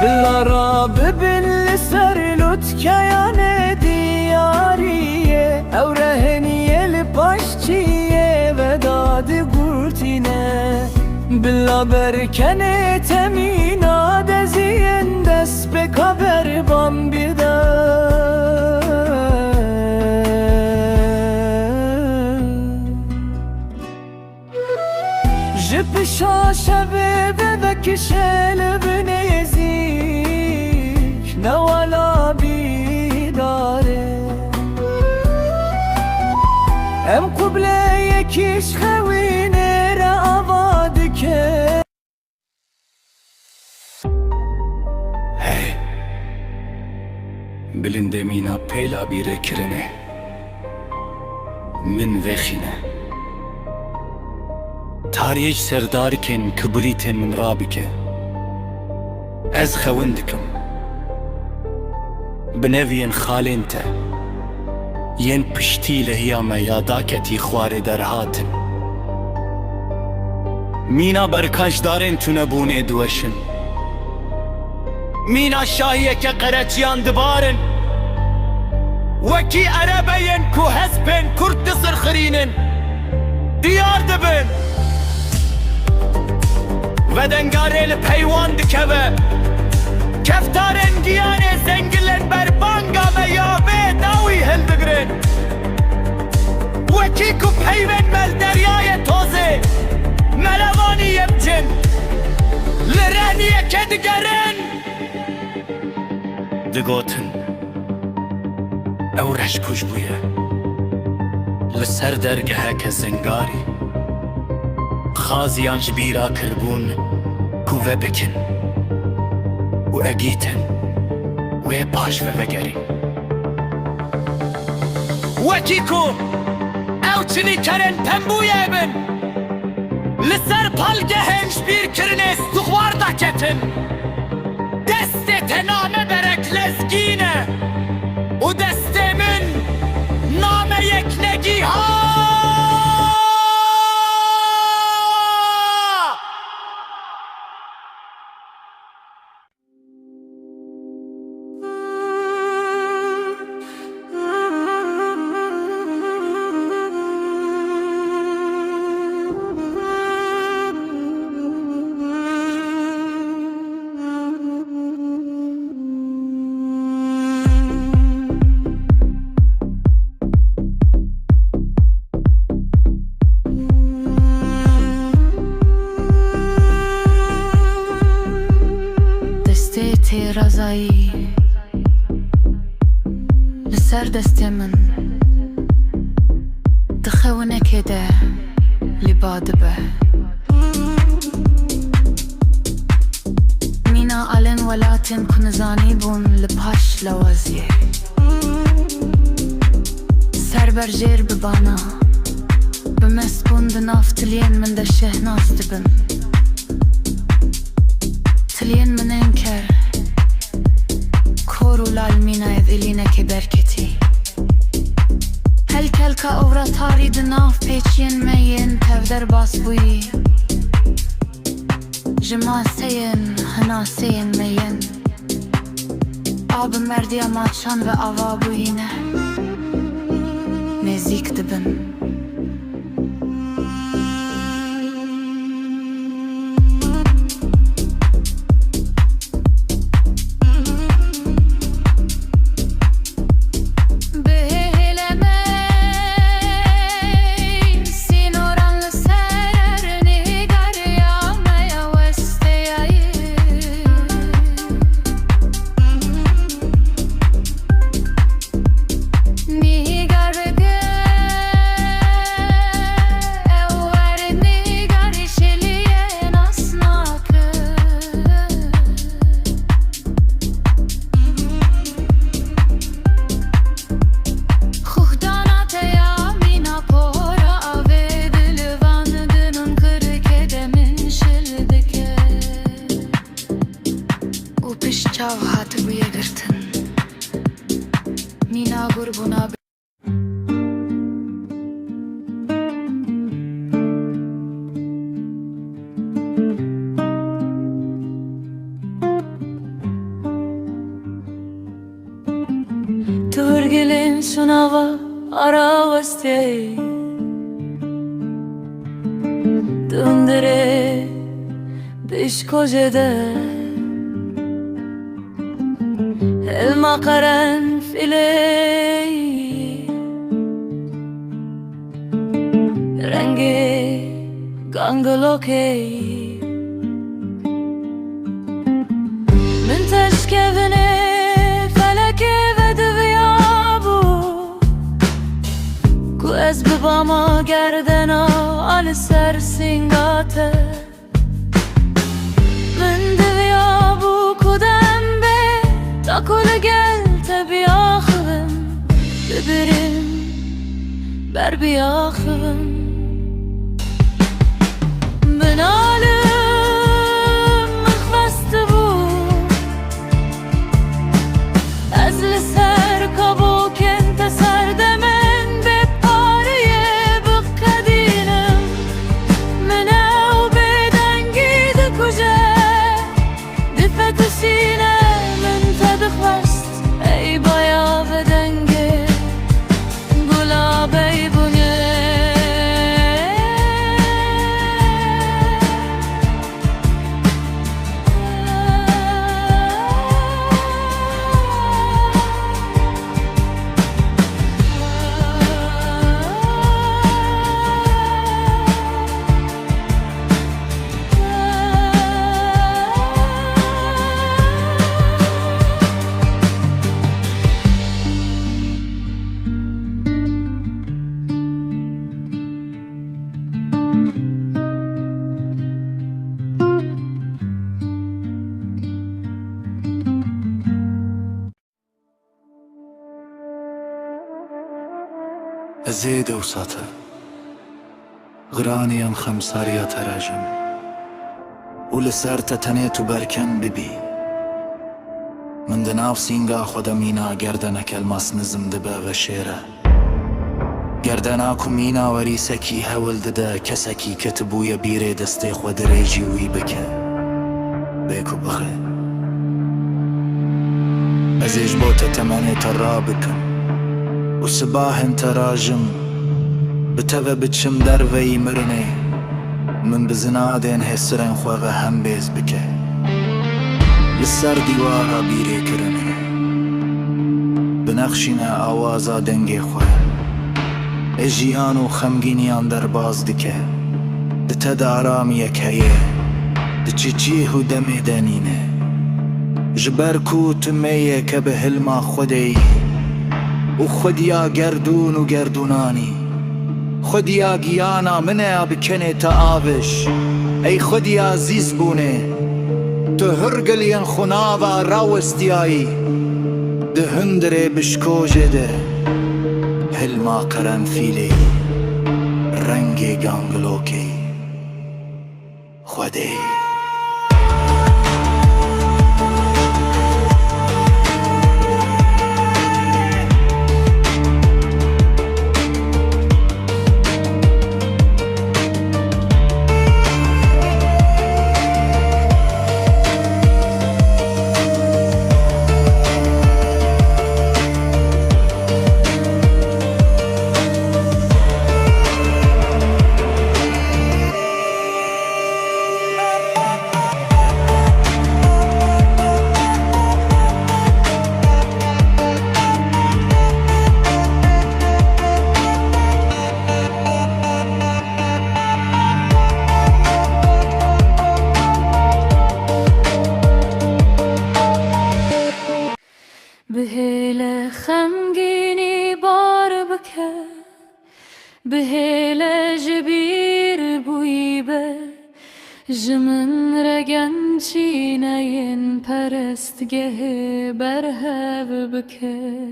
بلا ببن لسر لطكيانه دياريه او رهنيه لباشچيه وداد قرتينه بلا بركنه تمينا دزين دست بكبر بام بده جب شاشه ببكشل بنيزيك نوالا بيداره ام قبله يكيش خوينه رعبادك Hey بلنده مينا بيلا بيركرنه من وخينه تاريج سرداركن كبريتن من رابكه از خوندكم بنوين خالنته ين پشتی لهياما ياداكتي خوار درهاتن مينا بركاش دارن تنبون دوشن مينا شاهية كقرچيان دبارن وكي عربين كو هسبن كرد سرخرينن ديار دبن ودنگاره لپیوان دکوه کفتارن گیانه زنگلن بر بانگا و یاوه داوی هل بگرن وکی کو پیون مل دریای توزه ملوانی یبجن لرانیه که دگرن دگوتن او رشکوش بویه لسر درگه که زنگاری خازیان جبیرا کربون کوه بکن و اگیتن و پاش و بگری وکیکو او چنی کرن پنبویه بن لسر پلگه هنش بیر کرنه سخوار دا کتن دست تنامه برک لزگینه و دست من نام یک نگی ها رضایی لسر دست من دخونه کده لباد به مینا علن ولاتن کنزانی بون لپاش لوازیه سر برجیر ببانا بمسبون دنافتلین من ده شهناز دبن تلين من انكر كورو لالمينا اذ الينا كبركتي هالكلكا اورا تاري دناف بيچين مين تفدر باسبوي جماسين هناسين مين آب مردي اماچان و آوابوينه نزيك دبن Çav hatı bu yagırtın Mina gurbuna Turgilin sunava aravastey Döndere beş kocede elma karanfili rengi gangaloke من تشكبني فلكي بدويابو كو از بباما گردنا على سر سنگاته من دويابو كودم تاكل gel tabi akhım Bibirim berbi akhım Ben alim mıkhvastı bu Ezli ser kabu kente ser demen Bepariye bıkkadinim Menev beden gidi kuce Difeti sine خواست ای بایا و دنگه گلابی بونه زيد وسطة غرانيا خمساريا تراجم ولسر تتنيت بركن ببي من دناف سينغا خدمينا گردنك الماس نزم دبا غشيرة گردناكو مينا وريسكي هول ددا كسكي كتبو يبيري دستي خود ريجي ويبكى بيكو بخي ازيج بوتا تماني ترابكم وسباهن تراجم بتبه بتشم دروي مرني من بزنادين هسرن خوغه هم بيز بكه لسر دیوارا بیره کرنه بنخشینه آوازا دنگی خواه اجیان و خمگینیان در باز دکه ده دارامی کهیه ده چیچیه و دمی دنینه جبر کو تمیه که به هلما خودی و خودیا گردون و گردونانی خودیا گیانا منه بکنه تا آبش ای خودیا زیز بونه تو هرگلین خناوا راوستیایی ده هندره بشکوجه ده هلما قرنفیلی رنگ گانگلوکی خودی بهيل خمگيني بار بكه بهيل جبير بويبه جمن رگنچينين پرستگه برهب بكه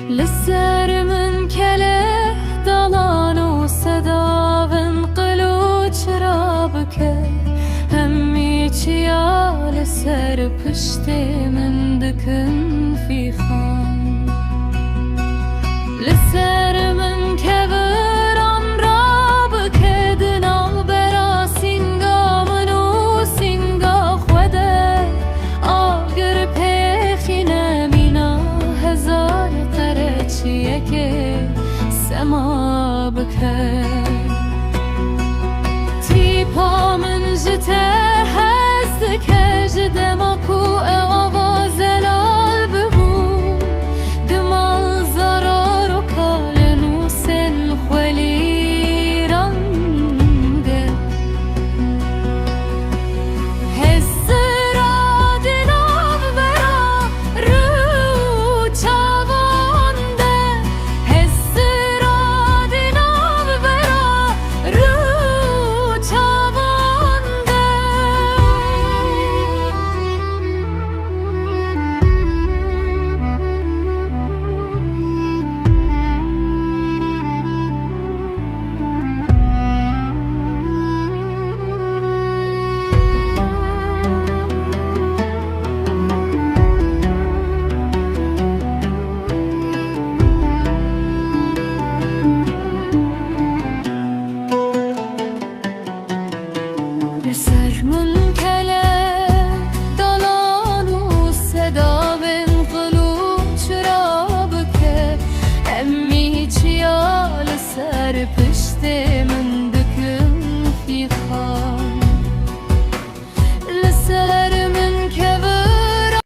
لسر من كله دالان و صداون قلوچ را بكه همي چيا لسر پشت من دکن في خان لسر من كبران را بكه دنا برا سینگا منو سینگا خوده آگر پیخینه مینا هزار قرچیه که سما بكه تیپا من جته که جدما کو آواز لال ببون دمال زرار و کالنو سل خولی رنگه حس را دنام برا رو چوانده حس را دنام برا رو چوانده لسر من کله دالان و صدا بین قلوچ را بکه امی چیا لسر پشت من دکن فی خان لسر من کبر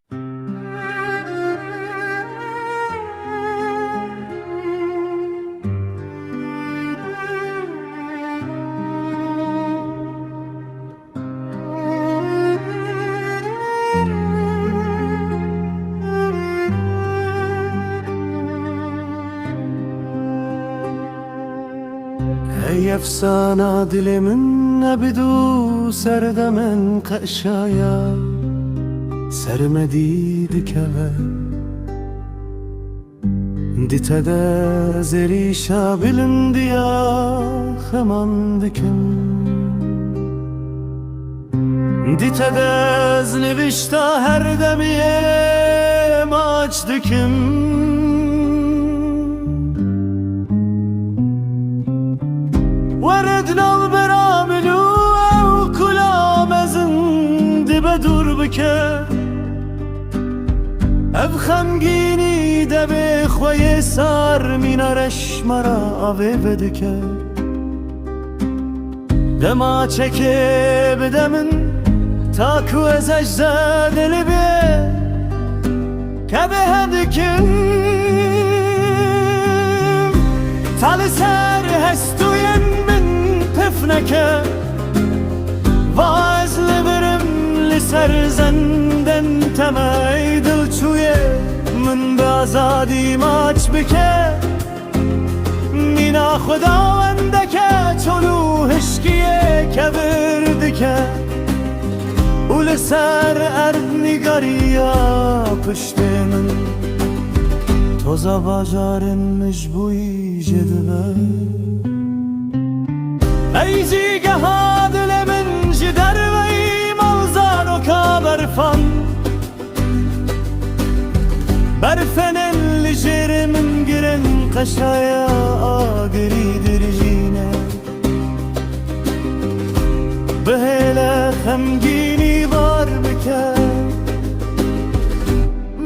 ای افسانه دل من نبدو سرد من قشایا سرمدید که Dite de zerişa bilin diye hemen dikim Dite de znivişta her demiye maç dikim Veredna beramilu ev kula mezin dibe dur bike Ev خمگینی دب خوی سر مینارش مرا آوه بدکه دما چکه بدمن تاکو از اجزا دلی بی که به هدکم تال سر هستوین من پفنکه واز لبرم لسر زندن تمای دل چویه من به آزادی ماچ بکه مینا خداونده که چلو هشکیه که بردکه و لسر ارد نگاریا پشت من توزا باجارن مجبوی جدبه ای جیگه ها دل من جدر و ای مالزار و کابرفان برفن اللي من قرن قشايا آقري درجينا بهلا خمجيني ضربك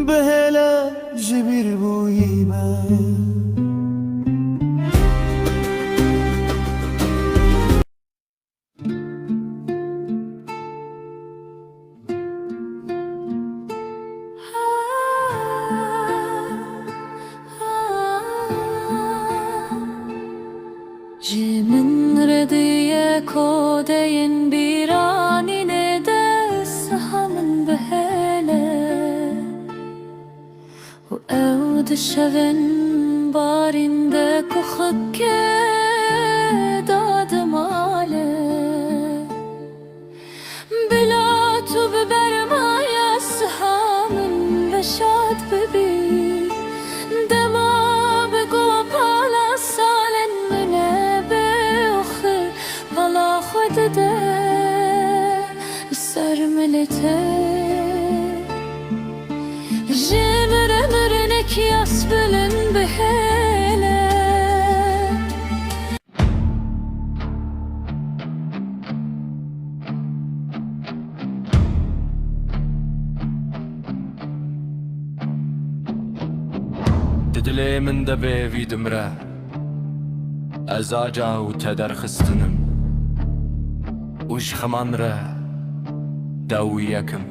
بهلا جبير بويما من ردی کودین بیرانی ندست همون بهله و اود شون بارنده که خکه داد ماله بلا تو ببرمای همون بشاد ببین دما بگو بالا سالن منه بخیر والا خود ده سر ملته جمره مرنك يسبلن بهله دلي من دبي في دمره ازاجا و تدرخستنم وش خمان ره دويكم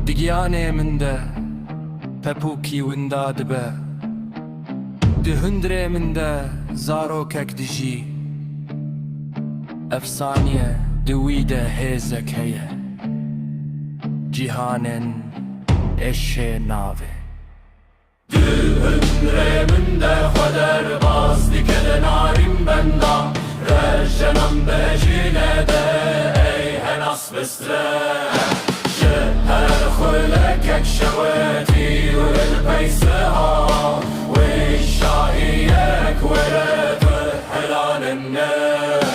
دقياني من ده بپوكي وندا دبه دهندري من ده زارو كك دجي افسانيه دويده هيزك هي جيهانن اشي ناوي دهندري من ده خدر باز دكل نارين بندا رجنم بجيله ده اي هناس بستره شهر خلكك شواتي والبيسها والشاهيك ورد حلال النار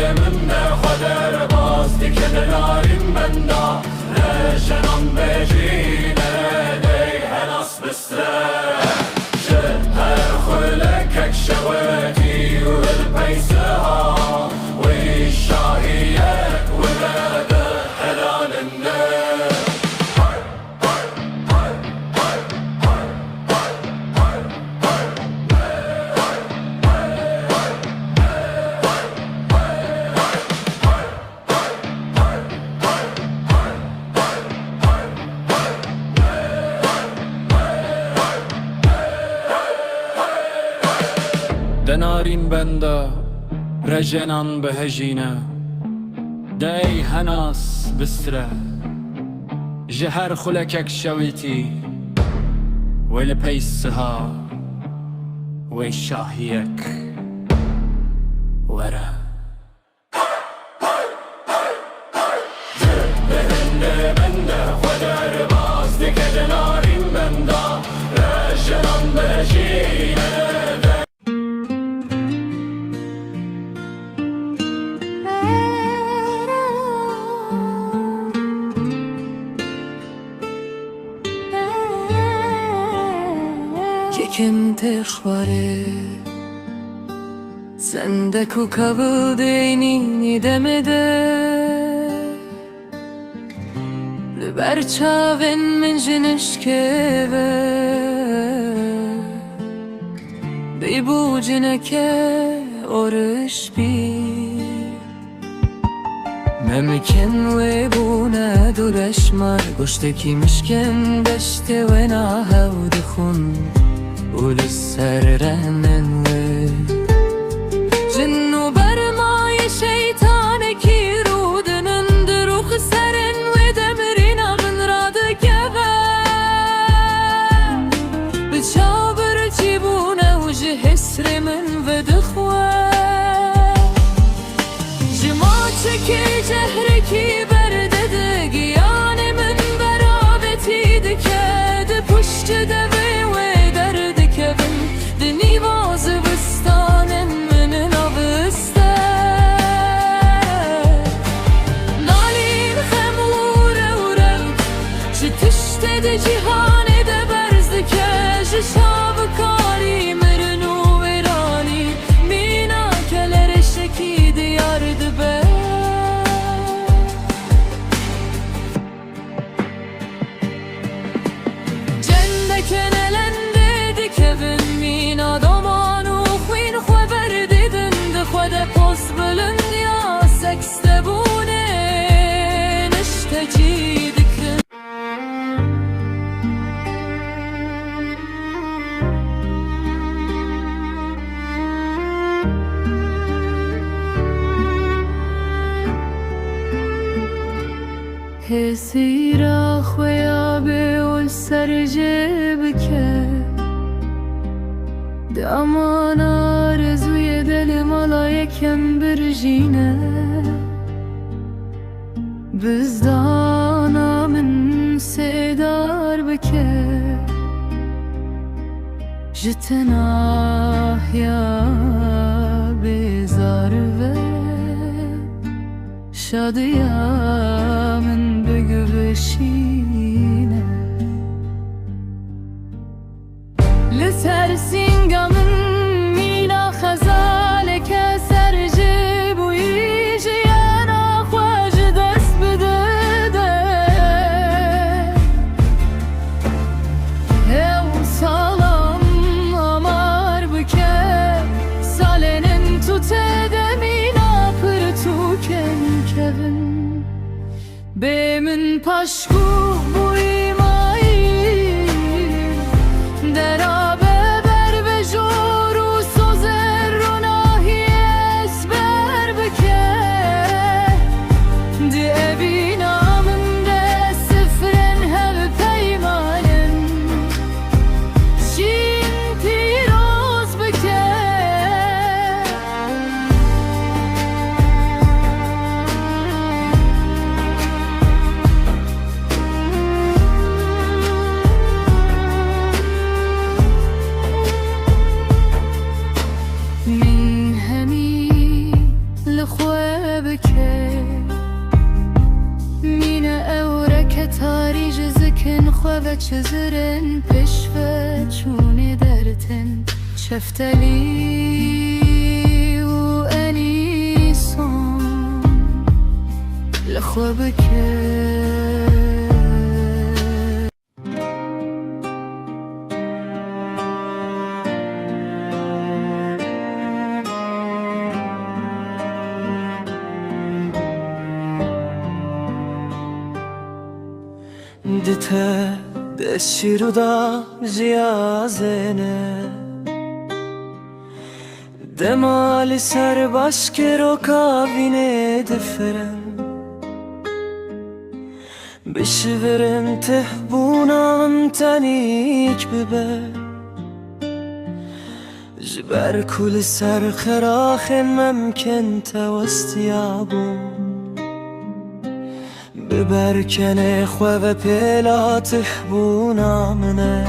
المنه خدر باز دكل نارين بندا رجنم بجيله دي هناس بستره شهر خلكك شواتي والبيسها والشاهيك ورد حلال النار دنارين بندا رجنان بهجينا داي هناس بسرة جهر خلكك شويتي والبيسها ويشاهيك وره Kim teşvare Sende ku kabul değnini demede Liber çaven min jinişkeve Bey bu cineke orış bi Memken ve buna dureşmar Goşteki mişken deşte ve nahav dixun ولسر رهنن جنو برمای شیطان کی رودنن دروخ سرن و دمرین من راد گبه بچابر جیبونه و جهسر من و دخوه جما چکی جهر کی بردده گیان من برابتی دکد پشت دوه Cihane de berzdi ke şav kari mernu verani mina keler şeki diyardı be Cendeken elende dikevin mina domanu khwin khwaberdi dinde khwade pos bülünd ya sekste bune nişteci Hesira خویا به ول سر جبک دامان آرزوی دل ملایکم برژینه بزدانا من سیدار بکه جتنا یا بیزار و شادیا من بگوشینه لسر سینگامن مینا خزاله که سر جبوی جیانا خواج دست بده او سالم امار بکه سالنن تو تدمینا پر تو کن کبن به من پشکو بوی مایی در آبه بر به جور و سوزر و ناهی اسبر بکه دی بینا من ده سفرن هل پیمانن شین پیروز بکه و چزرن پشف چونه درتن شفتلی و انیسان لخوابك دته دشیرو دا جیازنه دمالی سر باش که رو کابینه دفرم بشورم تحبونم تنیک ببه جبر كل سر خراخ ممكن توستيابو ببركن خوة بلا تحبونا منه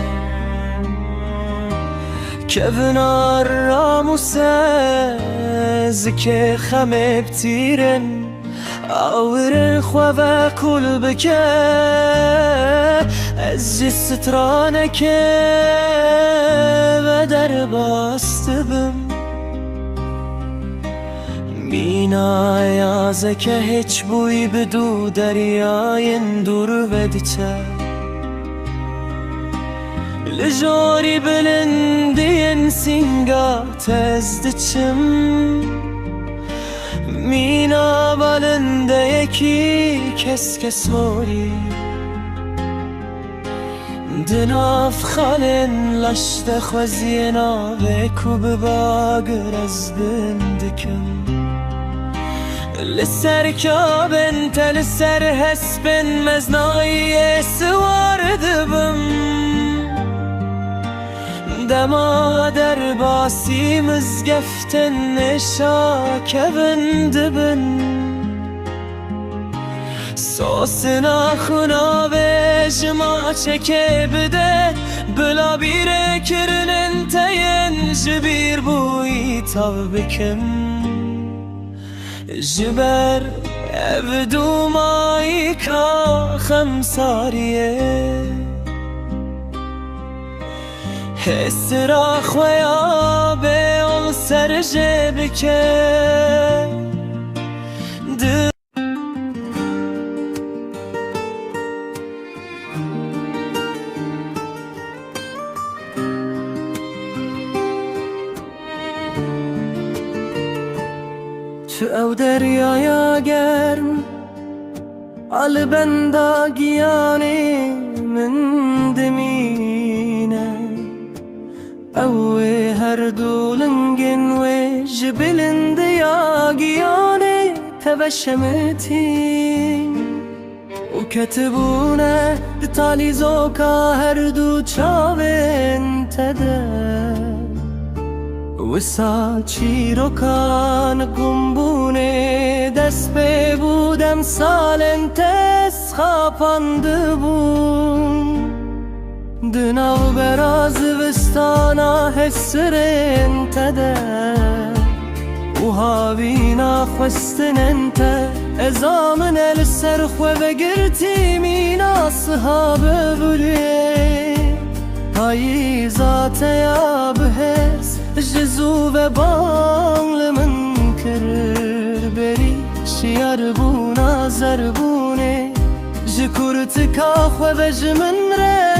كفنا الراموسة زكي خمي بتيرن آورن خواه کل بکه از جی سترانکه و در باسته بم مینا یازه که هیچ بوی بدو دریاین دور ودیچه لجاری بلندین سینگا تزدچم مینا بالنده یکی کس کس موری دناف خالن لشت خوزینا و کوب باگر از بندکم لسر کابن تل سر هسبن مزنای سوار دبم دما در باسی مزگفتن نشا کبن دبن سوسنا خونا به جما چکه بده بلا بیره کرنن تین جبیر بوی تاو بکم جبر ابدو مایی کا خمساریه حسرا خویا به اون سر جبکه تو او دریایا گرم عال بندا گیانی من دمینه او هر دولنگن و جبلند یا گیانی تبشمتین و کتبونه دتالی زوکا هر دو چاوین تده وسا چیروکان گمبونه دست به بودم سالن تس خاپانده بون دناو براز وستانا حسرین تده و هاوینا خستن انت ازامن السر خواه بگرتی مینا صحابه بولی هایی ذات یا بهست جزو و بانل من کرر بری شیار بونا زربونه جکورت کا خواه جمن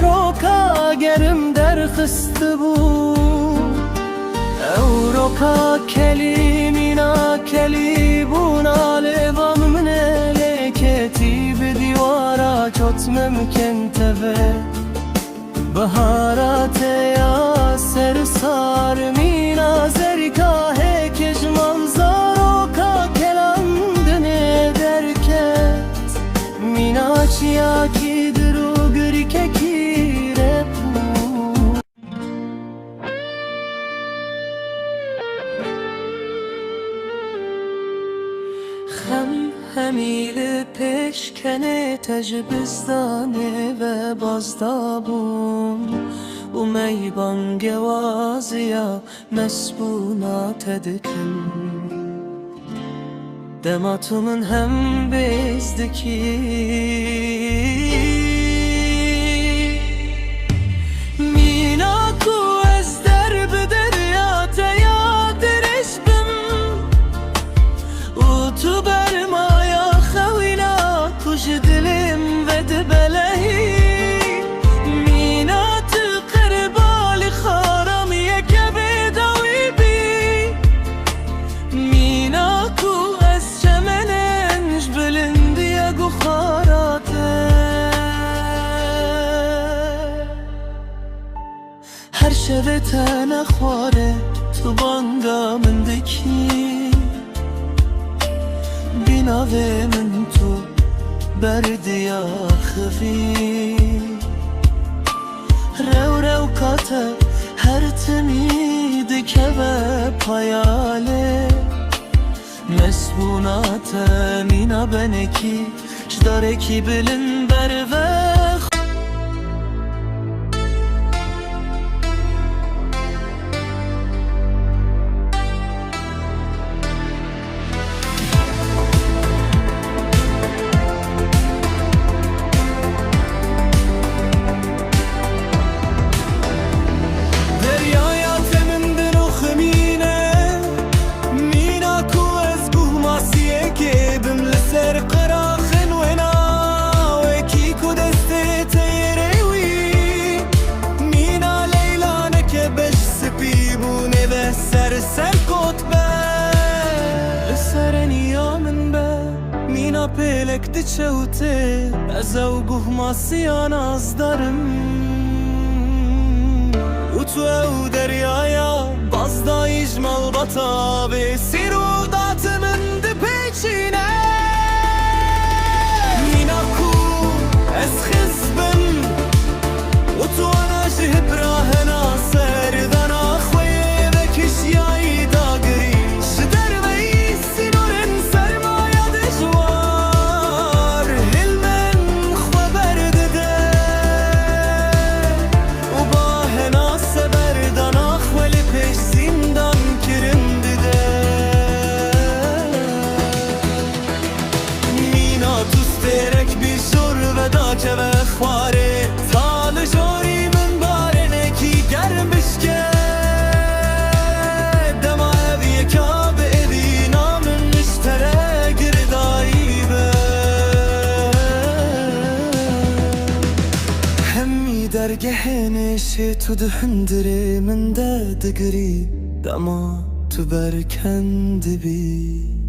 روکا گرم در خست بو او روکا کلی مینا کلی بونا لیوام منه لیکتی بدیوارا چوت ممکن تبه بهارات یا سرسار مینا زرکا ہے کش منظارو کا کلاندنه درکت مینا چیا کی درو گرکه کی رپو خم همیل پشکنه تجبزدانه و بازدابون و میبان گوازیا مسبونا تدکن دماتومن هم بزدکی مینا کو از درب دریا تیا درش بم و تو بر مایا خوینا کش دلم و دبلهی مینا تو قربال خارم یک بدوی بی مینا کو از چمنش بلندی اگو خاراته هر شب تنه خواره تو بانگا من دکی بیناوه من تو بردیا خفی رو رو کاته هر تمید دکه و پایاله مسبونات مینا بنکی جداره کی بلن بر و پلک دچوته از او گهماسیان از دارم و تو او دریایا باز دایج ملبطا به سیرو دات من ده پیچینه مینا کو از خزبم و تو انا جهب راه ناصر دانا خوی بکش یای داگری شدر وی سینورن سرمایه دجوار که به خواره سال جوری من باره نکی گرم بشکه دما اوی که به ابی نامن مشتره گردایی به همی درگه نشه تو دهندره من ده دگری دما تو برکند بی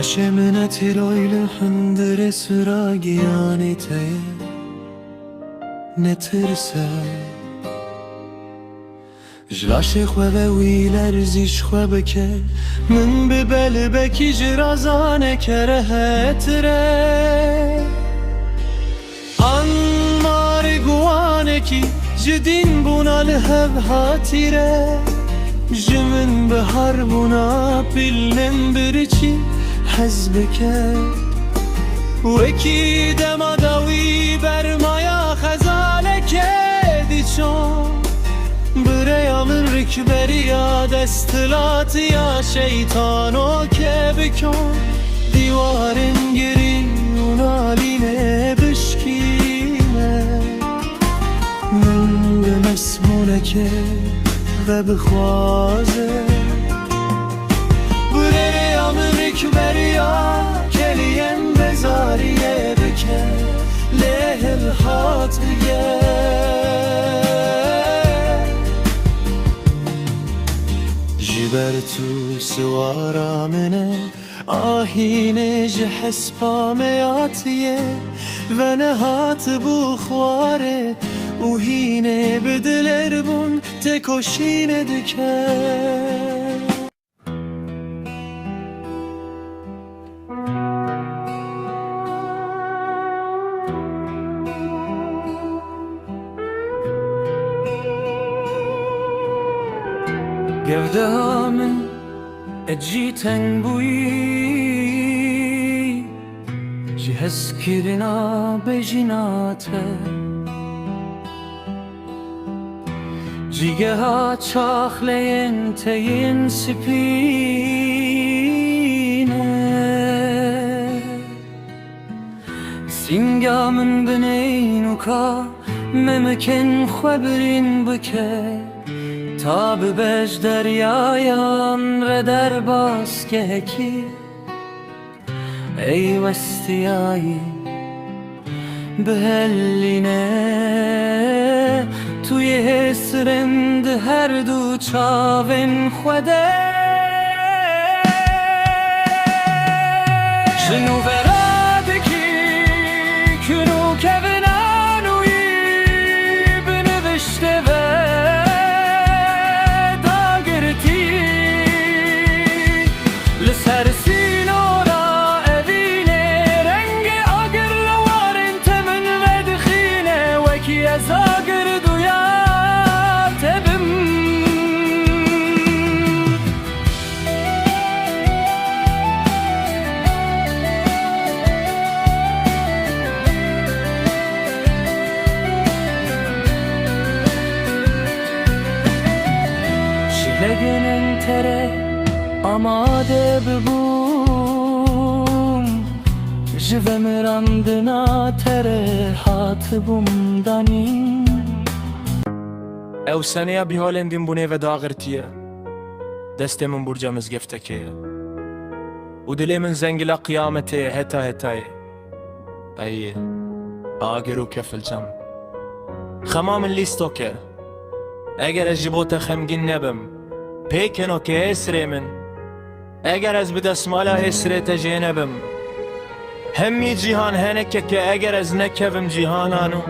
لشه من تیرایل هندر سراغیانی ته نترسه جلاش خواه ویلر زیش خواه بکه من ببل بکی جرازانه کره هتره آن مارگوانه کی جدین بونا لهب هاتیره جمن به هر بونا پیلنم برچی حزبك وكي دما داوي برمايا خزالك ديشون بريا من ركبريا دستلات يا شيطانو كبكون ديوارن گري ونالينه بشكينه من بمسمونك وبخوازه بریا کلیم بزاریه بکه له الهات بگه جبر تو سوارا منه آهینه جحس پامیاتیه و نهات بخواره و هینه بدلر بون تکشینه دکه گفته ها من اجیتن بویی جهز کرنا بجیناته جیگه ها چاخلین تین سپینه سینگا من بنین و کا ممکن خبرین بکه تا ببش دریایان و در باز که کی ای وستیایی بهلینه توی حسرند هر دو چاون خوده شنو برادکی کنو که بنانوی بنوشته و داگرتی لسر سینورا اوینه رنگ آگر لوارن تمن و دخینه وکی از آگر دویا تبم شلگن تره آماده ببوم جوه مرندنا تره هات بوم دانیم او سنه بی هالندین بونه و داغرتیه دست من برجا مزگفتکه و دلی من زنگلا قیامته هتا هتای ای آگر و کفل جم خمام لیستوکه اگر از جبوت خمگین نبم پیکنو که هسره من اگر از بدسمالا هسره تجینبم همی جیهان هنکه که اگر از نکبم جیهانانو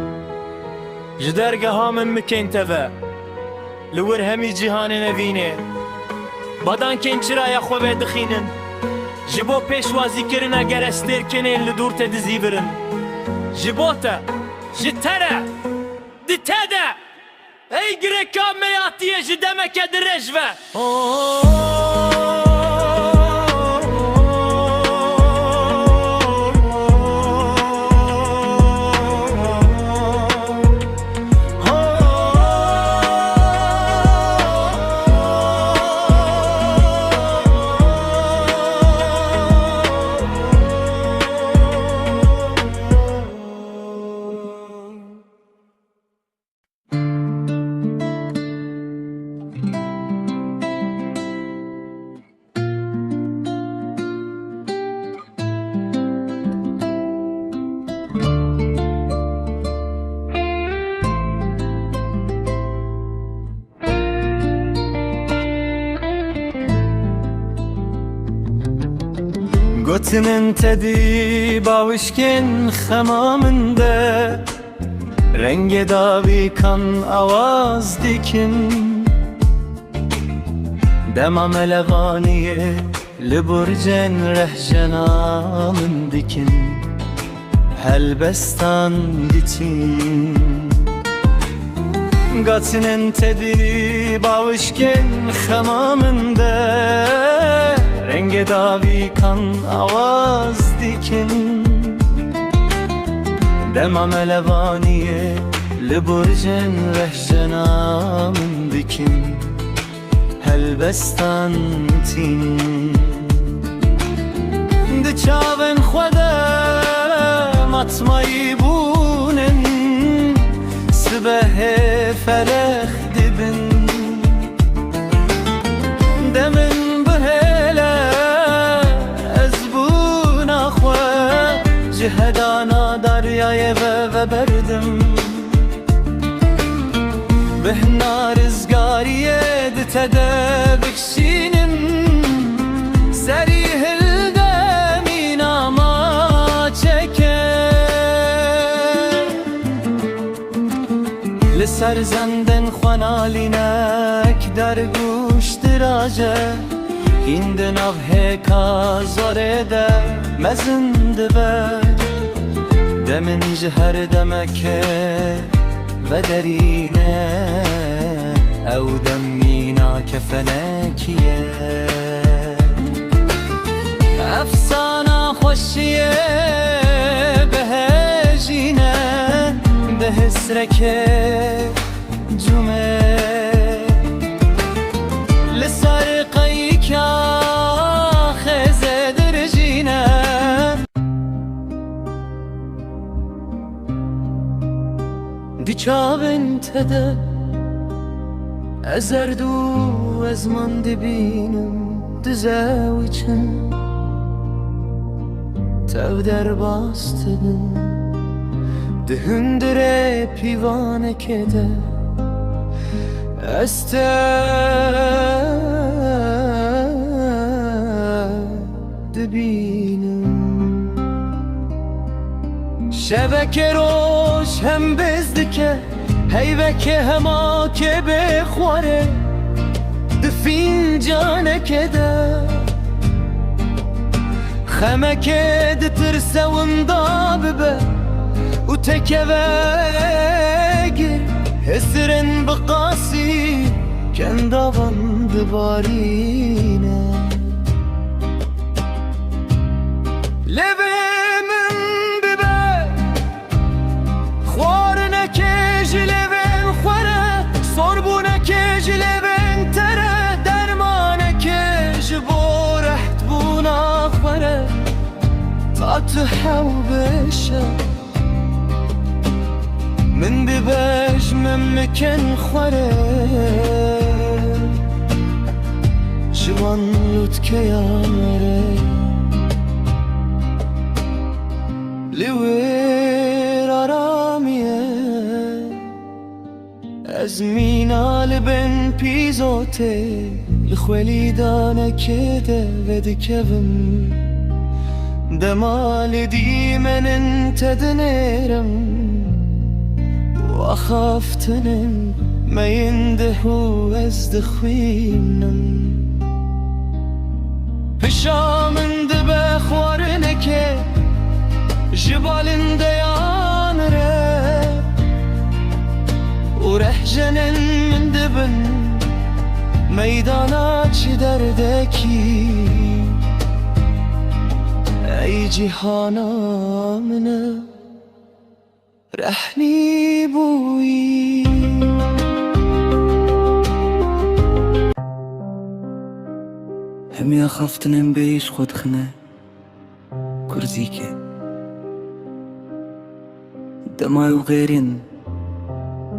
جدرگه هامن مکین تفا لور همی جیهان نوینه بدان که انچرا یا خواه دخینن جبو پیشوازی کرن اگر استر کنین لدور تدزی برن جبوتا جتره دتاده ای گرکا میاتیه جدمک درجوه گوتنن تدی باوشکن خمامنده رنگ داوی کن آواز دیکن دمام لغانیه لبرجن رهجنامن دیکن هلبستان دیتین گوتنن تدی باوشکن خمامنده رنگ داوی کن آواز دیکن دمام لوانیه لبرجن رهجنامن دیکن هلبستان تین دچاون خوده مطمعی بونن سبه فرخ دبن دمن جهدانا دریای و بردم بهنا رزگاریه دتده بکشینم سری هلدمین آما چکه لسر زندن خوانالینک در گوش دراجه هند نو هکا زاره ده مزند به دمن جهر دمکه و درینه او دمینا کفنکیه افسانه خوشیه بهجینه به حسرکه جمعه لسر قیکا خزه درجینه دی چاون تده از اردو از من دبینم دزاوی چن تو در باستدن ده هندره پیوانه که ده دبینم شبکه روش هم بزدکه هیوکه هما که بخوره دفینجانه ده خمکه دترسه ونداببه و تکوهگه هسرن بقاسی كندابن دبارينا لبي من ببا خوارنا كيج لبن خورا صربونا كيج لبن ترى درمانا كيج بورحت بونا خورا تاتحو بشا من بباش من مكان خورا جوان لوتك يا مري لوير آرامیه از مینا لبن پیزوته لخولی دانه کده ودکوم دمال دی من انت دنيرم واخافتنم ما يندهو از دخوینم پشامن دبه خوارنکه جبالinde yanre ورحجنن من دبن meydana çiderdeki ey cihanamını رحني بوي هم يا خفتنم بيش خود خنه كرزيكي دماي وغيرين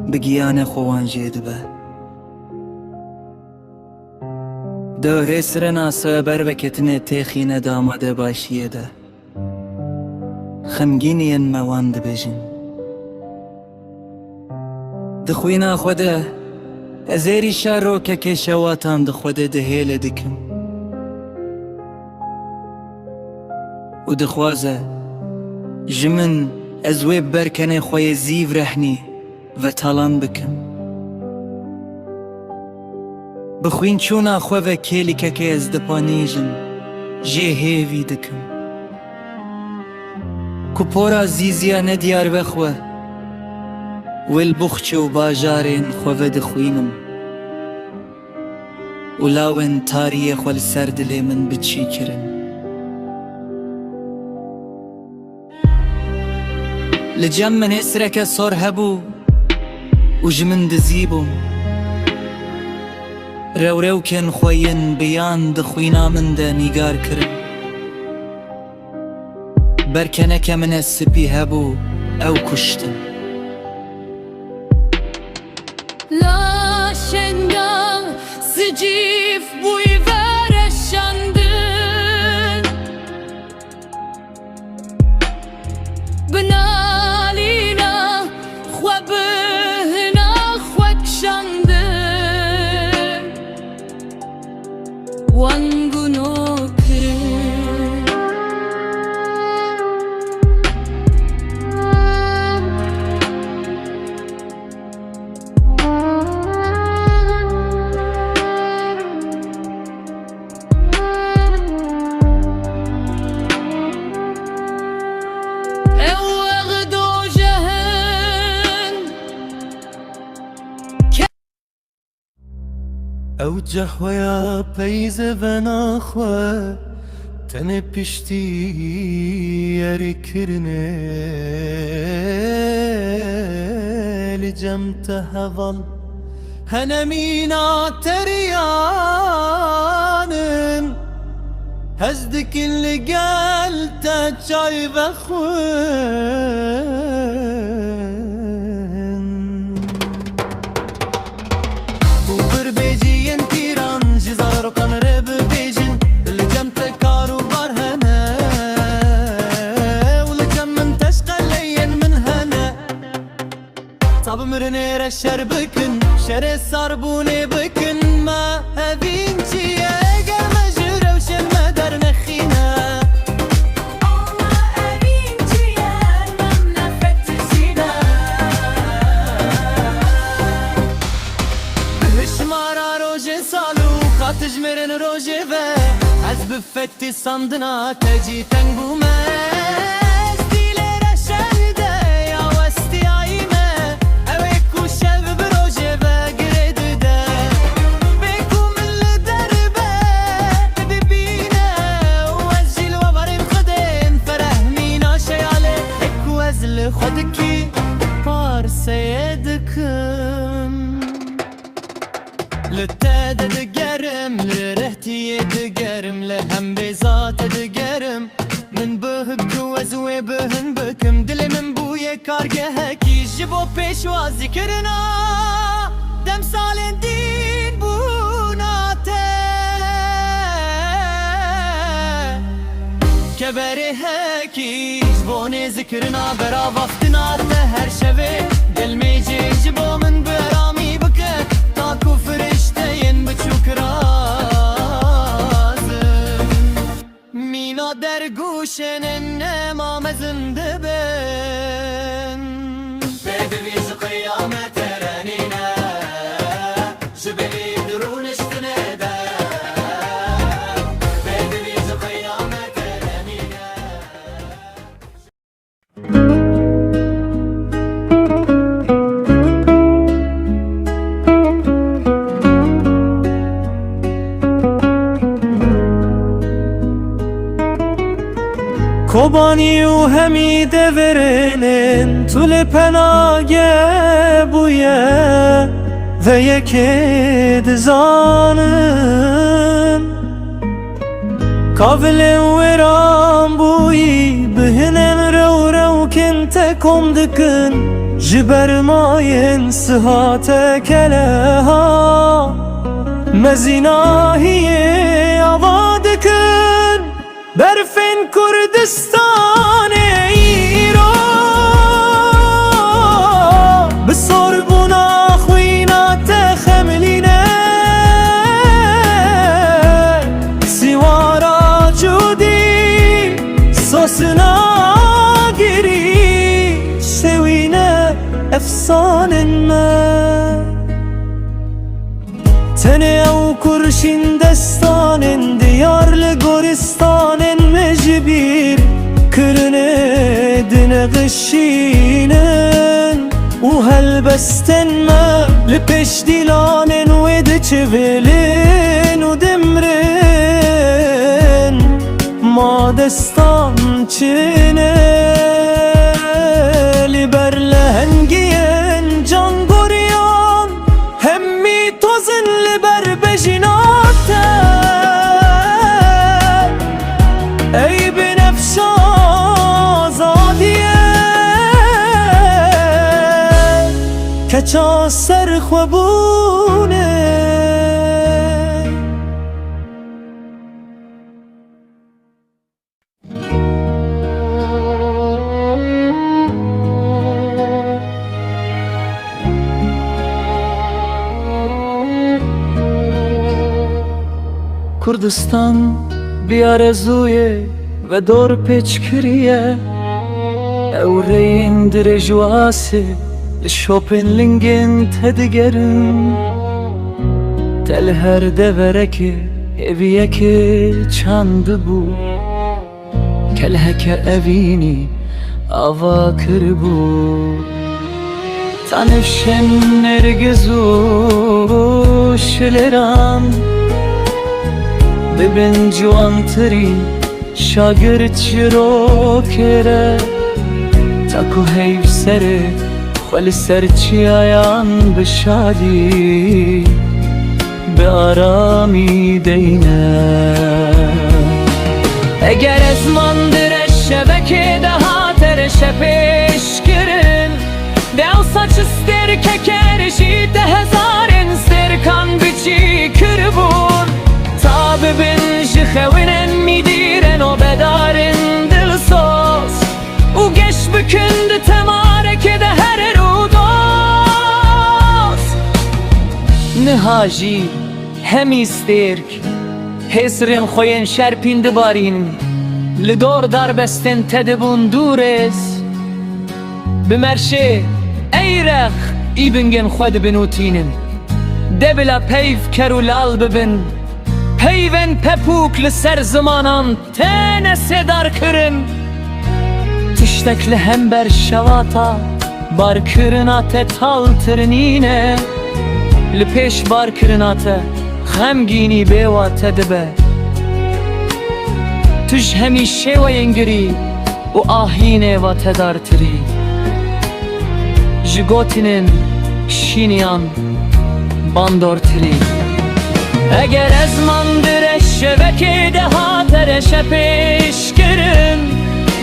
بقيانة خوان جيدبه دو هسرنا سبر بكتنه تيخينه دامده باشيه ده خمگینین موان دبجن دخوینا خوده ازیری شارو که شواتان دخوده دهیل دکم و دخوازه جمن ازوی برکنه خوی زیو رحنی و تالان بکم بخوین چونا خواه کلی که از دپانیجن جه هیوی دکم كبورا زيزيا نديار بخوة والبخش وباجارين خوة دخوينم ولاون تاريخ والسرد لي من بتشيكرن لجم من اسرك صور هبو وجمن دزيبو رو كن خوين بيان دخوينا من دا نيقار كرن بركنك من السبي هبو أو كشتن لا شنگم سجيف بوی ورشندن بنالينا خوابهنا خوكشندن وانگونو او جهويا بيز بناخوة تنه پشتی یری کرنه لجم تهوال هنمينا تريانن هزدك اللي قلت جاي بخوين وبر بيجي انتيران جزار قنر ببيجن اللي جم تكارو برهنا واللي جم من تشقى لين من هنا صعب مرنير الشربكن شر سربوني بكن ما هبين چیه گرم جره و شم در نخینه بشمارا روژ سالو خاتج مرن روژه و از بفتی ساندنا تجی تنگ بومه خودکی پارسه دکم لته دگرم لرهتی دگرم لهم بذات دگرم من بهک وزوی بهن بکم دل من بوی کارگه هکی جبو پیشوازی کرنا دم سالن دین بوناته کبری هکی جبونی ذکرنا برا وقتنا ته هر شوی دل میجی جبو من برامی بکه تاکو فرشتین بچوک رازم مینا در گوشن انما مزنده بن بیبی بیز قیامت رنینه جبلی درونش تنده بیبی بیز قیامت رنینه Kobani u hemi deverenin tule penage buye ve yeked zanın Kavle veram buyi bihinen rew kente komdikın jibermayen sıhate keleha mezinahiye avadikın برفن کردستان ایران بسر بنا خوینات خملینه سیوارا جودی سوسنا گیری شوینه افسان من تنه او کرشین دستانن دیارل گورستانن مجبیر کرنه دنه غشینن و هلبستن ما لپش دیلانن و دچولن و دمرن ما دستان چنه لبر لهنگین جان گوریان همی توزن لبر بجیناته ای بنفش آزادیه کچا سر خوابونه کردستان بیارزویه و دور پیچ کریه او رین در جواسه لشوپن لنگن تدگرم تل هر دورکه اویه که چند بو کله که اوینی آوا کر بو تنفشن نرگزو شلرم ببین جوانتری شاگرد چرو کره تاکو حیف سره خل سر چی آیان بشادی به آرامی دینه اگر از ماندر شبکه ده ترش پیش کرن دل saç ister kekerji de hezarın serkan biçi kırbun Tabibin jixevinen midiren o bedarın dilsos U geç bükündü temareke de her rudos نهاجی همی سترک هسرین خوین شرپین دبارین لدور دار بستن تدبون دورز بمرشه ایرخ ای بنگن خود بنوتینن دبلا پیف کرو لال ببن پیون پپوک لسر زمانان تنه سدار کرن تشتک لهم بر شواتا بار کرنات تال ترنینه لپیش بار کرنات غمگینی بیوات دبه تش همیشه و ینگری و آهینه و تدارتری جگوتینن شینیان باندورتری اگر از من درش شبکه ده ها ترش پیش کرن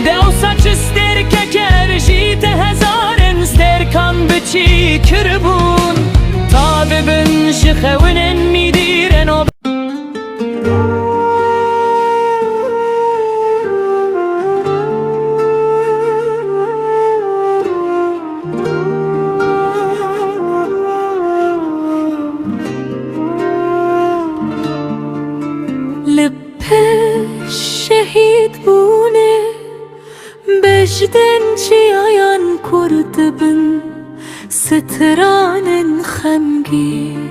ده saç ister keker jite hezaren sterkan biçi kirbun tabibin şıkhevinin midiren o شهید بونه بجدن چی آیان کرد بن سترانن خمگین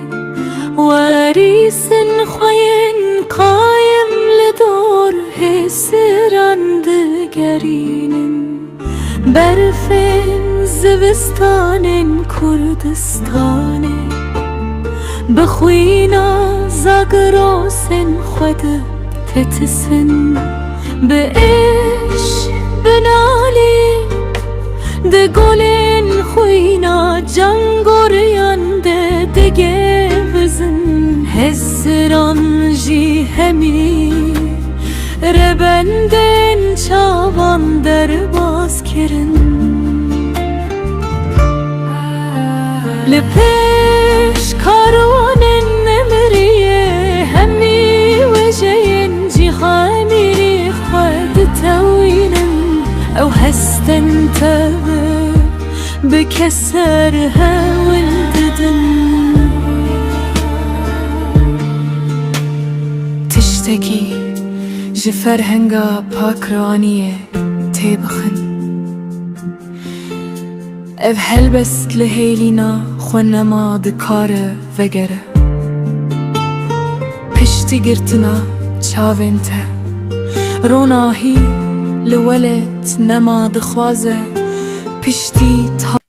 واریسن خوین قایم لدور هسران دگرینن برفن زوستانن کردستانن بخوینا زاگروسن خود تتسن بإيش بنالي ده گلن خوینا جنگوریان ده دگوزن هسران جی همی ربندن چاوان در باز کرن لپیش کاروانن نمریه همی وجین جی خامیری خود توینن او هستن تبه بكسرها ولددن تشتكي جفر هنگا پاکرانیه تیبخن اف هلبست لهیلینا خونما دکاره وگره پشتی گرتنا چاوینته روناهی لولت نما دخوازه پشتی تا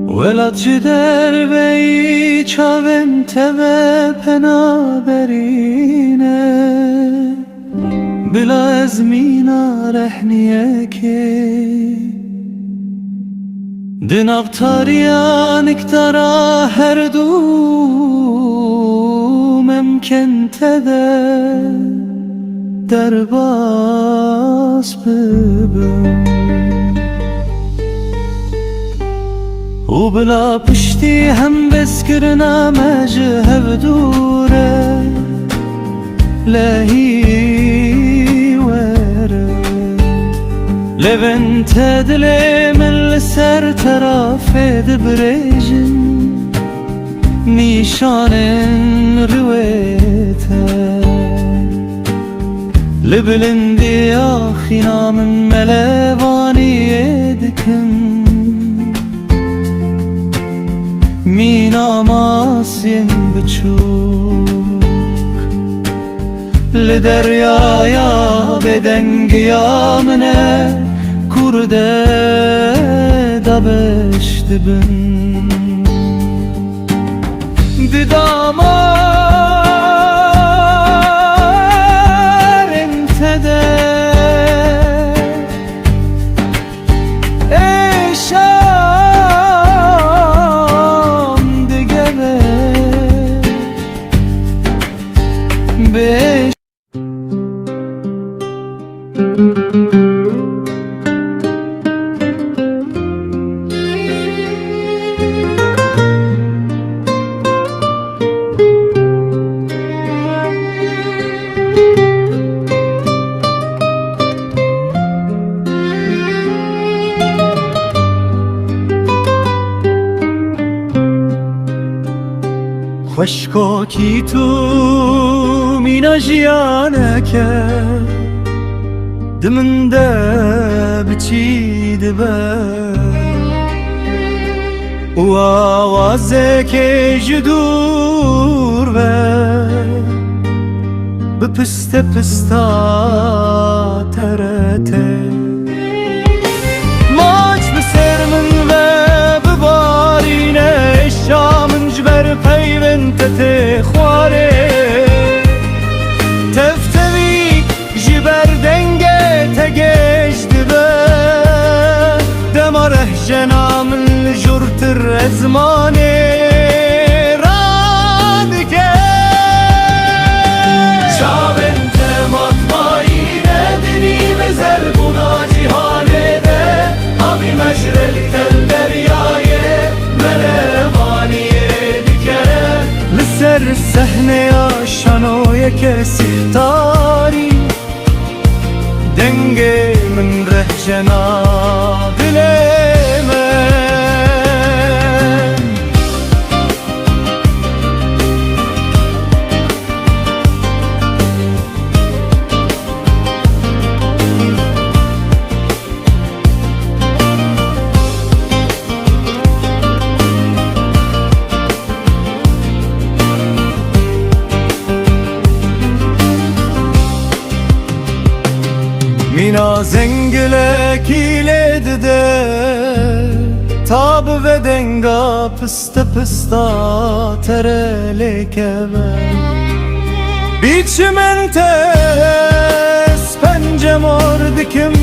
ولات جدر بی چاون تبه پنا برینه بلا ازمینا رحنیه که دناب تاریان اکتارا هر دو ممکن تده در باس ببن و بلا پشتی هم بسکرنا مجهب دوره لهی وره لبن تدلی من لسر طرف دبريجن نيشان رويته لبلندي آخينا من ملواني يدكن مينا ماسين بچوك لدريايا بدنگيا منه kurde da beş dibin didamar entede eşam digebe beş خوشکاکی تو مینا جیانکه دمنده بچی دبه و آوازه که جدور به بپست پستا ترته ماچ بسر من و ببارینه شامن جبر پیوند خواره تفتوی جبر دنگه تگشت به دماره جنام الجرتر ازمانه رادکه شامن تمات ماینه دنی بزر بنا جهانه ده آبی مجرل تل دریایه ملمانیه دکره لسر سحنه آشانوی کسی تاری دنگه من ره جنا دله مینا زنگله کیلد ده تاب و دنگا پستا ترلی کبه بیچ من تس پنجم آردکم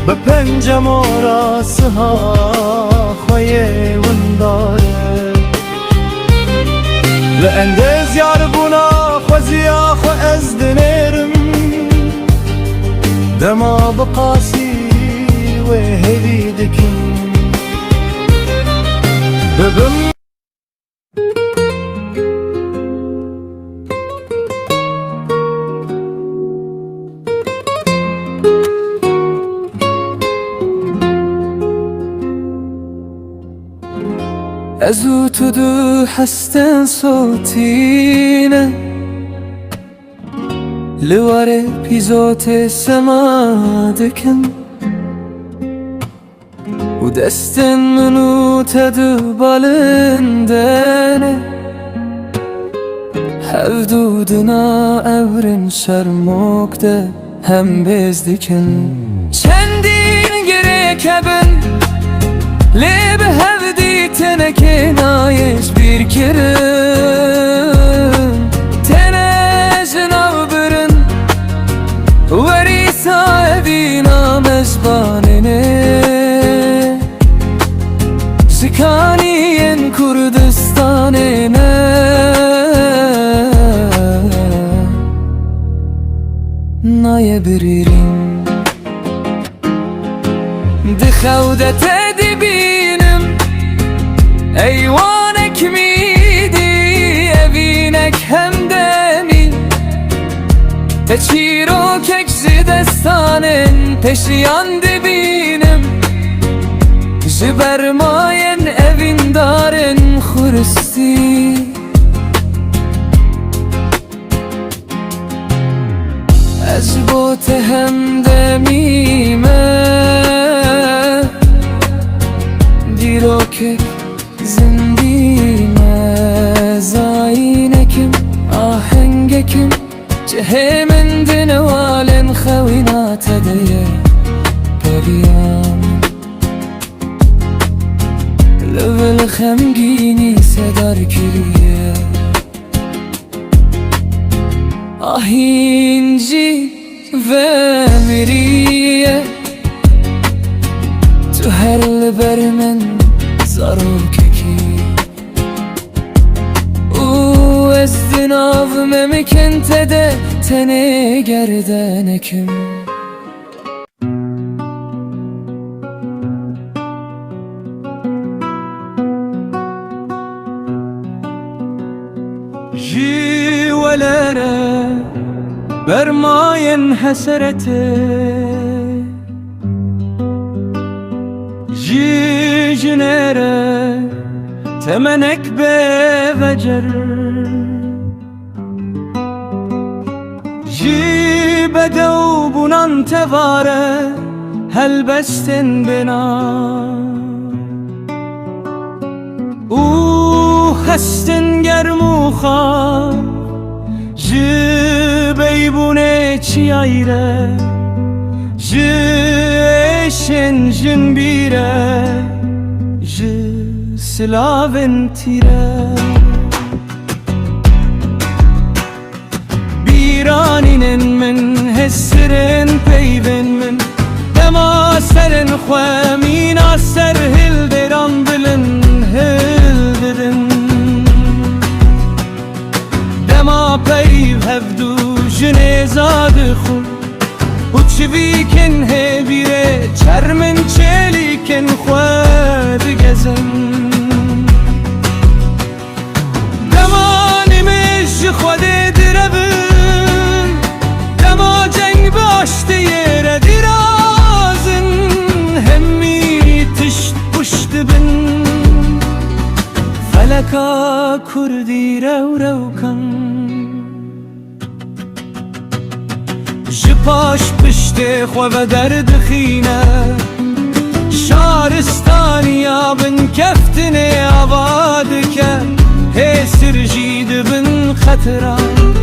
به پنجم آراسها خویه ونداره لأندز یاربونا خوزیا خو از دنیرم دما بقاسي وهدي دكم ببم ازو تدو حستن صوتينه لواره پیزوت سما دکن و دستن منو تدو بالندنه هفدودنا اورن شرموکده هم بزدکن چندین گره کبن لی به هفدی تنکه نایش بیر کرن تنه جناو برن وری صاحبینا مزباننه سکانین کردستاننه نای بریرین دخودت دبینم ایوانک میدی اوینک همدمی چیرو کک زدستانن پشیان دبینم جبر ماین اوین دارن خورستی از بوت همدمیمه دیرو کک زندیمه زاینکم آهنگکم جهه من دنوالن خوینات دیه بریم لول خمگینی سدار کریه آهینجی و مریه تو هر لبر من زارو ککی او از دناو ممکن تده تنه گردنکم جی ولره برماین حسرته جی جنره تمنك بفجر جي بدو بنان تفاره هل بستن بنا هستن گرم و خواه جی بیبونه چی ایره جی ایشن جن بیره جی سلاون تیره بیرانین من هسرن پیون من دما سرن خوامین سر هل دران دلن هل دلن دما پیو هفدو جنه زاد خود و چویکن هبیره چرمن چلیکن خواد گزن دما نمیش خود دربن دما جنگ باشته یره دیرازن همی تشت پشت بن فلکا کردی رو رو کن جپاش پشت خواه درد خینه شارستانیا بن کفتنه آباد که هسر جید بن خطران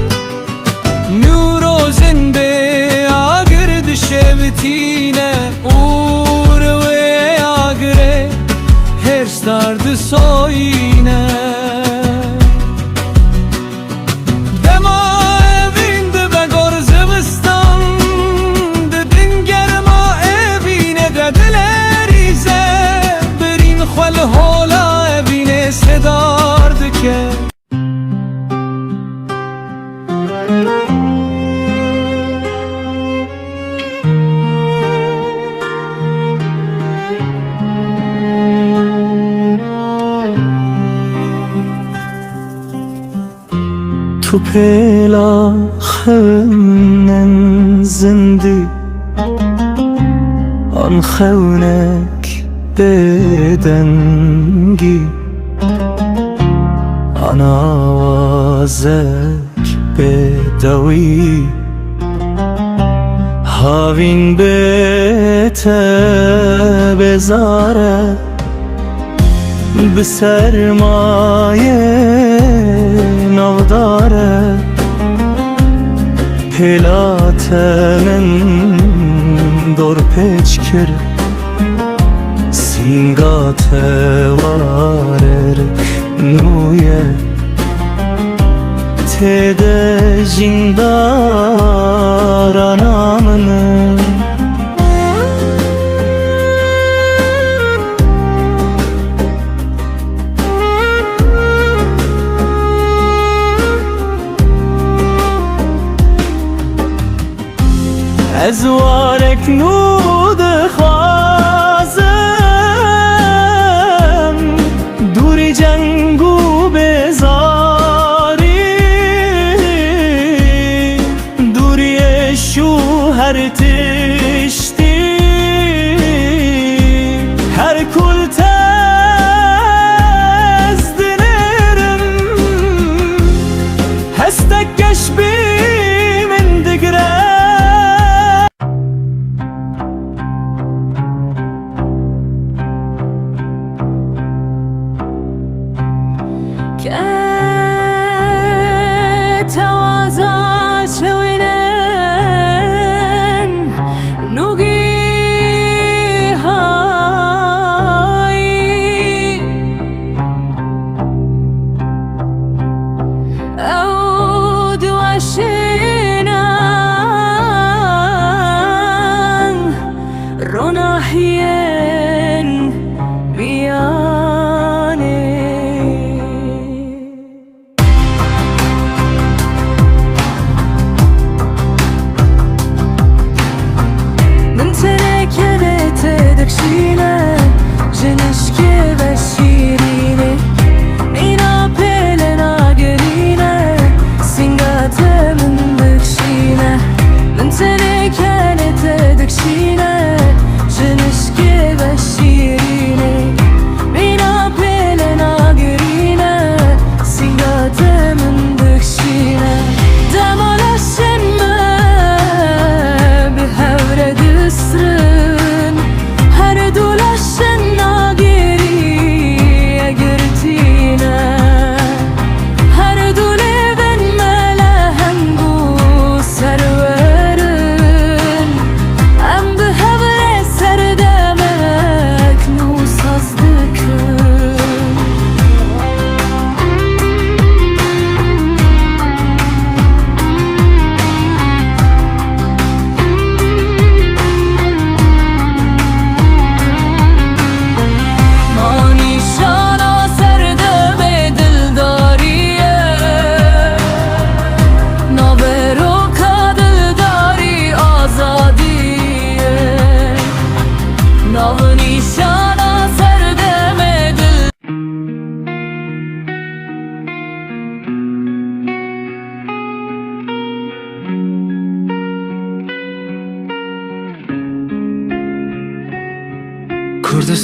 نوروزن به آگرد شبتینه اور و آگره هرستارد سوینه تو پیلا خونن زندی آن خونک بدنگی آن آوازک بدوی هاوین بیت بزاره بسرمایه نوداره پلات من دور پیچ کرد سینگات واررک نویه تده جندار نامنه از وارک نود خوازم دوری جنگو بزاری دوری شوهر تشتی هر کل تز دنرم هستکش بی من دگره روناحين بياني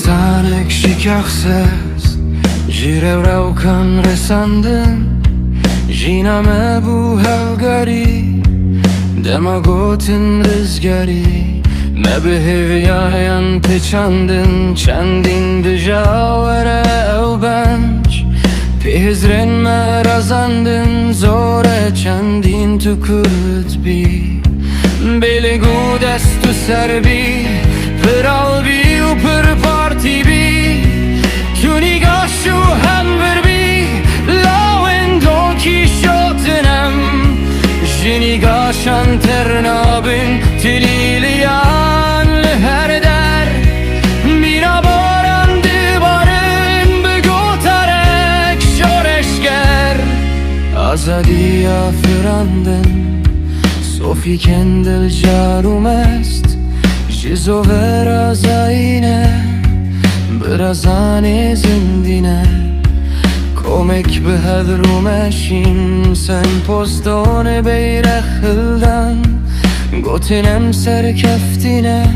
tanek şikaksiz Jirev kan resandın Jiname bu hevgari Demagotin rızgari Me bi hevyayan peçandın Çendin dijavere ev benç Pihizren me razandın Zore çendin tukurt bi Beligu destu serbi Per albi u per parti bi Kuni gashu hem verbi Lawen Don Quixotenem Jini gashan ternabin Tililian her der Mina baran dibarın Begotarek şoreşger Azadiya firandın Sofi kendil jarum est Jizo vera zaine Birazane zindine Komek behedru meşin Sen postone beyrexilden Gotinem serkeftine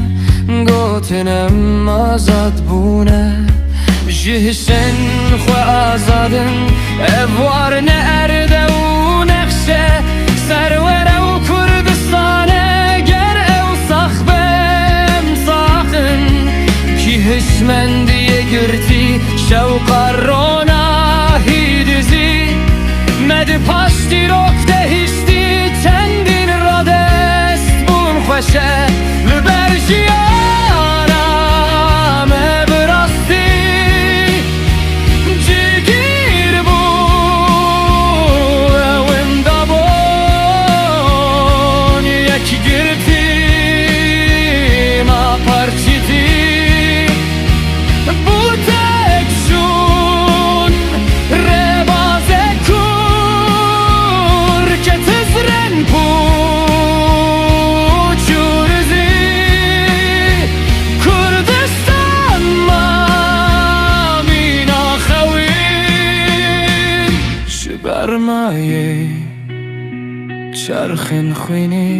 Gotinem azad bune Jihsen xwe azadın Evvar ne erde u nexşe Servere u Kurdistane Ger ev saxbem saxın Ki hişmendiye girti Şevqa rona hidizi Medi paşti rokte hişti Tendin radest bun xweşe Liberjiyana me birasti Cigir bu evim da bon Yek girti ma parçiti Bu tek şun rebaze kur Ke tizren puçurzi Kurdistan ma mina xewin Şibermaye çarxin xwini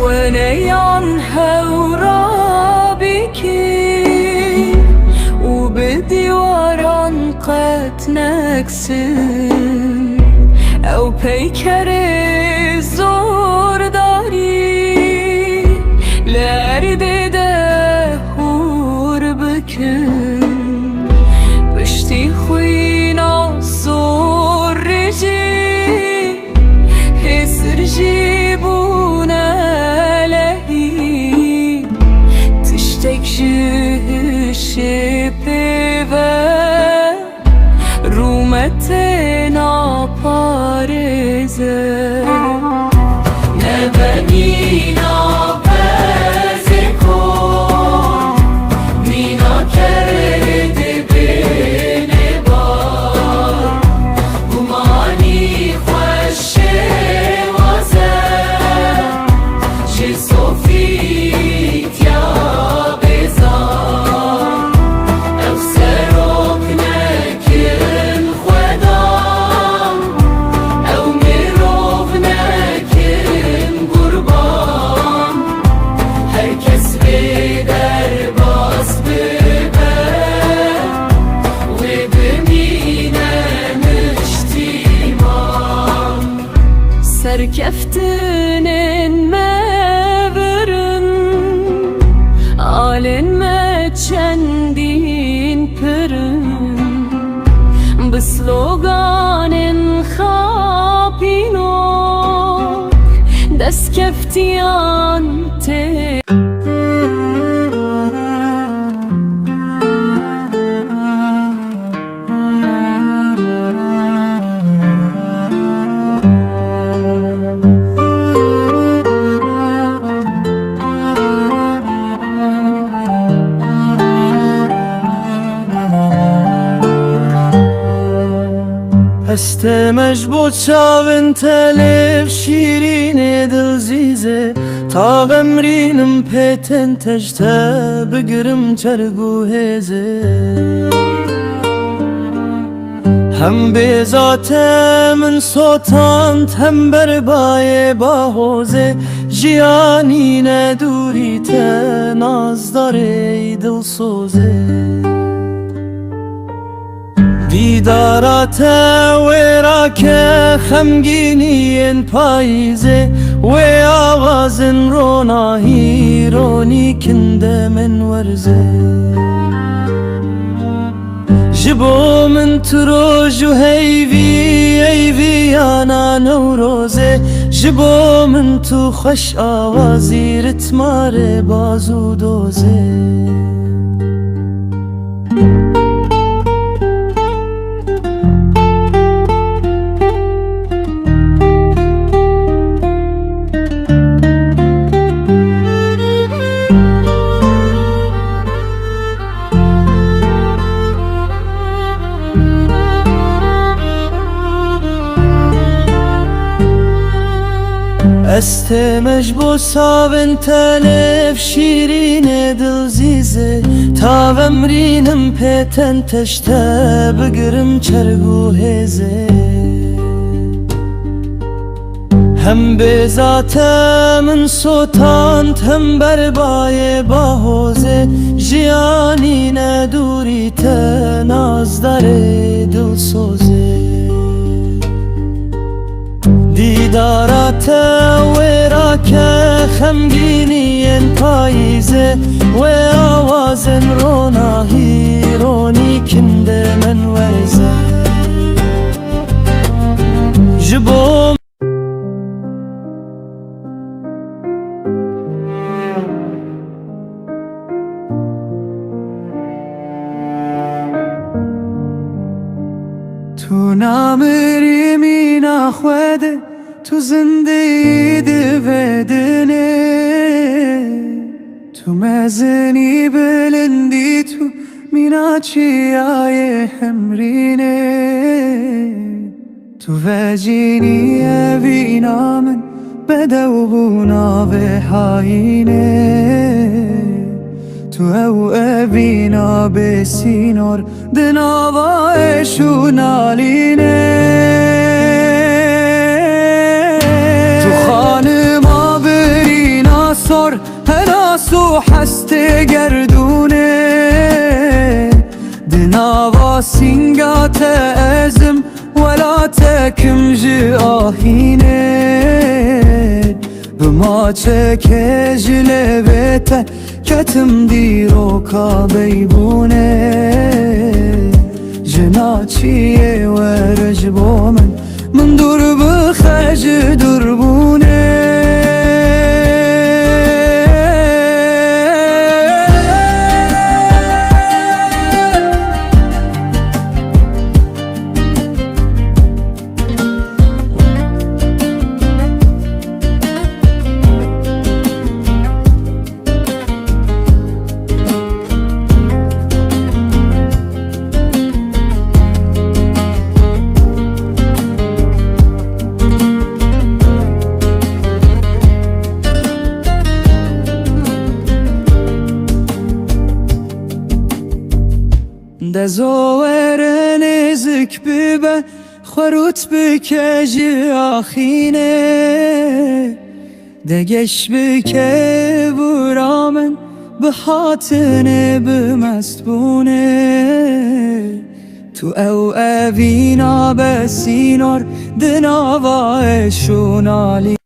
ونيان هورابيكي وبديواران قد نكسن او پیکر زور داری لرد دهور بکن پشتی خوینا زور رجی حسر جیبونه لهی تشتک شپه و رومت ناپارزه نبنی ناپرزه کن مینا کرده بینه بار گمانی خوشه وازه چه صوفیت یا بزار او سرک نکن خودم او میروف نکن قربان هر کس به در باز ببر و ببینم اجتیمان سرکفتنین مورن آلن ما چندین پرن بسلوگانن خاپینو دست کفتیان ته هستمش بود چاون تلف شیرین دلزیزه تا غمرینم پیتن تجته بگرم چرگو هزه هم به ذات من سوتاند هم بربای باهوزه جیانی ندوری ته نازداره دل سوزه دیدارات ویرا که خمگینی این پاییزه و آوازن روناهی رونی کنده من ورزه جبو من تروج و هیوی آنا نوروزه جبو من تو خوش آوازی رتمار بازو دوزه استمش بو ساون تلف شیرین دل زیزه تا ومرینم پیتن تشته بگرم چرگو هزه هم به ذات من سوتاند هم بربای باهوزه جیانی ندوری ته نازداره دل سوزه دیدارات ویرا که خمگینی این پاییزه و آوازن روناهی رونی کنده من ورزه جبو تو نامری مینا خوده تو زنده بدنه تو مزنی بلندی تو مینا چیای همرینه تو وجینی وینا من بدو بونا به هاینه تو او ابینا به سینور دناوا شونالینه تو خانما برینا سر هناسو حست گردونه دناوا سینگات ازم ولا تکم جی آهینه بما چکه جلبته کتم دیرو کا بیبونه جناچیه و رجبو من دور بخج دربونه دزوار نزک ببه خروت بکجی آخینه دگش بکه برامن به حاطنه بمستبونه تو او اوینا بسینار دناوا شونالی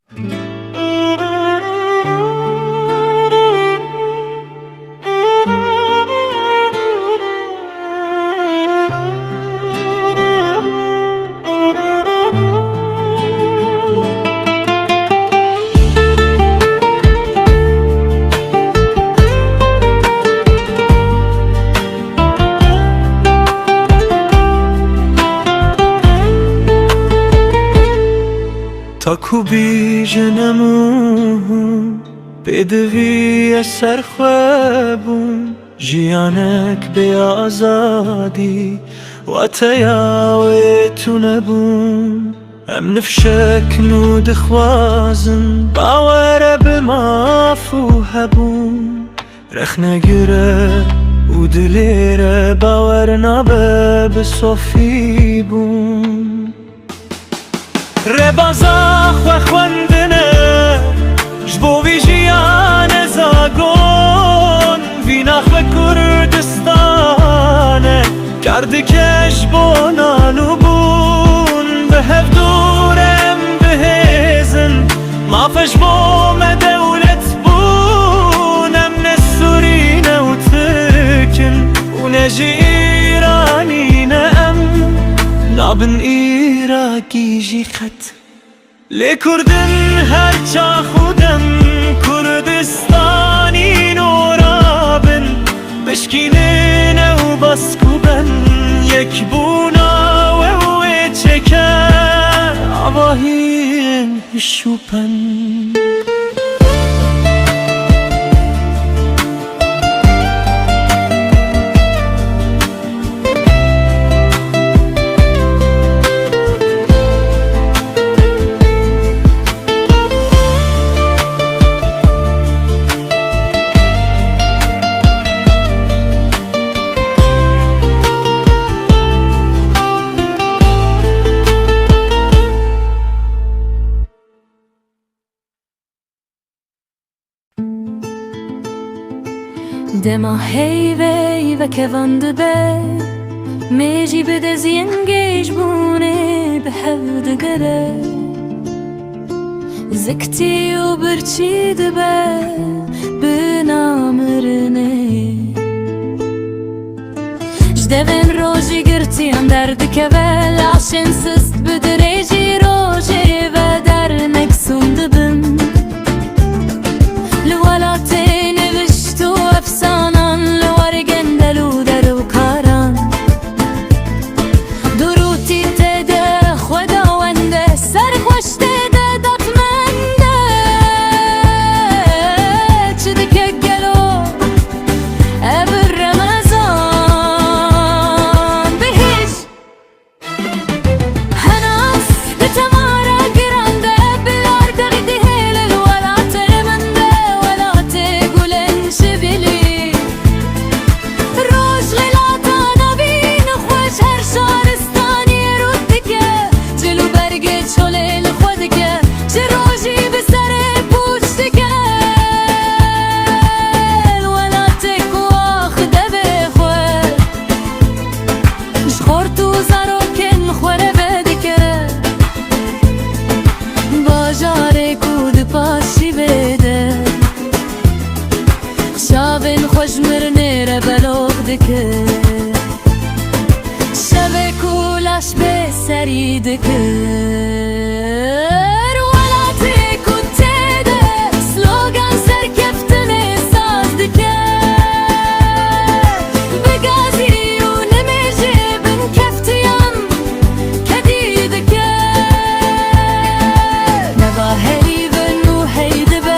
تاکو بیجنمون بدوی سر خوابون جیانک به آزادی و تیاوی تو نبون ام نفشک نو دخوازن باور بمافو هبون رخنه گیره و دلیره باور نبه به صافی بون ربازا خواه خوندنه جبو وی جیان زاگون وی نخواه کردستانه کرده کش بو نالو بون به هف دورم به هزن مافش بو مدولت بونم نسورینه و ترکن و نجی ایرانی نم نابن ایراکی جی خط لی کردن هر چا خودم کردستانی نورابن بشکینه و بسکو بن یک بونا و چکه آواهین شوپن دما هیوی و کواند به میجی بده زینگیش بونه به هفت گره زکتی و برچی دبه به نامرنه جدوین روژی گرتی هم درد که ول عشن سست بدریجی روژی و در نکسون دبم لولاتین بشتو افسانان لورگن دلو درو کاران دروتی تده خداونده سر خوش تده داتمنده چده که گلو ابر رمضان بهش هناس بتمارا گرانده بلار دغیده هیل الولات منده ولات گلن شبیلی روش غلاتانا بین خوش هر شارستانی رودکه جلو برگه چوله لخودکه چه روشی بسر پوچتکه الولاتک و آخده بخور شخور تو زاروکن خوره بدکه باجاره کود پاشی بده شاوین خوش مرنه را بلوغ دکه شب کولاش به سری دکه ولاتی کود تیده سلوگان سر کفتنه ساز دکه بگازی و نمیجه بن کفتیان کدی دکه نبا هیون و هیده به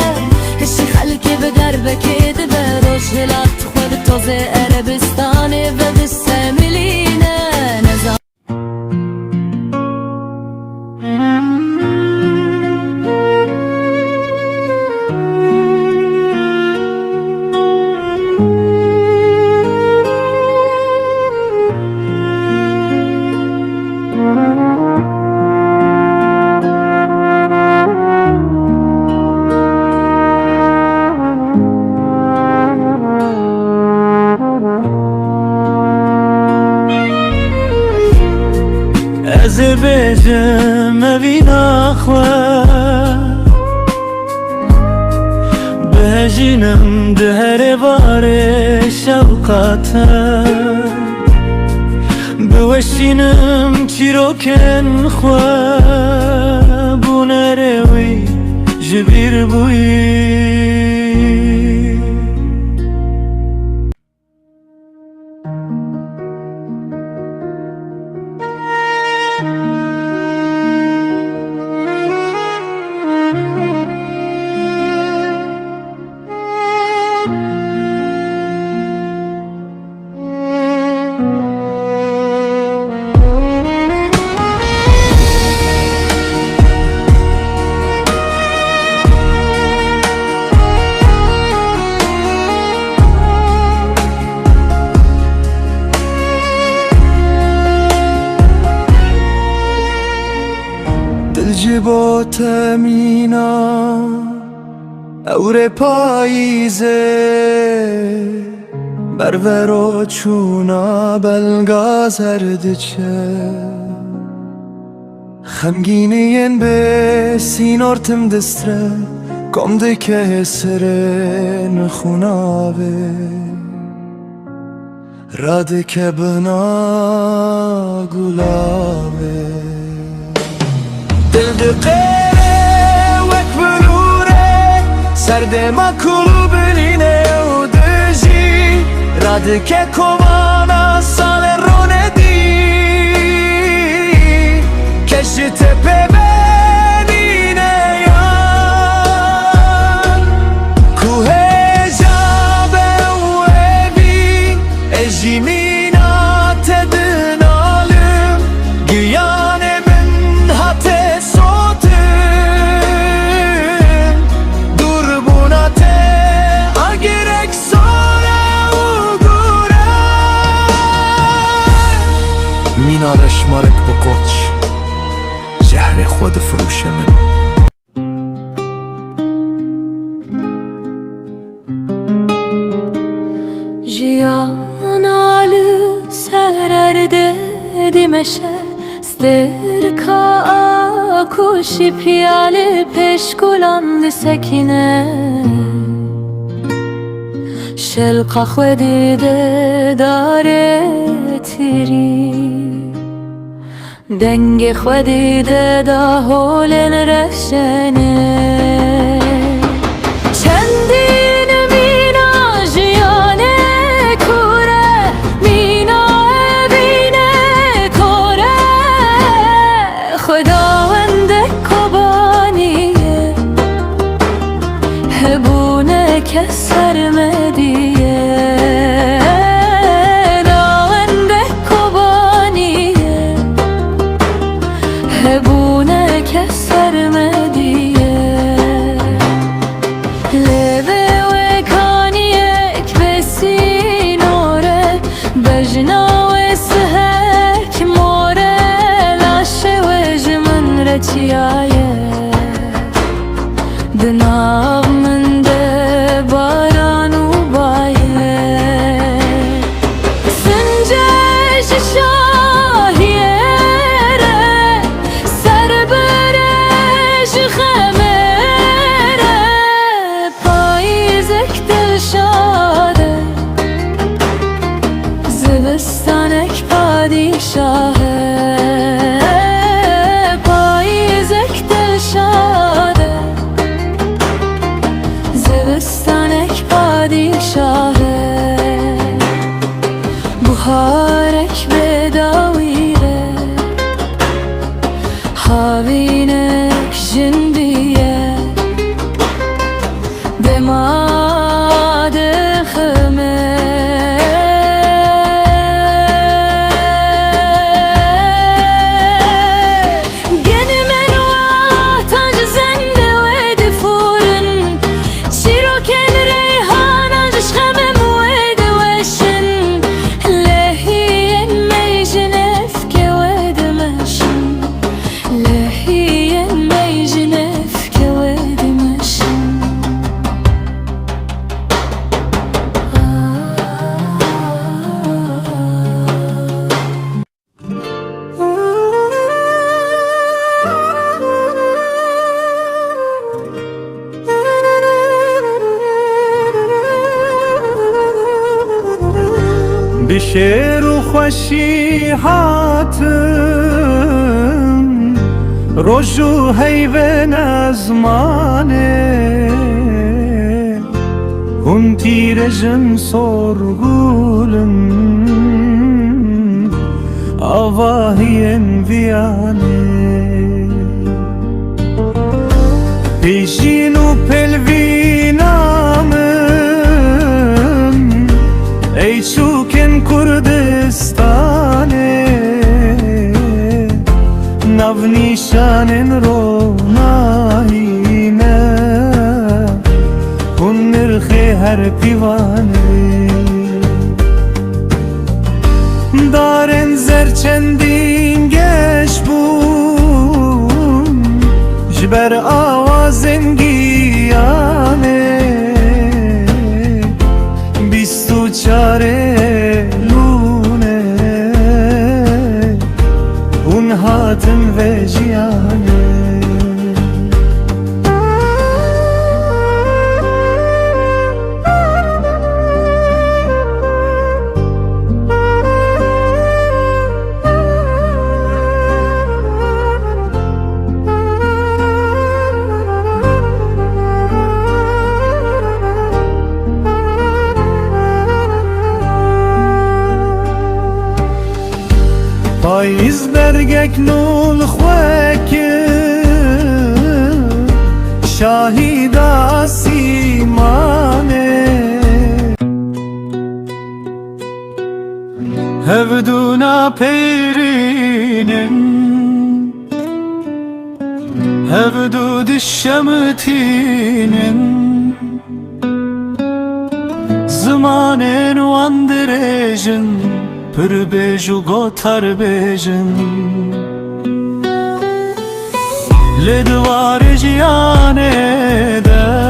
هشی خلکی به دربکه دبه روش هلات خود توزه عربستانه و بسملینه نظام از بجم اوینا خواه بجینم ده بار شوقاته بوشینم چیروکن خواه بونه روی جبیر بوی جبو تمینا اور پاییزه برورو چونا بلگا زردچه خمگینین به سینارتم دستره کامده که سره نخوناوه راده که بنا گلاوه دل دقیقه وک بلوره سرده ما کلو بلینه و دجی راده که کوانا سال رونه دی کشی تپه بینینه یار کوه جابه و اوی اجیمینات دنالم گیان من هات صوتم دوربونات اگرک ساره و گوره مینارش مارک بکوچ شهر خود فروش من جیانالو سررده دیمشه سترکا آکوشی پیاله پیش گلاند سکینه شلقا خودیده داره تیری دنگ خودیده دا هولن رشنه چندین مینا جیانه کوره مینا بینه کوره خداوند کبانیه هبونه که سرمدیه هبونه که سرمدیه لبه و کانیک بسی نوره بجنا و سهک موره لاشه و جمن رچیایه دناغ من ده باران و بایه سنجش شاهیه زمستانک پادشاهه پاییزک دلشاده زمستانک پادشاهه بخارک بداویره هاوینک جنبیه دماد خمه بشیر و خوشی هاتم روز و حیوان ازمانه هون تیرجن sorgulun آواهین ویانه پیشین و پلوینامم ای چوکن کردستانه نو نیشانن رو ناهینه هون نرخ هر پیوانه دارن زر چندین گش بون جبر آوازن گیانه بیستو چاره لونه اون هاتن و جیانه پاییز برگک نول خوکه شاهید آسیمانه هفدونا پیرینن هفدود الشمتینن زمانن واندرجن پر بیجو گوتر بیجن لدوار جیانه ده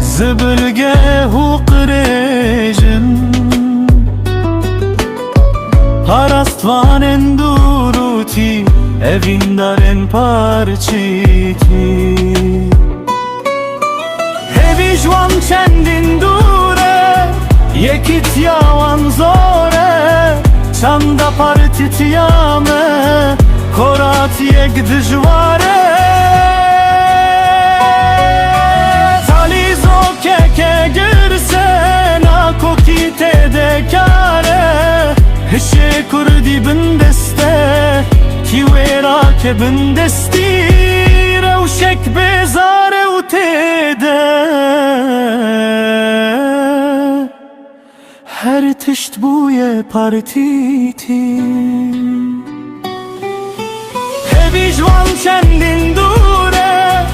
زبلگه و قریجن پرستوانن دوروتی evin daren parçiti Hevi jwan çendin dure Yekit yavan zore Çanda partit yame Korat yek dijvare Talizo keke girse Na kokite dekare Hişe kurdi bindeste Ki wera ke bindesti Rewşek bezare u tede Her tişt buye partiti Hevi jwan çendin dure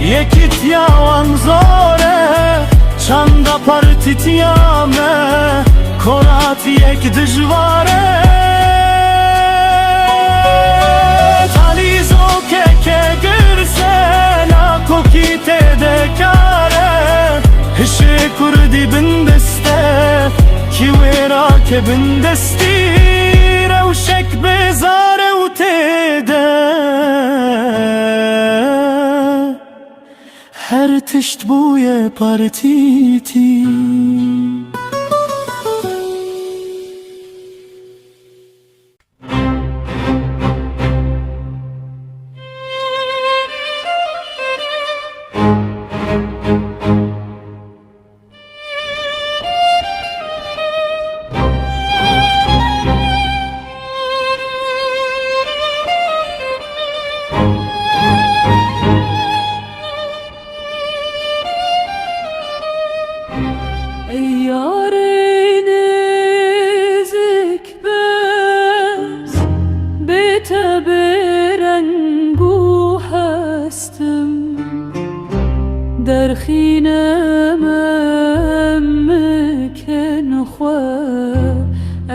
Yekit yavan zore Çanda partit yame Korat yek dijvare Talizo keke girse Na kokite dekare Hişe kurdi bindeste Ki wera ke bindesti Rewşek bezare u tede Her tişt buye partiti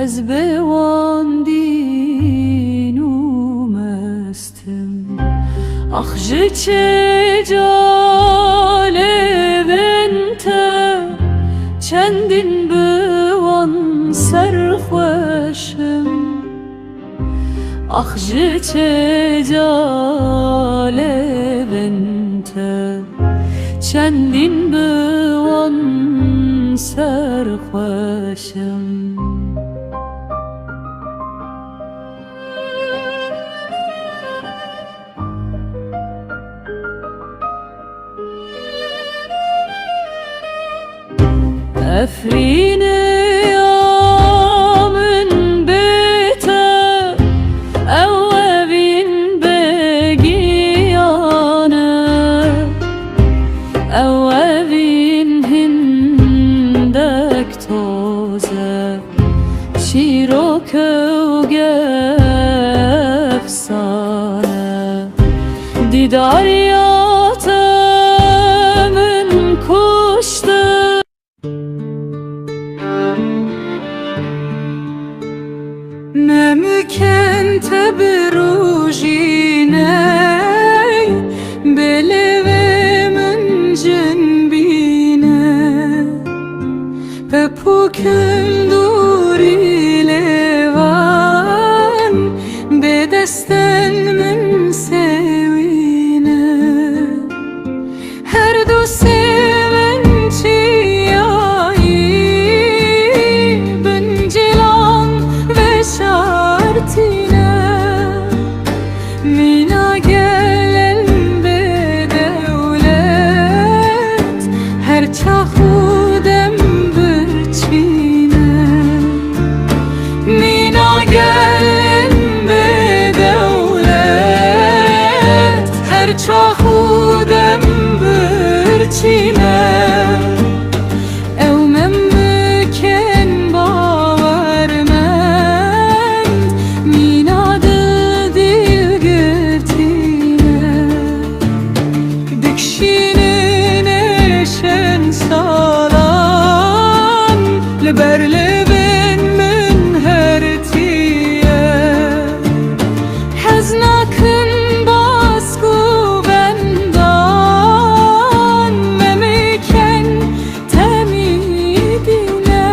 از بوان دین و مستم آخجه چه جالب انته چندین بوان سرخوشم آخجه چه جالب انته چندین بوان سرخوشم افرین یامن بیته او اوین بگیانه او اوین هندک توزه شیرو کوگفسانه دیداریاتمن کشته ممکن تبروجینه دوری لیوان به دستن من سوینه هر دو سوین چیایی بنجلان و شارتینه مینا گلن به دولت هر چا خودم برچینه مینا گلن به دولت هر چا خودم برچینه او من مکن باورمند مینا دل گرتینه دکشینشن سالان لبر لبن من هرتیه حزنکن باسکو بندان ممکن تمیدینه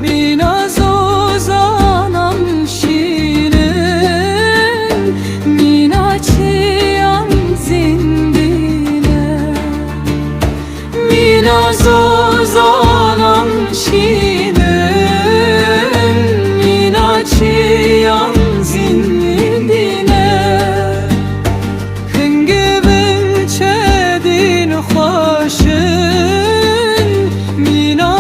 مینا زوزانم شیرین مینا چیان زندینه مینا زوزانم شیرین مینا چیان زندینه هنگی بلچدین خوشن مینا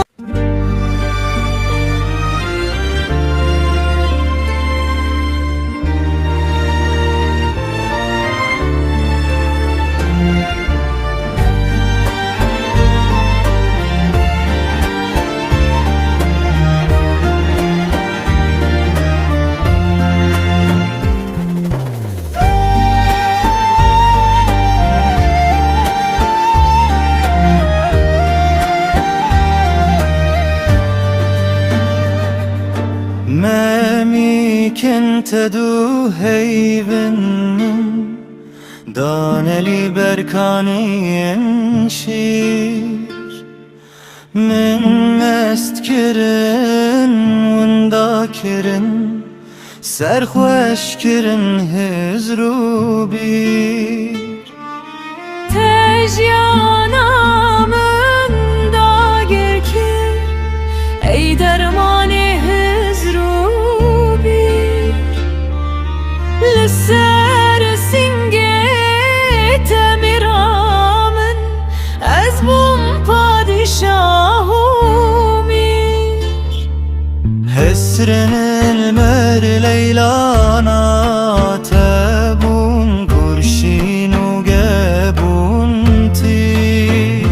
ممكن تدو هيبن دانلي بركاني انشير من مستكرن ونداكرن سرخوش كرن هزرو بير تجیانامın da gerkir ey dermani hızrubi لسر سنگه تمیرامن از بوم پادشاهومیر هسرن المر ليلانا تبون قرشين وقبون طير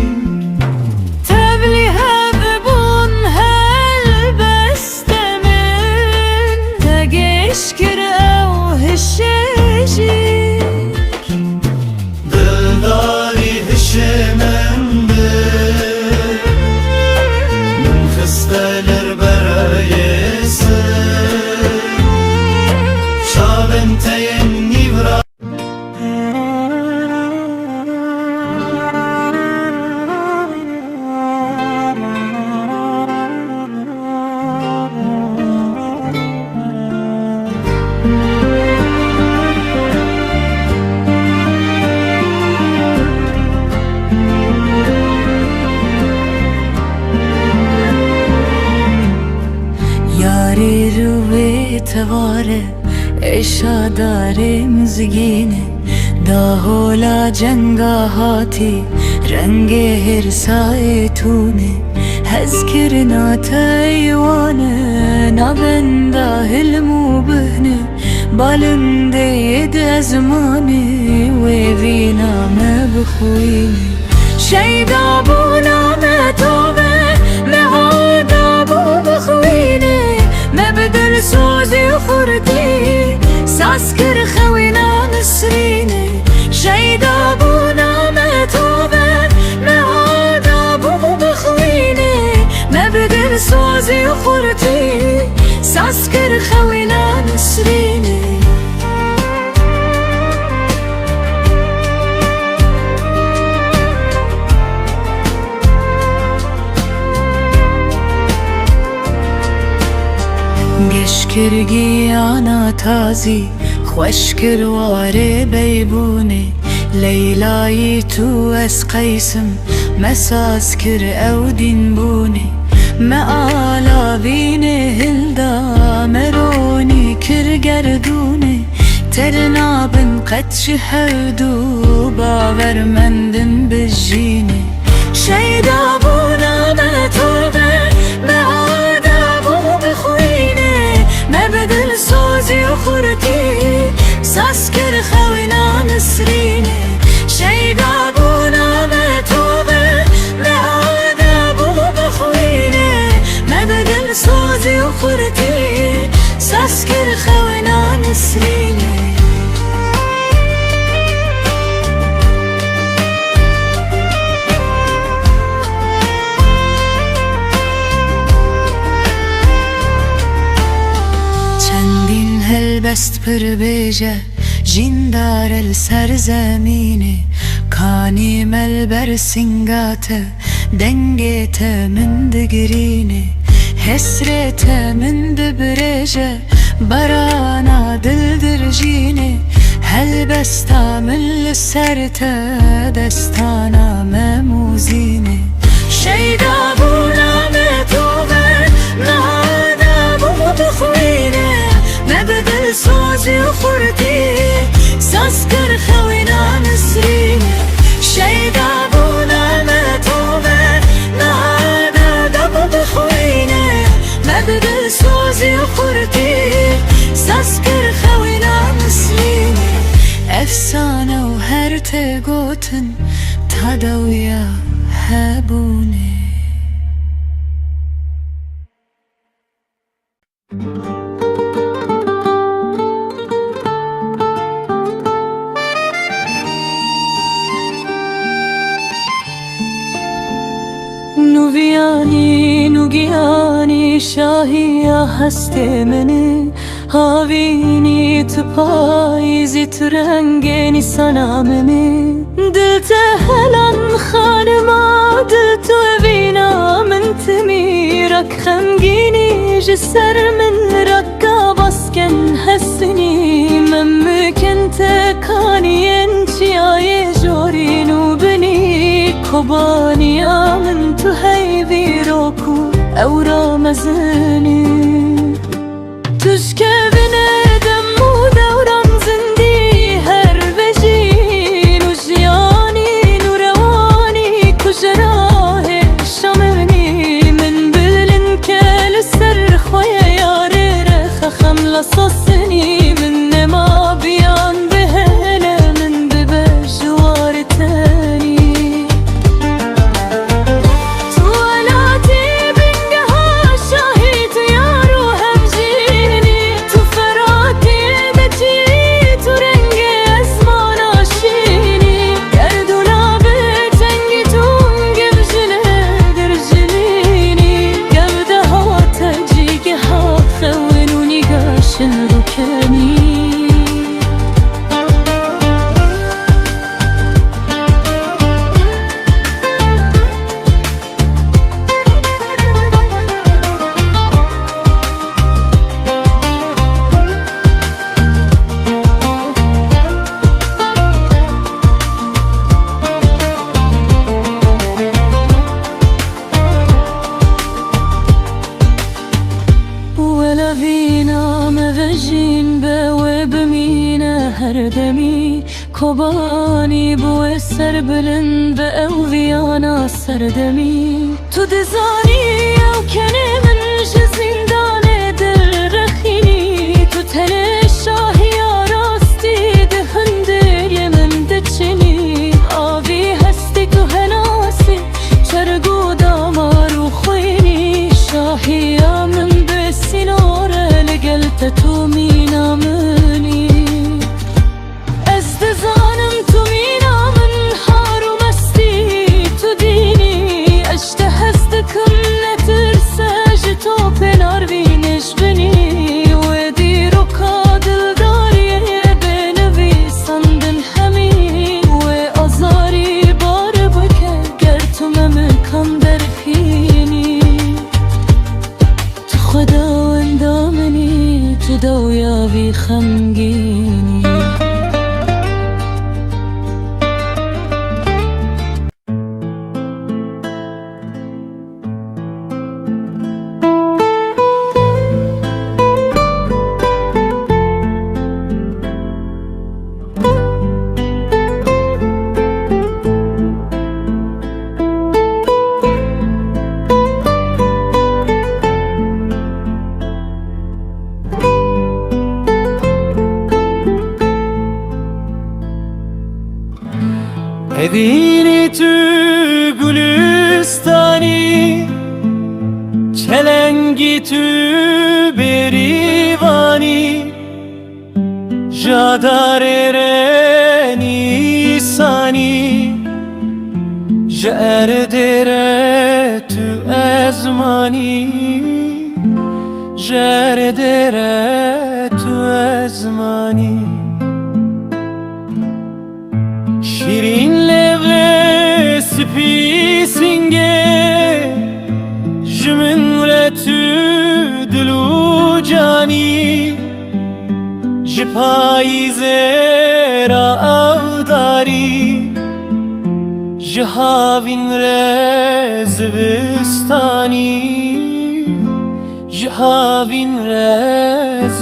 تبلی هبون هل بستمن تگشکر او هشجیر دلداري هشمن من خستلر برايسر شابن تين نيفرا یاری روی تواره اشاداره مزگینه داهولا جنگا هاتی رنگ هرسای تونه هز کرنا تایوانه نبنده هلمو بهنه بالنده ید ازمانه ویوینا مبخوینه شیدا بونا متوبه مهادا بو بخوینه مبدل سوزی خوردی ساس کر خوینا نسرینه شیدا بونا متوبه مهادا بو بخوینه مبدل سوزی خوردی ساس کر خوینا نسرینه کرگی آنا تازی خوش کرواره بیبونه لیلایی تو از قیسم مساز کر او دین بونه ما آلا بینه هلدا مرونی کر گردونه ترنابن قد شهدو باورمندن بجینه شیدا بونا ما توبه ما آدابو بخوینه ما بدل سوزی و خورتی ساس کر خوینا نسرینه شیدا بونا ما توبه ما آدابو بخوینه ما بدل سوزی و خورتی ساس کر خوینا نسرینه بست پر بیجه جیندار السر زمینه کانی مل بر سنگاته دنگت من دگرینه حسرت من دبرجه برانا دل درجینه هل بستا من لسرت دستانا مموزینه شیدا بونا متوبه نهادا بو بخوینه ما بدل سوزي وخورتي ساس كر خوينا نسرينه شيدا بونا ما توبه نهادا دبو بخوينه ما بدل سوزي وخورتي ساس كر خوينا نسرينه افسانه وهرت قوتن تدويا هبونه نویانی نوگیانی شاهی هست منی هاوینی تو پاییزی تو رنگینی سناممی دل تهلن خانما دل تو بینا من تمیرک خمگینی جسر من رکا باسکن حسنی من ممکن تکانی انچی آی جورینو بنی کبانی آمن تو هیوی روکو او را مزنی توش که بندم و دوران زندی هر وجین و جیانی نوروانی کجراه شمرنی من بلن که لسر خوی یاره رخخم لصصنی من نما بیان بهنه من ببجوار تاني کبانی بو سر بلند به او ویانا سردمی تو دزانی او کنه من زندان دل رخینی تو تن شاهی آراستی دهنده من دچنی آوی هستی تو هناسی چرگو دامارو خوینی شاهی من به سیناره لگلت تو مینامنی زانم تو مینا من حارم استی تو دینی اشته هست کم نترسه تو پنار بینش بینی و دیرو کادل داری بنویسندن همین و آزاری بار بکر گر تو ممکن درخینی تو خدا اندامنی و یاوی خمگینی Evini tü gülüstani Çelengi tü berivani Jadare nisani Jerdere tü ezmani Jerdere tü ezmani Şirin leve spisinge Jümretü dilu cani Jipayizera avdari Jihavin rezvistani Jihavin rezvistani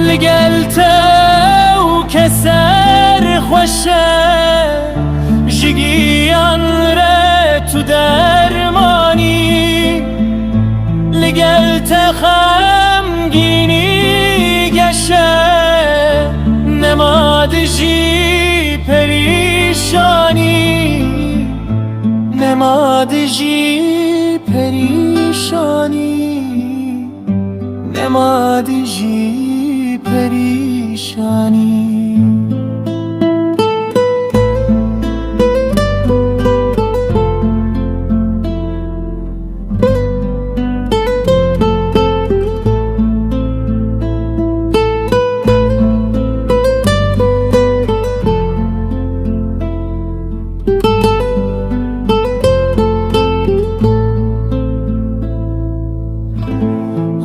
لگلته و کسر خوشه جگیان ره تو درمانی لگلته خمگینی گشه نماد جی پریشانی نماد جی پریشانی نماد جی perişani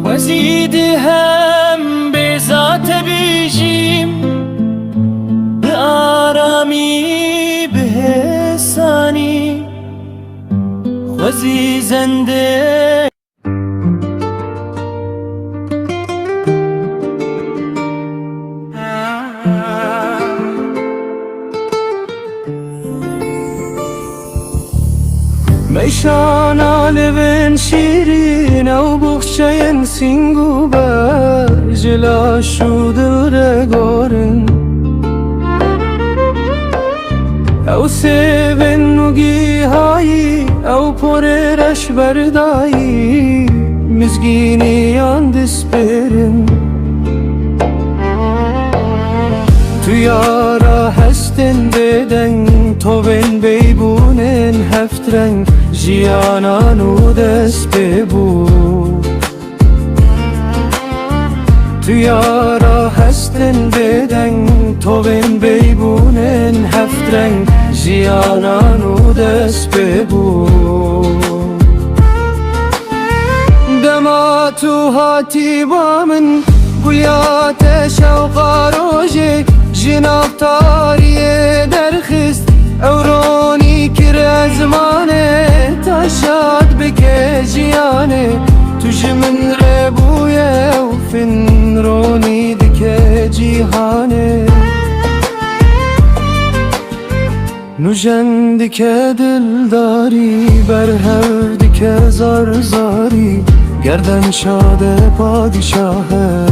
وزید هم ذات بیجیم به آرامی به حسانی خوزی زنده میشان آلوین شیرین او بخشین سینگو بر جلا شودر گورن او سیبن نگی هایی او پررش بردایی مزگینی آن دست برن تو یارا هستن بدن تو بین بیبونن هفت رنگ جیانانو دست ببو تو یارا هستن بدن تو بین بیبونن هفت رنگ جیانانو دست ببو دما تو هاتی با من گلیات شوقا روژه جناب تاریه درخست اورونی کر زمانه تا شاد بکه جیانه توش من ربویه و فن رونی دکه جیهانه نوجن دکه دلداری برهو دکه زارزاری گردن شاده پادشاهه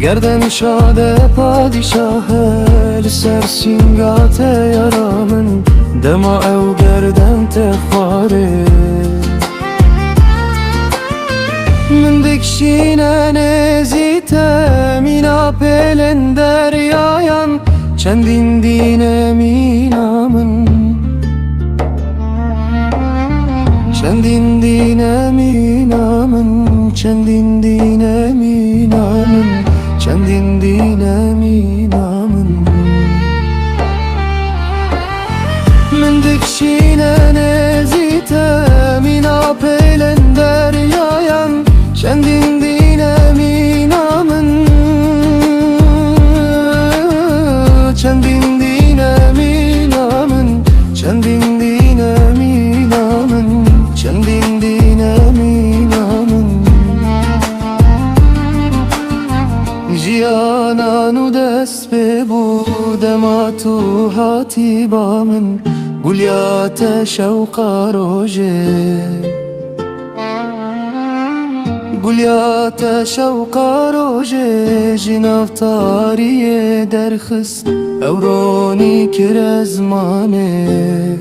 گردن شاده پادشاهه لسر سینگات یارامن دما او گردن تخواره من دکشینه نزیته مینا پلن دریاین چندین دینه مینامن چندین دینه مینامن چندین دینه مینامن چندین دینه مینامن من دکشینه نزیته گولیات شوق روژه گولیات شوق روژه جناف تاری درخست اورونی کر زمانه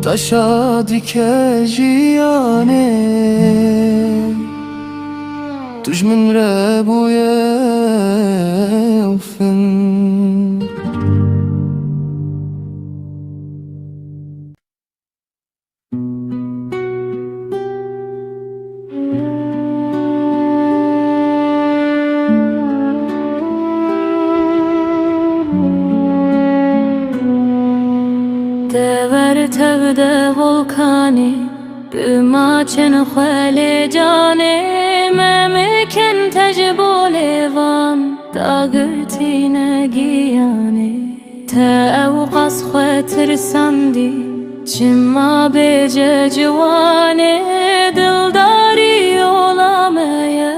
تشادی که جیانه توش من ربویه وفن دور تبده volkani بماچن خال جانه ممکن تجبولوان داغرتی نگیانه تا اوقاس خاطر سندی چما بجه جوانه دلداری olamaya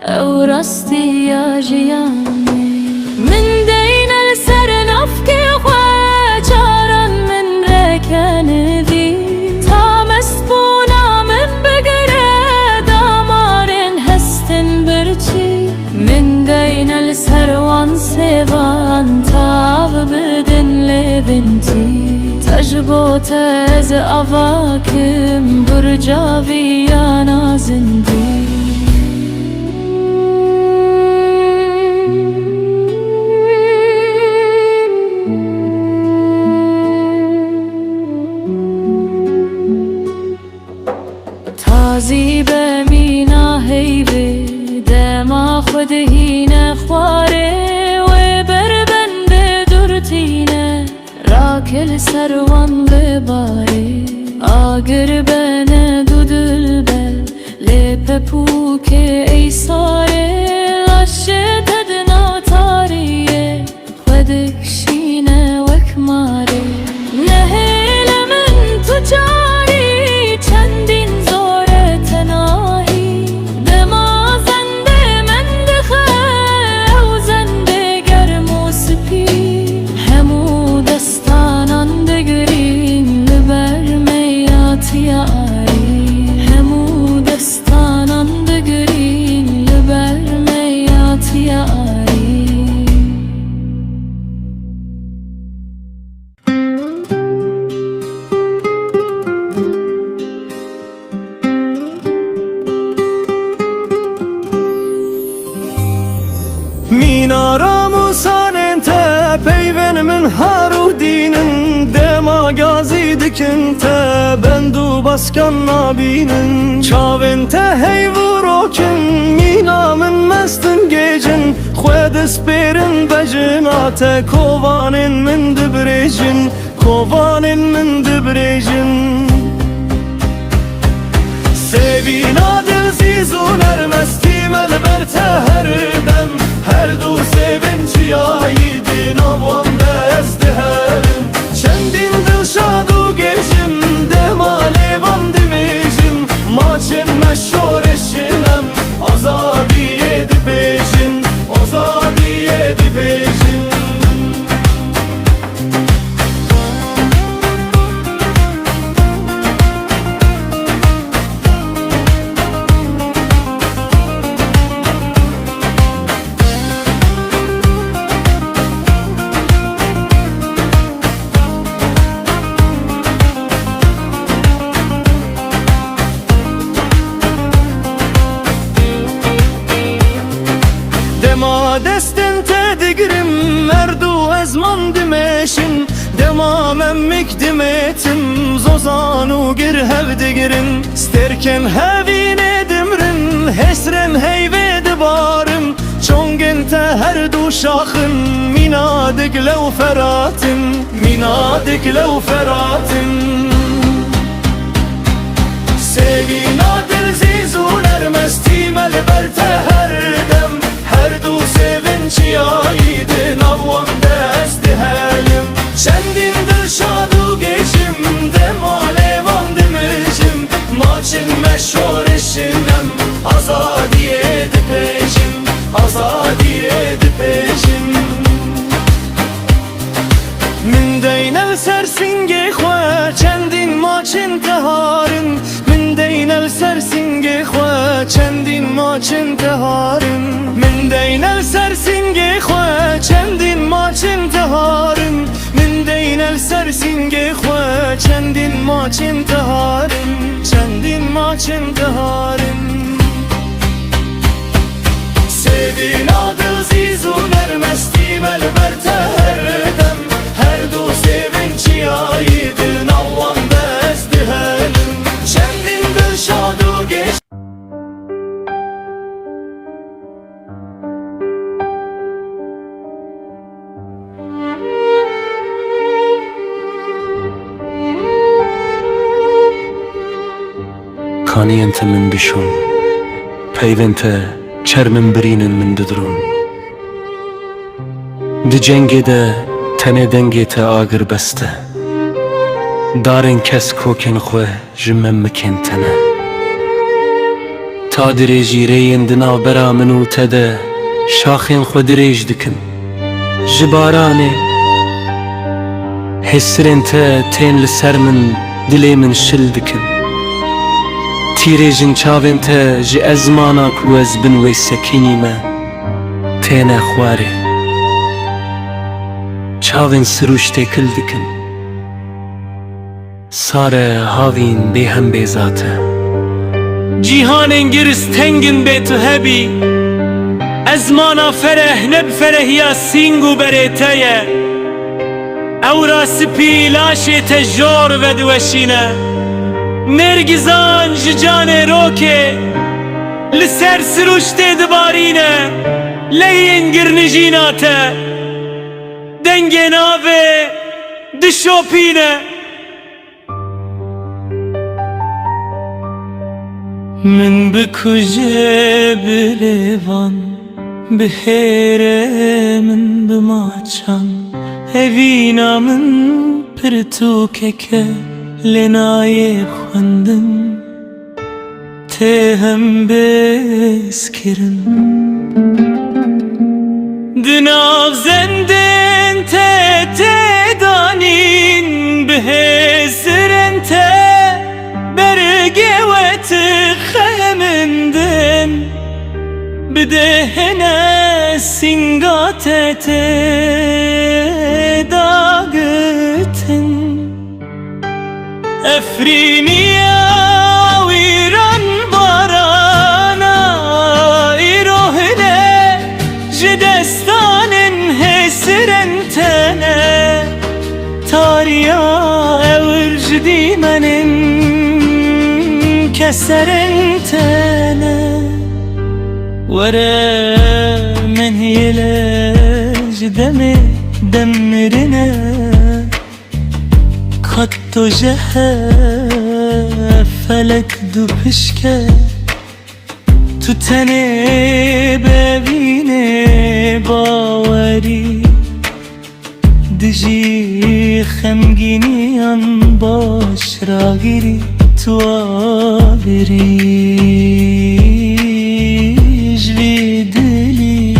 او راستی یا جیانه من دین السر نفکی خواچارن من رکن دی تا مسبونا من بگره دامارن هستن برچی من دین السر وان سیوان تاب بدن لبنتی تجبوت از اواکم برجاوی یا نازندی تازی به مینا هیوه دما خود هینه خواره و بربند دورتینه راکل سروان بباره آگر بنه دو دلبه لپ پوک ای ساره لاشه تدنا تاریه خودکشینه وکماره نهیل من تو جاری چندین زور تناهی دما زنده من دخه و زنده گرم و سپی همو دستانان دگرین لبر میاتی آری همو دستانان دگرین لبر میاتی آری مینارا موسانن te peyven min haru dinin dema gazi dikin te bendu baskan nabinin çavin te hey vurokin mina min mestin gecin xwedis perin bejina te kovanin min dibrejin kovanin min dibrejin sevina dilsiz u nermesti melberte her dem her du sevinç yayidin avam desteherim çendin dilşad u geçim dema levan dimejim maçın meşhur eşinem azadiye dipejin azadiye dipejin Dema destin te digrim merdu ezman dimeşin Dema memmik dimetim zozanu gir hev digirim Sterken hevine dimrim hesren heyve dibarim Çongin te her du şahın minadik lev feratim Minadik lev feratim Sevina dilzizun ermesti melberte her dem her du sevinç yayidin avvam desti helim Çendin dilşadu geçim dema levan dimişim Maçın meşhur eşinem azadiye dipeşim Azadiye dipeşim Min deynel sersinge xwe çendin maçın teharın Min deynel sersinge xwe çendin maçın teharın Min deynel sersinge xwe çendin maçın teharın Min deynel sersinge xwe çendin maçın teharın Çendin maçın teharın Sevdin adı zizun ermestim elbette her dem Her du sevinci aydın Allah'ım bezdi helim Çendin dilşadu geç Kaniyente min bişon Peyvente çermin birinin min didron Di cengê de tenê dengê te agir beste Darên kes kokên xwe ji me mikin tene Ta dirêjî rêyên di navbera min û te de Şaxên xwe dirêj dikin Ji baranê Hesirên te tên li ser min dilê min şil dikin Tîrêjin çavên te ji ezmana ku ez bin wê sekînî me Têne xwarê Çavên sirûj têkil dikin Sare havîn bêhem bêza te Cîhanên girs tengin bê tu hebî Ezmana fereh ne bi ferehiya sîng û berê te ye Ewra spî laşê te jor ve diweşîne Nergizan ji canê rokê Li ser sirûştê dibarîne Leyên girnijîna te Dengê navê dişopîne Min bikuje bilêvan Bi hêrê min bimaçan Hevîna min pirtûkeke Lê nayê xwendin Tê hem bêz kirin Di nav zendên te tê danîn Bi hêzirên te bergê we ti xemindin Bi dêhne sînga te tê dagirtin Efrîniya wîran barana îrohine Ji destanên hêsirên te ne Tariya ewir ji dîmenên keserên te ne Were min hîle ji demê demirine Katto jehe felek du pişke Tu tenê bevînê bawerî Dijî xemgîniyan baş ragirî Tu agirî Ji vî dilî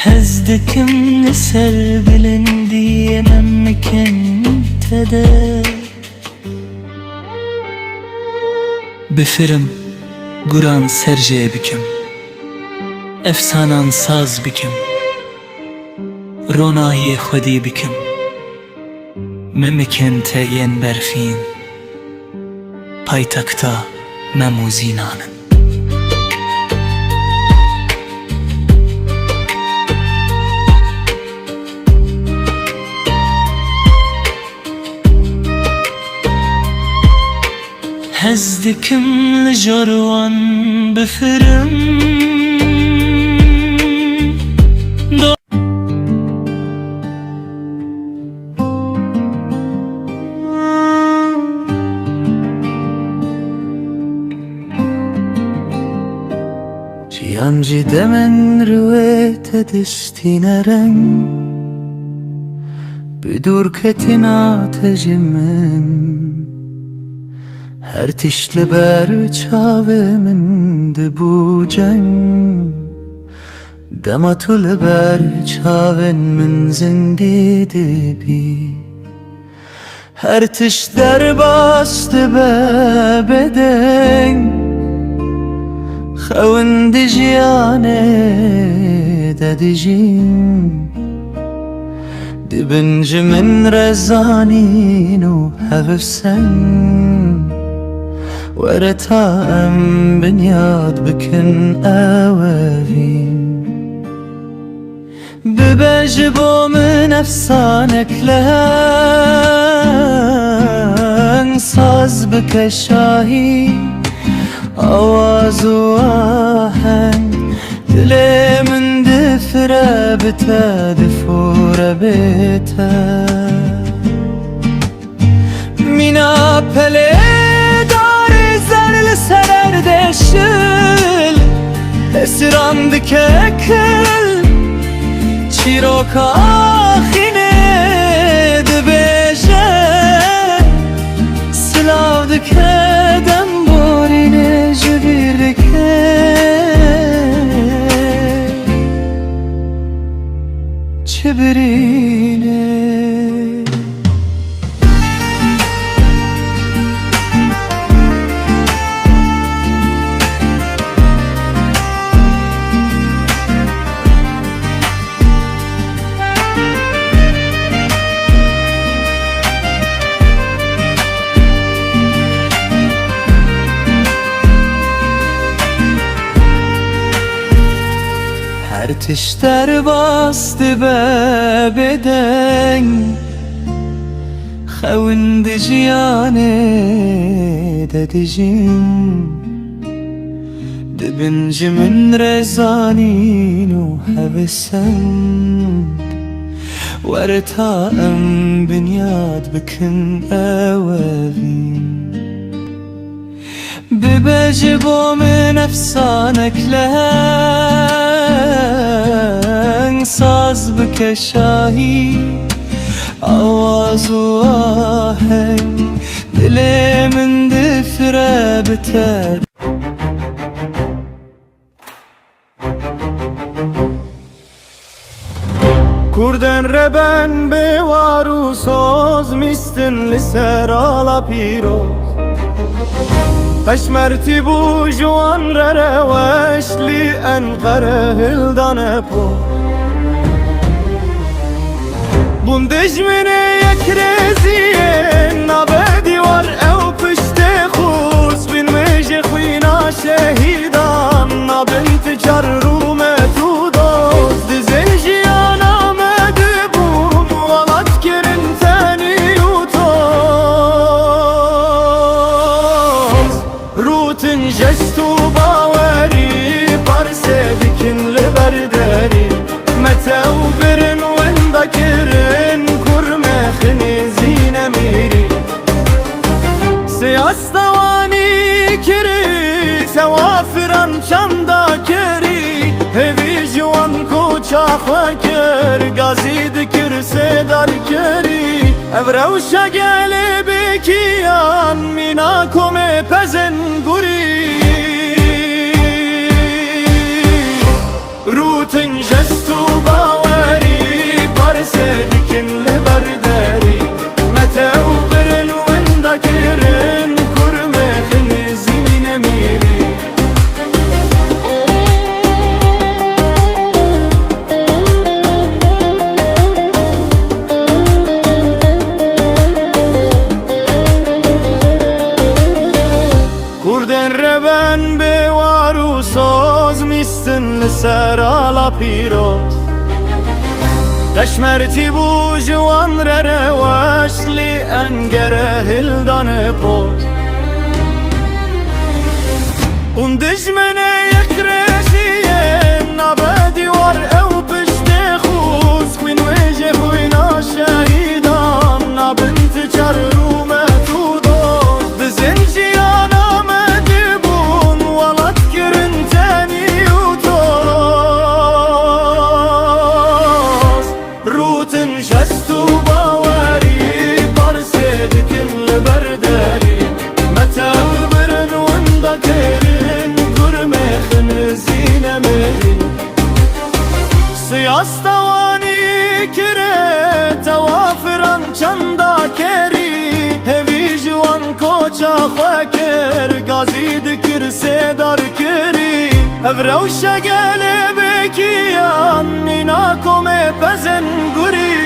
hez dikim li ser bilindiyê me mikin te de Bifirim guran serjê bikim Efsanan saz bikim Ronayê xwedî bikim Me mikin te yên berfîn Paytekta me mûzînanin hez dikim li jarwan bifirim Cihan ji demen rûê te diştîne reng Bi dûrketina te ji min Her tişli ber çavê min dibû ceng Dema tu li ber çavên min zindî dibî هر تش در باست بدن خوند جیانه ددجیم دبنج من رزانین و هفسن ورتام بنياد بكن أوافين ببجبو من أفسانك لهان صاز بك الشاهي أواز واحن دلي من دفرة بتا دفورة بتا مينا بلي سرر دشل اسران دککل چیروک آخینه دبیشه سلاو دکدم بورینه جبیر دکه چه برینه Artiş der bastı bebeden خوند جیانه ددجیم دبنج من رزانین و هبسن ورتاام بنياد بكن أوافين ببجبو من أفسانك لهن صاز بك شاهي آواز واهن دلي من دفرة بتر کردن ربن به وارو ساز میستن لسر آلا پیروز پشمرتی بو جوان روش لی انقره هلدانه پو بوندش منه یک رزیه نابه دیوار او پشت خوز بین میجه خوینا شهیدان نابنت چار رومه تو دوز دزن جیان آمده بون غلط کرن تنی و توز روتن جست و باوری پرسه بکن لبرداری متو برن وندا کرن کرمه خنی زینه میری سیاستوانی کری سوافران چندا کری هوی جوان کوچا خوکر گازی دکر سدار کری evravşa gele bekiyan mina kome pezen guri rutin jestu bawari parse dikin lebardari metev birin wenda kirin kurme khini zine miri Kurden reben be varu soz mistin لسر آلا پیروز دشمرتی بو جوان روش لی انگره هلدان پوز اون دجمنه یک رشیه نابه دیوار او پشت خوز خوین ویجه خوینا شهیدان نابنت چار رومه تو دوز بزنجیان آمده بون ولد کرن تنی جستو باوری پرسه دکن لبرداری روجا خوکر گازی دکر سیدار کری افرو شگل بکیان نینا کم پزن گری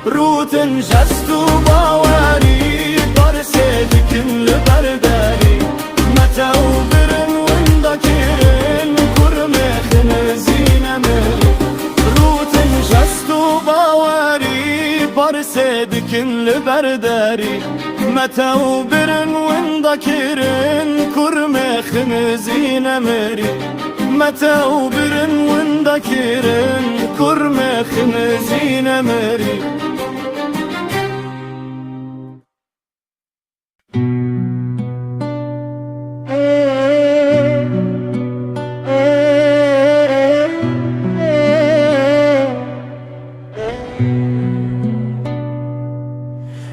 روتن جستو باوری برسه دکن لبرداری متو برن وندا کرن کرم خنزین مری روتن جستو باوری برسه دکن لبرداری متو برن وندا کرن کرم خنزین مری متو برن وندا کرن کرم خنزین مری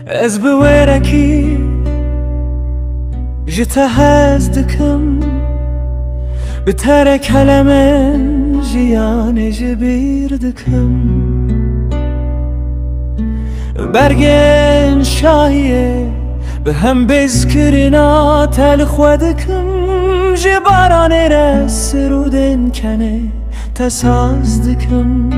از بویرکی جتهز دکم بتر کلمه جیان جبیر دکم برگن شاهیه به هم بذکرنا تل خودکم جباران رس رودن کنه تساز دکم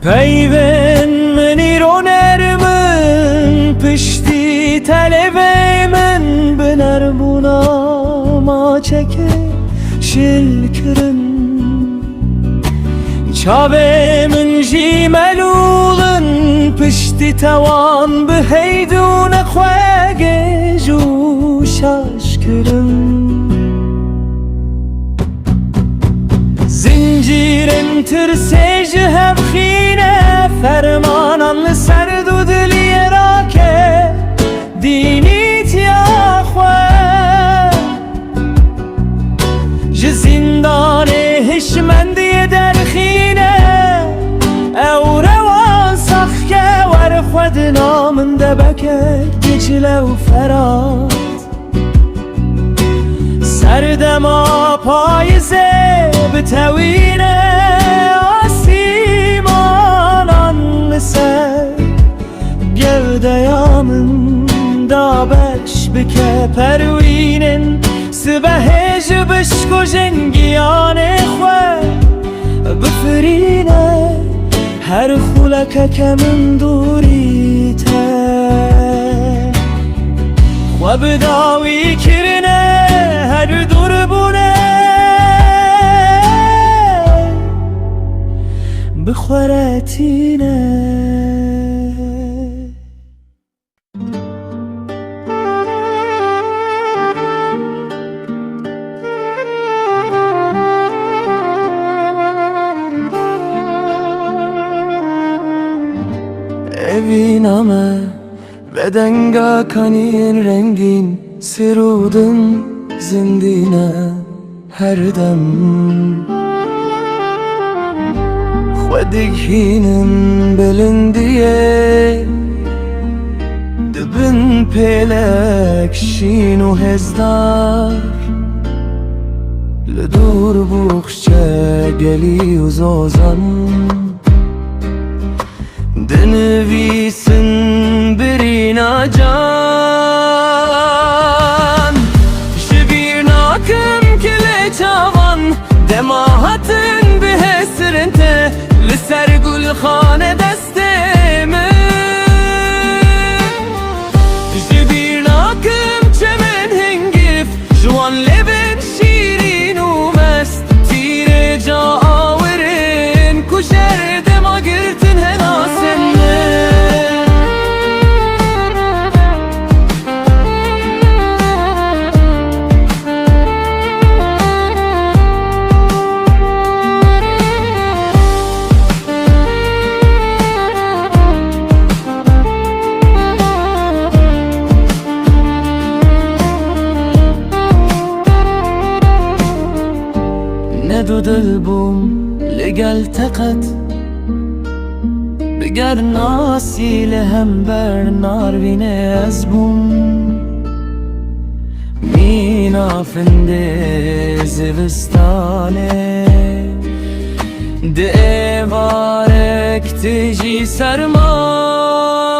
پیون منی رو نرمن پشتی تلوی من بنرمونا ما چکه شل کرن چاوه من جی ملولن پشتی توان به هیدون خواگه جوشاش کرن زنجیرن ترسه جهب خینه فرمانان لسرد و دلی راکه دینیت یا خواه جزیندان هشمندی در خینه او روان سخکه ور خود نامن دبکه گجله و فراد سردما پایزه بتوینه آسیمانان لسر گردیامن دابش بکه پروینن سبهج بشکو جنگیان خواه بفرینه هر خولک که من دوریته و بداوی کرنه هر دور بونه بخورتینه Eviname ve denga kanin rengin sirudun zindine her dem Xwedighinin bilindiye dibin pelek şin u hezdar Lidur buxşe geli u zozan دنویسن برینا جان شبیر ناکم کلی چاوان دماهتن به سرنته لسر گل خانه دستم شبیر ناکم چمن هنگف جوان لبن شیرین و مست تیر جا آورن کشر دما گرتن هناسن ندو دل بوم لگل تقت بگر ناسی لهم بر ناروینه از بوم مینا فنده زوستانه ده وارک تجی سرما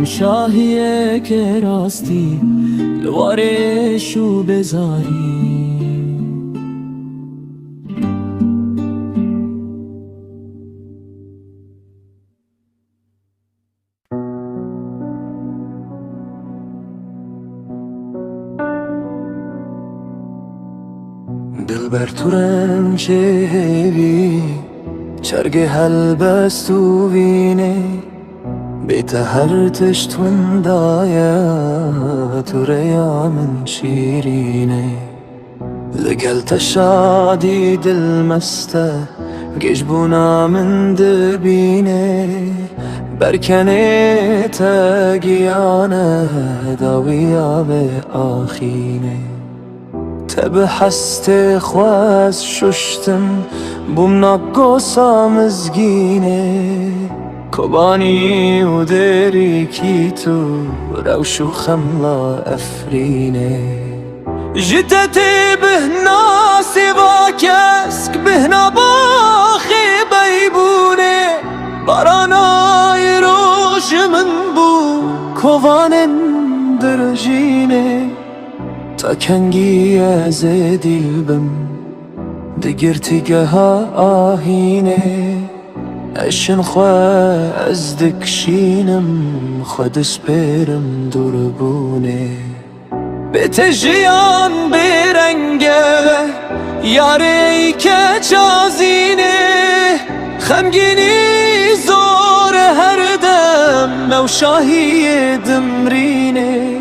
شاهیه که راستی لوارشو بذاری دلبر تو رنج هیوی چرگ هلبست و وینه بیت هر تشتون دایا تو ریا من شیرینه لگل تشادی دل مسته گجبونا من دبینه برکنه تاگیانه داویا به آخینه تب حست خواست ششتم بوم نقصا مزگینه کبانی و دری کی تو روشو خملا افرینه جدتي بهنا سوا كسك بهنا باخي بيبوني برانا يروش من بو كوان درجيني تا کنگی از دیلبم دگرتگه آهینه اشن خواه از دکشینم خود سپرم دربونه به تجیان برنگه یاری که چازینه خمگینی زور هر دم موشاهی دمرینه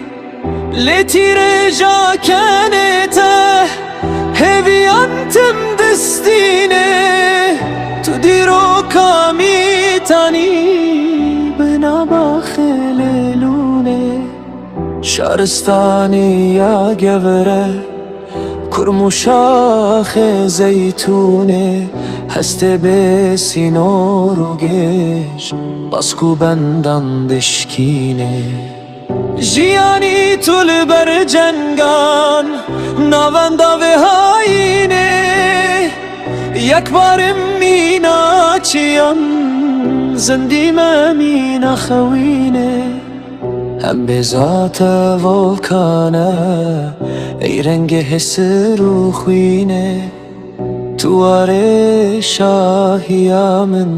لتیر جا کنته هویانتم دستینه تو دیرو کامی تانی بنا بخللونه شارستانی یا گوره کرم و شاخ زیتونه هسته به سینور و گش باسکو بندان دشکینه جیانی طول بر جنگان ناوندا و هاینه یک بار مینا چیان زندیم مینا خوینه هم به ذات ولکانه ای رنگ حس رو خوینه تواره شاهیا من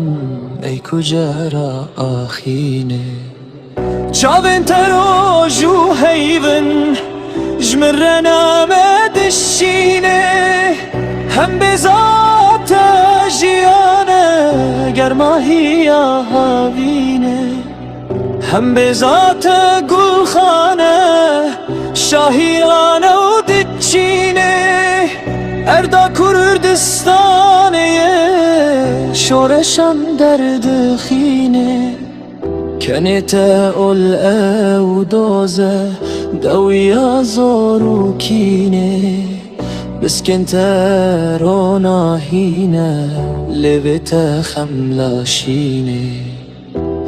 ای کجا را آخینه چاوین ترو جو هیون جمر نامدشینه هم به ذات جیانه گرماهی هاوینه هم به ذات گلخانه شاهیانه و دچینه اردا کردستانه شورشم درد خینه كانت أقول أو دوزة دوية زورو كيني بس كنت رونا هينا لبتا خملاشيني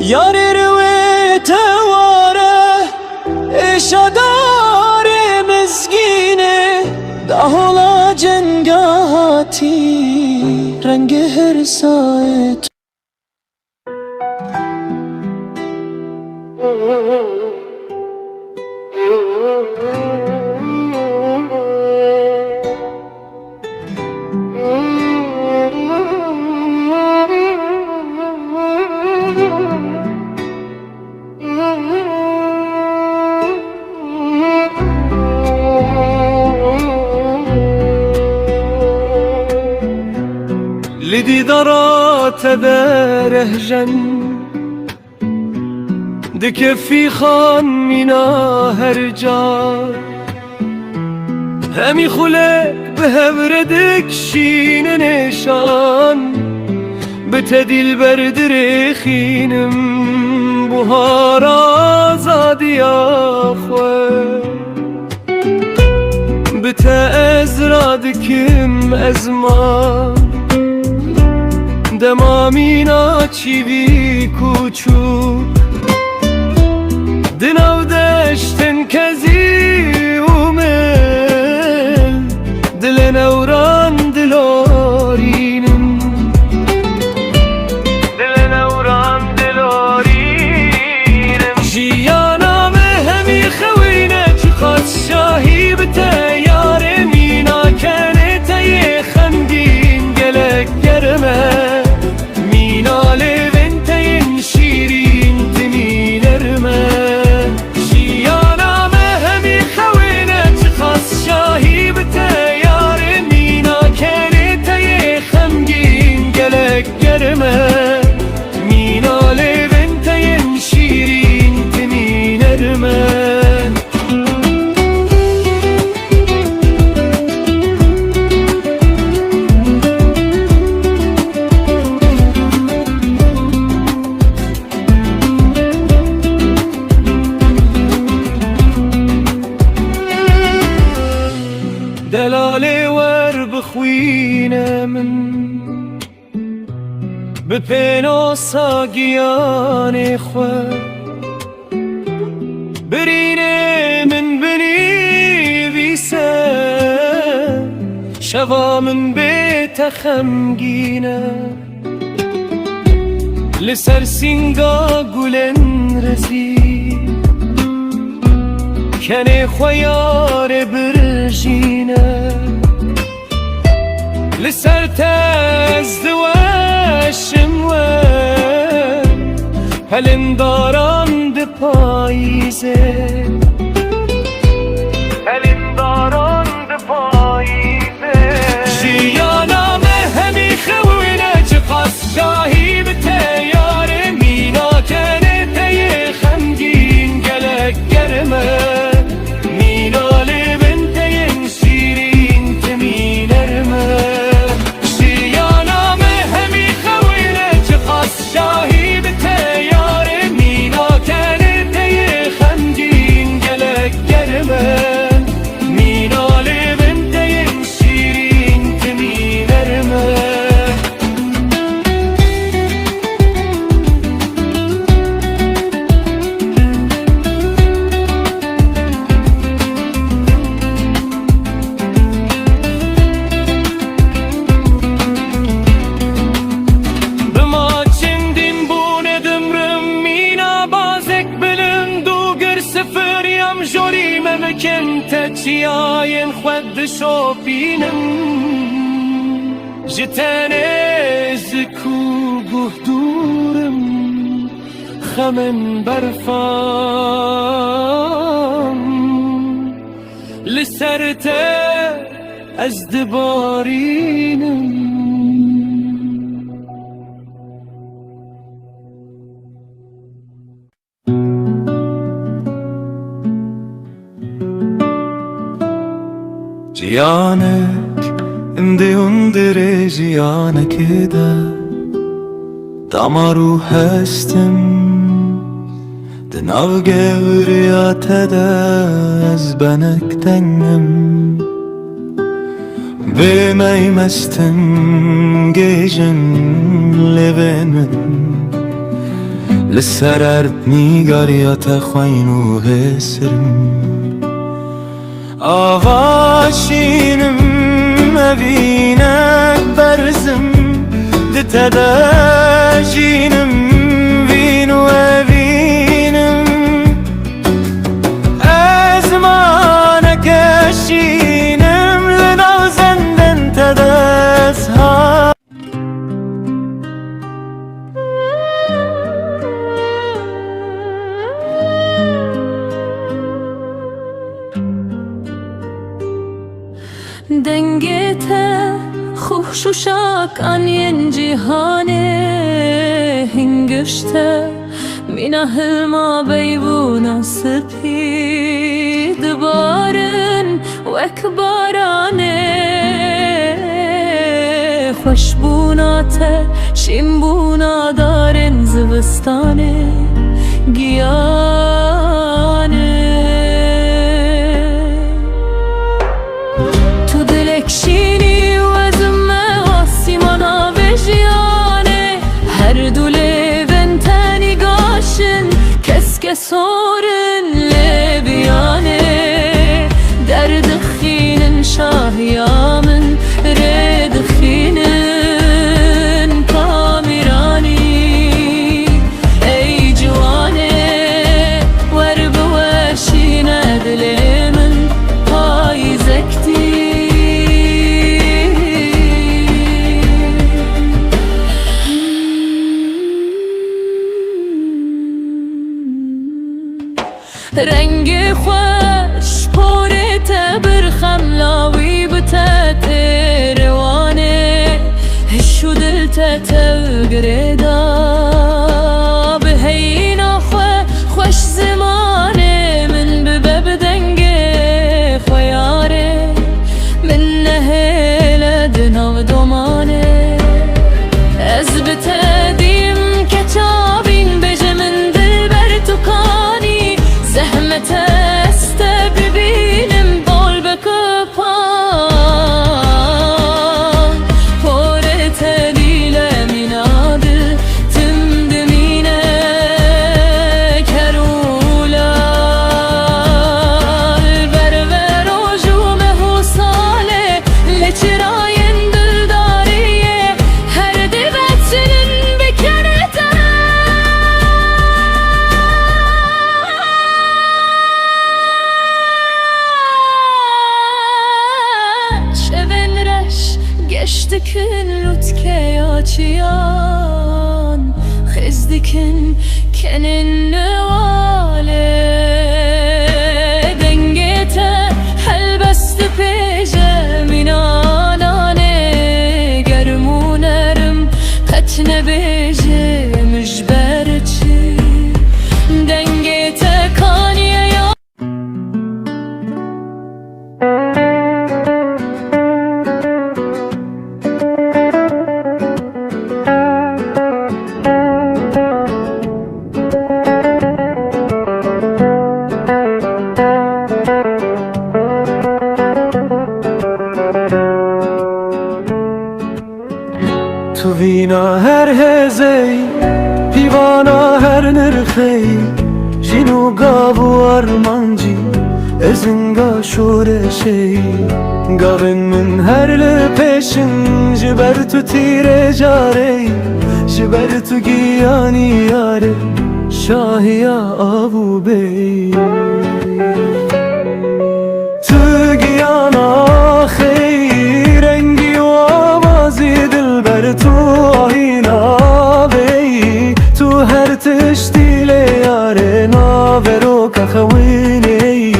ياري رويت واره إيش داري مزگيني دهولا جنگاتي رنگ هرسايت لدي درات برهجن دك في خان منا هرجار همي خلق بهبردك شين نشان بتديل برد رخينم بهارا زادي آخوه بتأزرادكم أزمان دمامينا چيوي كوچو دناو دشتن كزي ومل دل نوران دلارينم دل نوران دلارينم جيا گرمه مینال بنتین شیرین تنی نرمه دلالي ور بخوينا من ببينو ساقياني خوا بريني من بني بيسا شفا من بيت خمقينا لسر سنگا گلن رزي كان خويار برجينا لسر تزدواشم و هلنداران ده پاییزه هلنداران ده پاییزه جیانا مهمی خوینه چه قص جاهی به تیاره مینا کنه تی خمگین گلک گرمه تچیاین خود شوپینم جتنه زکو گهدورم خمن برفام لسرت از دبارینم جیانک اندی اندره جیانک ده دامارو هستم دناو گوریات ده از بنک تنگم به میمستم گیجن لبنم لسرارت نیگاریات خوینو هسرم آواشینم مبینک برزم دتداجینم وینو اوینم ازمانکشینم لنازندن تدازها دنگته خوشوشاک آنین جهانه هنگشته مینا هلما بیبونا سپید بارن و اکبارانه خوشبوناته شیمبونا دارن زوستانه گیانه شینی و زمه آسیمانا بجیانه هر دوله بنتنی گاشن کس کسورن لبیانه در دخینن شاهیامن رد خینن کامیرانی ای جوانه ور بوشینه دل من پایزکتی رنگ خوش پورت برخم لاوی بتات روانه هشو دلتت گریدا بهینا خوش زمانه من ببه بدنگه خیاره من نهیل دناو دومانه از بتدیم که چابین بجه من دل بر تو کانی زحمت است ببینم بال بکپان پر تلیل مناد تم دمینه کرولار برور و جومه و ساله لچراین دلداریه هر دیوت سنن بکنه شبن رش گشتکن لطکه آچیان خزدکن کنن نواله دنگیته هل بست پیجه منانانه گرمونرم قتنه بیجه مجبرچی دنگیته کانیه یا تو وینا هر هزی پیوانا هر نرخی جینو گاو ارمانجی ازنگا شورشی گاون من هر لپشن جبر تو تیر جاری جبر تو گیانی یاره شاهیا آبو بی تو گیانا خیر رنگی و آوازی دل بر تو آهینا بی تو هر تشتیل یاره ناورو که خوینی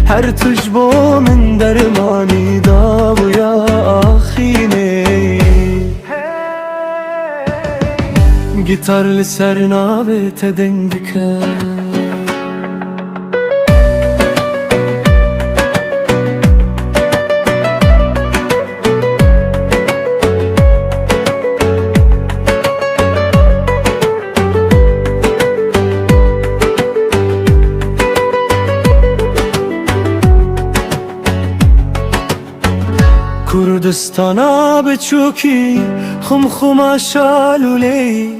هر تجبو من درمانی داو یا آخینی گیتار لسر ناوه تدنگکه کردستانا بچوکی خم خما شالولی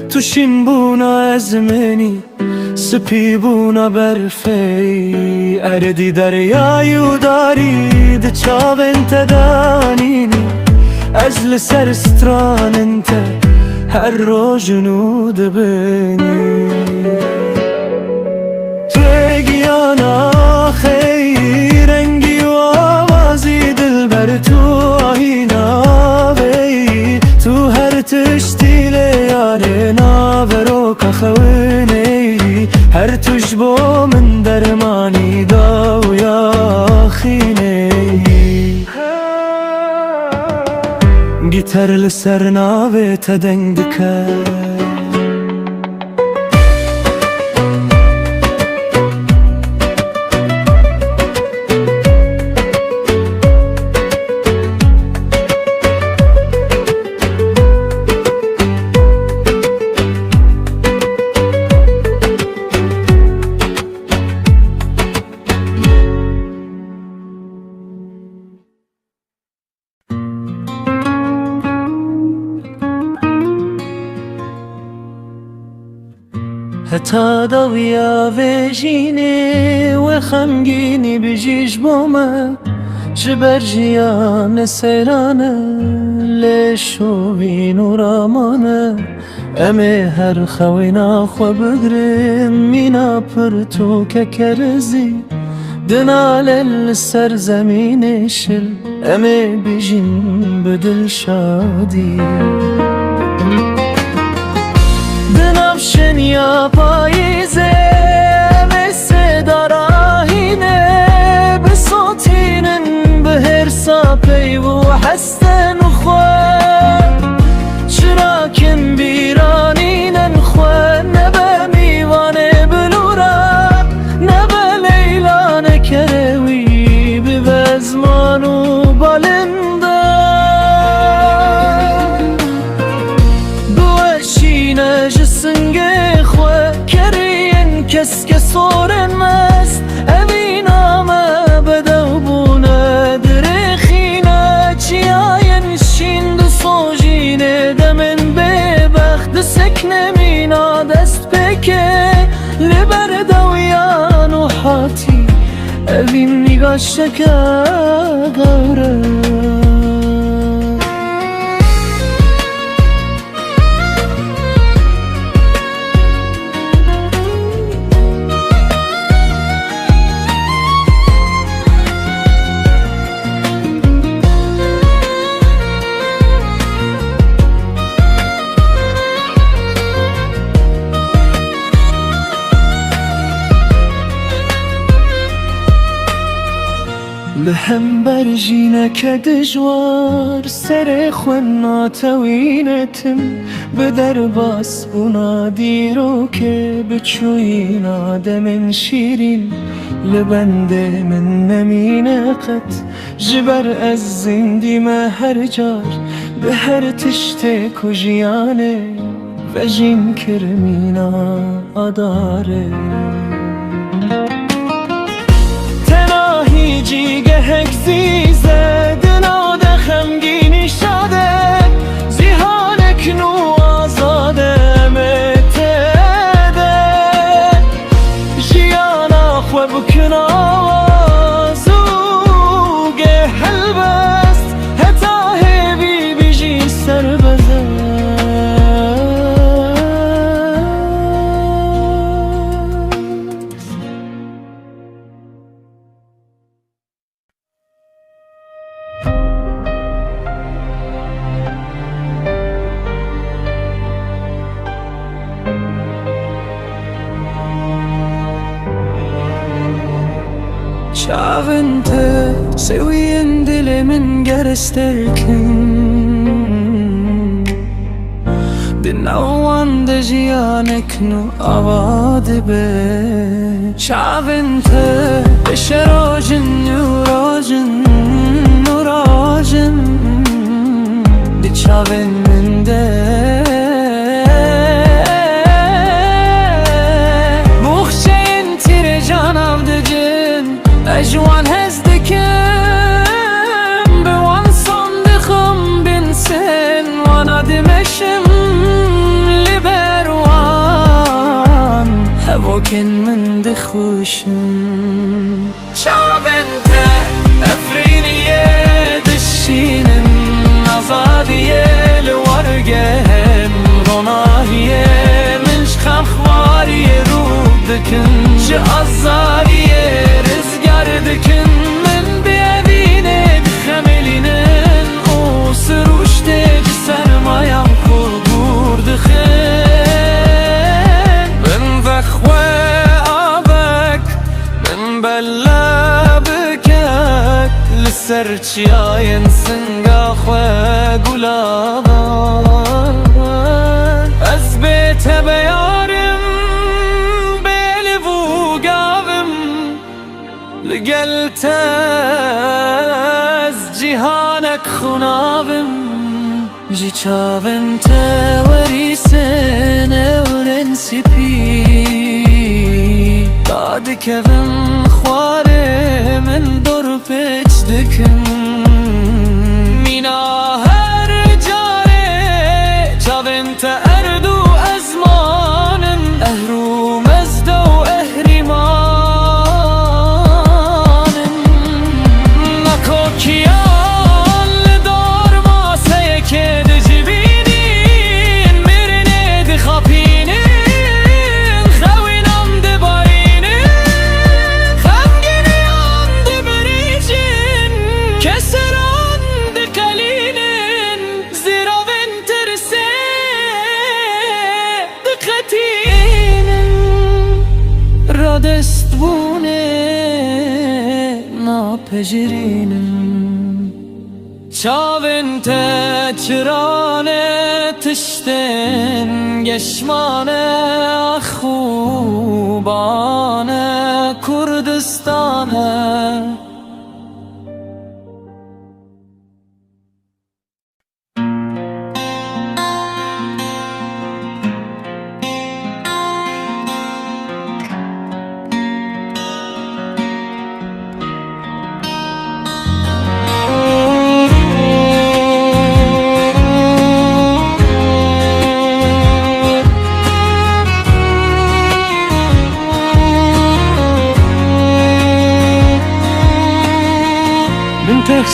توشین بونا ازمنی سپی بونا برفی اردی دریایو داری ده چاو انت دانینی از لسر ستران انت هر رو جنود بینی تگیانا خیر رنگی و آوازی دل بر تو آهینا بی تو هر تشتیل یاره ناورو که خوینی هر تجبو من درمانی داو یا خینی گیتر لسر ناوه تدنگ دکه هتا داویا ویجینی و خمگینی بجیش بومه جبر جیان سیرانه لیشو وینو رامانه امه هر خوینا خو بگرم مینا پر تو که کرزی دنال السر زمین شل امه بیجین بدل شادی دنفشن یا پاییزه مثل دراهینه به صوتینن به هر ساپی و حستن خود چرا که صورن مست اوینامه بدو بونه درخینه چیاین شین دو سوژینه دمن به بخت سکنه مینا دست بکه لبر دویان و حاتی اوین نگاه شکه غوره لهم برجينا كدجوار سر خونا توينتم بدرباس وناديرو كي بتشوينا دمن شيرين لبند من نمينقت جبر الزندي ما هرجار بهر تشتك وجيانه وجين كرمينا أداره جیگه زیزه دناده خمگینی شده زیهانک نو آزاده متده جیانا خو بکن آوازوگه هلبست هتا هیوی بیجی سر بزه شاغنته سوين دل من قرستركن دنوان دجيانك نو آواد به شاغنته بشراجن نوراجن نوراجن دي شاغن من ده مخشين تير جانم دجن اجوان هزدكم بوان صندخم بنسن وانا دمشم لبروان هواكن من دخوشم شعبنته افرينيه دشينم نظاديه لورقهم غناهيه منش خمخواريه روب دكن شعزاريه دكن من بيبيني بخملينن او سروشتي بسرمايا خربور دخن من ذخوة آبك من بلا بكك لسرچياين سنگا خواه گلابان از بيت بيارم لقلت از جهانك خنابم جي چاوين توريسن ورنسي بي بعد كذن خواره من دور پیچ دکن مینا هر جاره چاوين تأردو ازمانم اهرو مزدو اهریمان پجرینم چاوین تچرانه تشتن گشمانه خوبانه کردستانه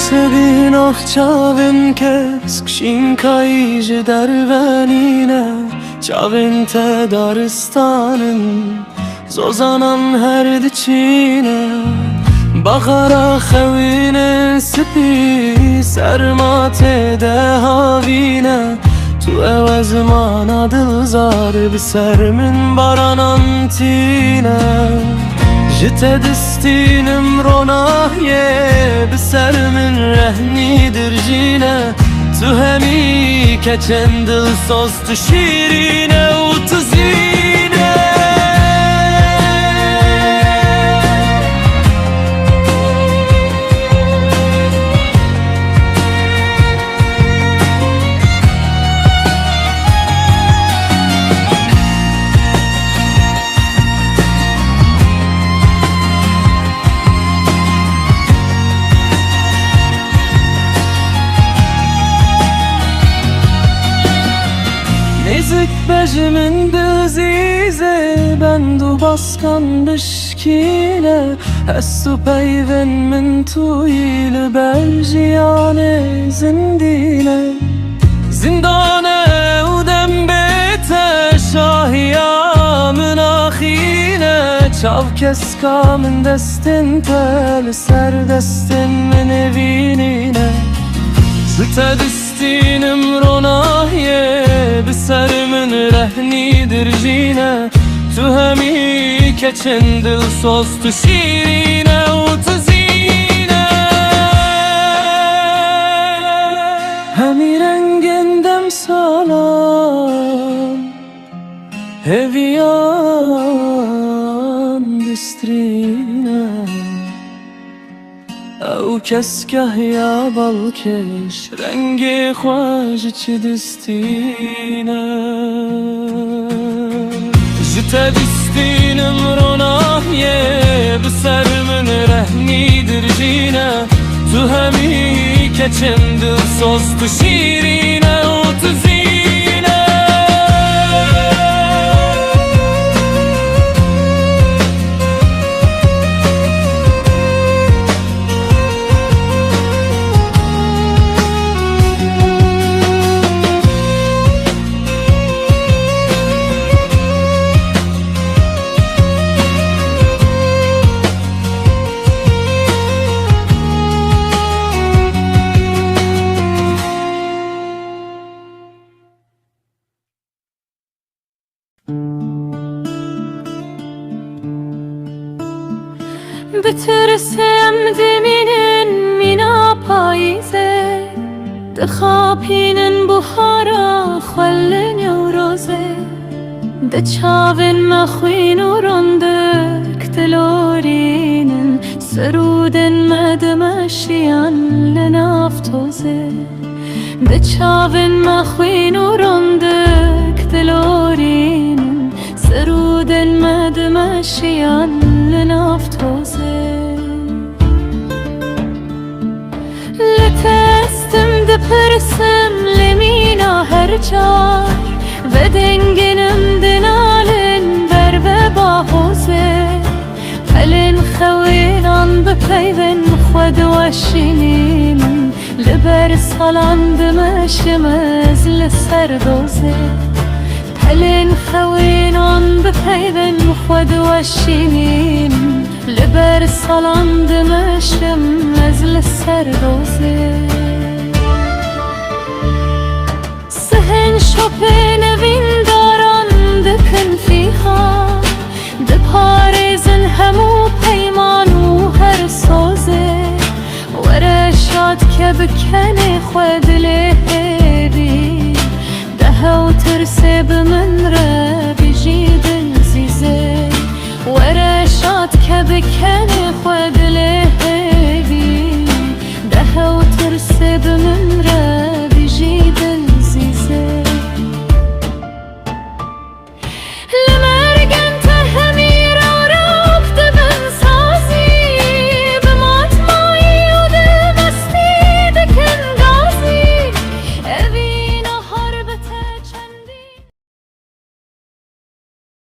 سبین آخ چاوین کس کشین کایج درونینه چاوین ته دارستانن زوزانان هر دچینه بغرا خوین سپی سرمات ده هاوینه تو عوض مانا دلزار بسر من بارانان تینه جته دستینم روناهیه بسر من رهنی درجینه تو همی کچن دل ساز تو شیرینه و تو زینه Nezik bejimin dizize bendu baskan bişkine Essu peyven min tuyil berjiyane zindine Zindane udem bete şahiya min akhine Çav keska min destin tel ser destin min evinine Zıte distinim ronahiye بسر من رهنی درجینه تو همی کچن دل ساز تو شیرینه و تو زینه همی رنگندم سالان هویان دسترینه او کس که یا بالکش رنگ خواج چی دستینه جته دستینم روناهیه بسر من رهنی درجینه تو همی کچن دل ساز تو شیرینه و تو زینه بترسم دمینن مینا پاییزه دخابینن بخارا خلن یوروزه دچاون مخوین و رندک دلورینن سرودن مدمشیان لنافتوزه دچاون مخوین و رندک دلورینن سرودن مدمشیان لنافتوزه لتستم دپرسم لمینا هر جار و دنگنم دنالن بر و باحوزه هلن خوینان بپیون خود وشینیم لبر سالان دمشم از لسردوزه هلن خوینان بپیون خود وشینیم لبر سالان دمشم از لسردوزه سهن شپه نوین داران دکن فیها دپارزن همو پیمان و هر سوزه ورشاد که بکنه خود لهبی دهو ترسه بمن را بجید زیزه ورشاد که بکنه خود لهبی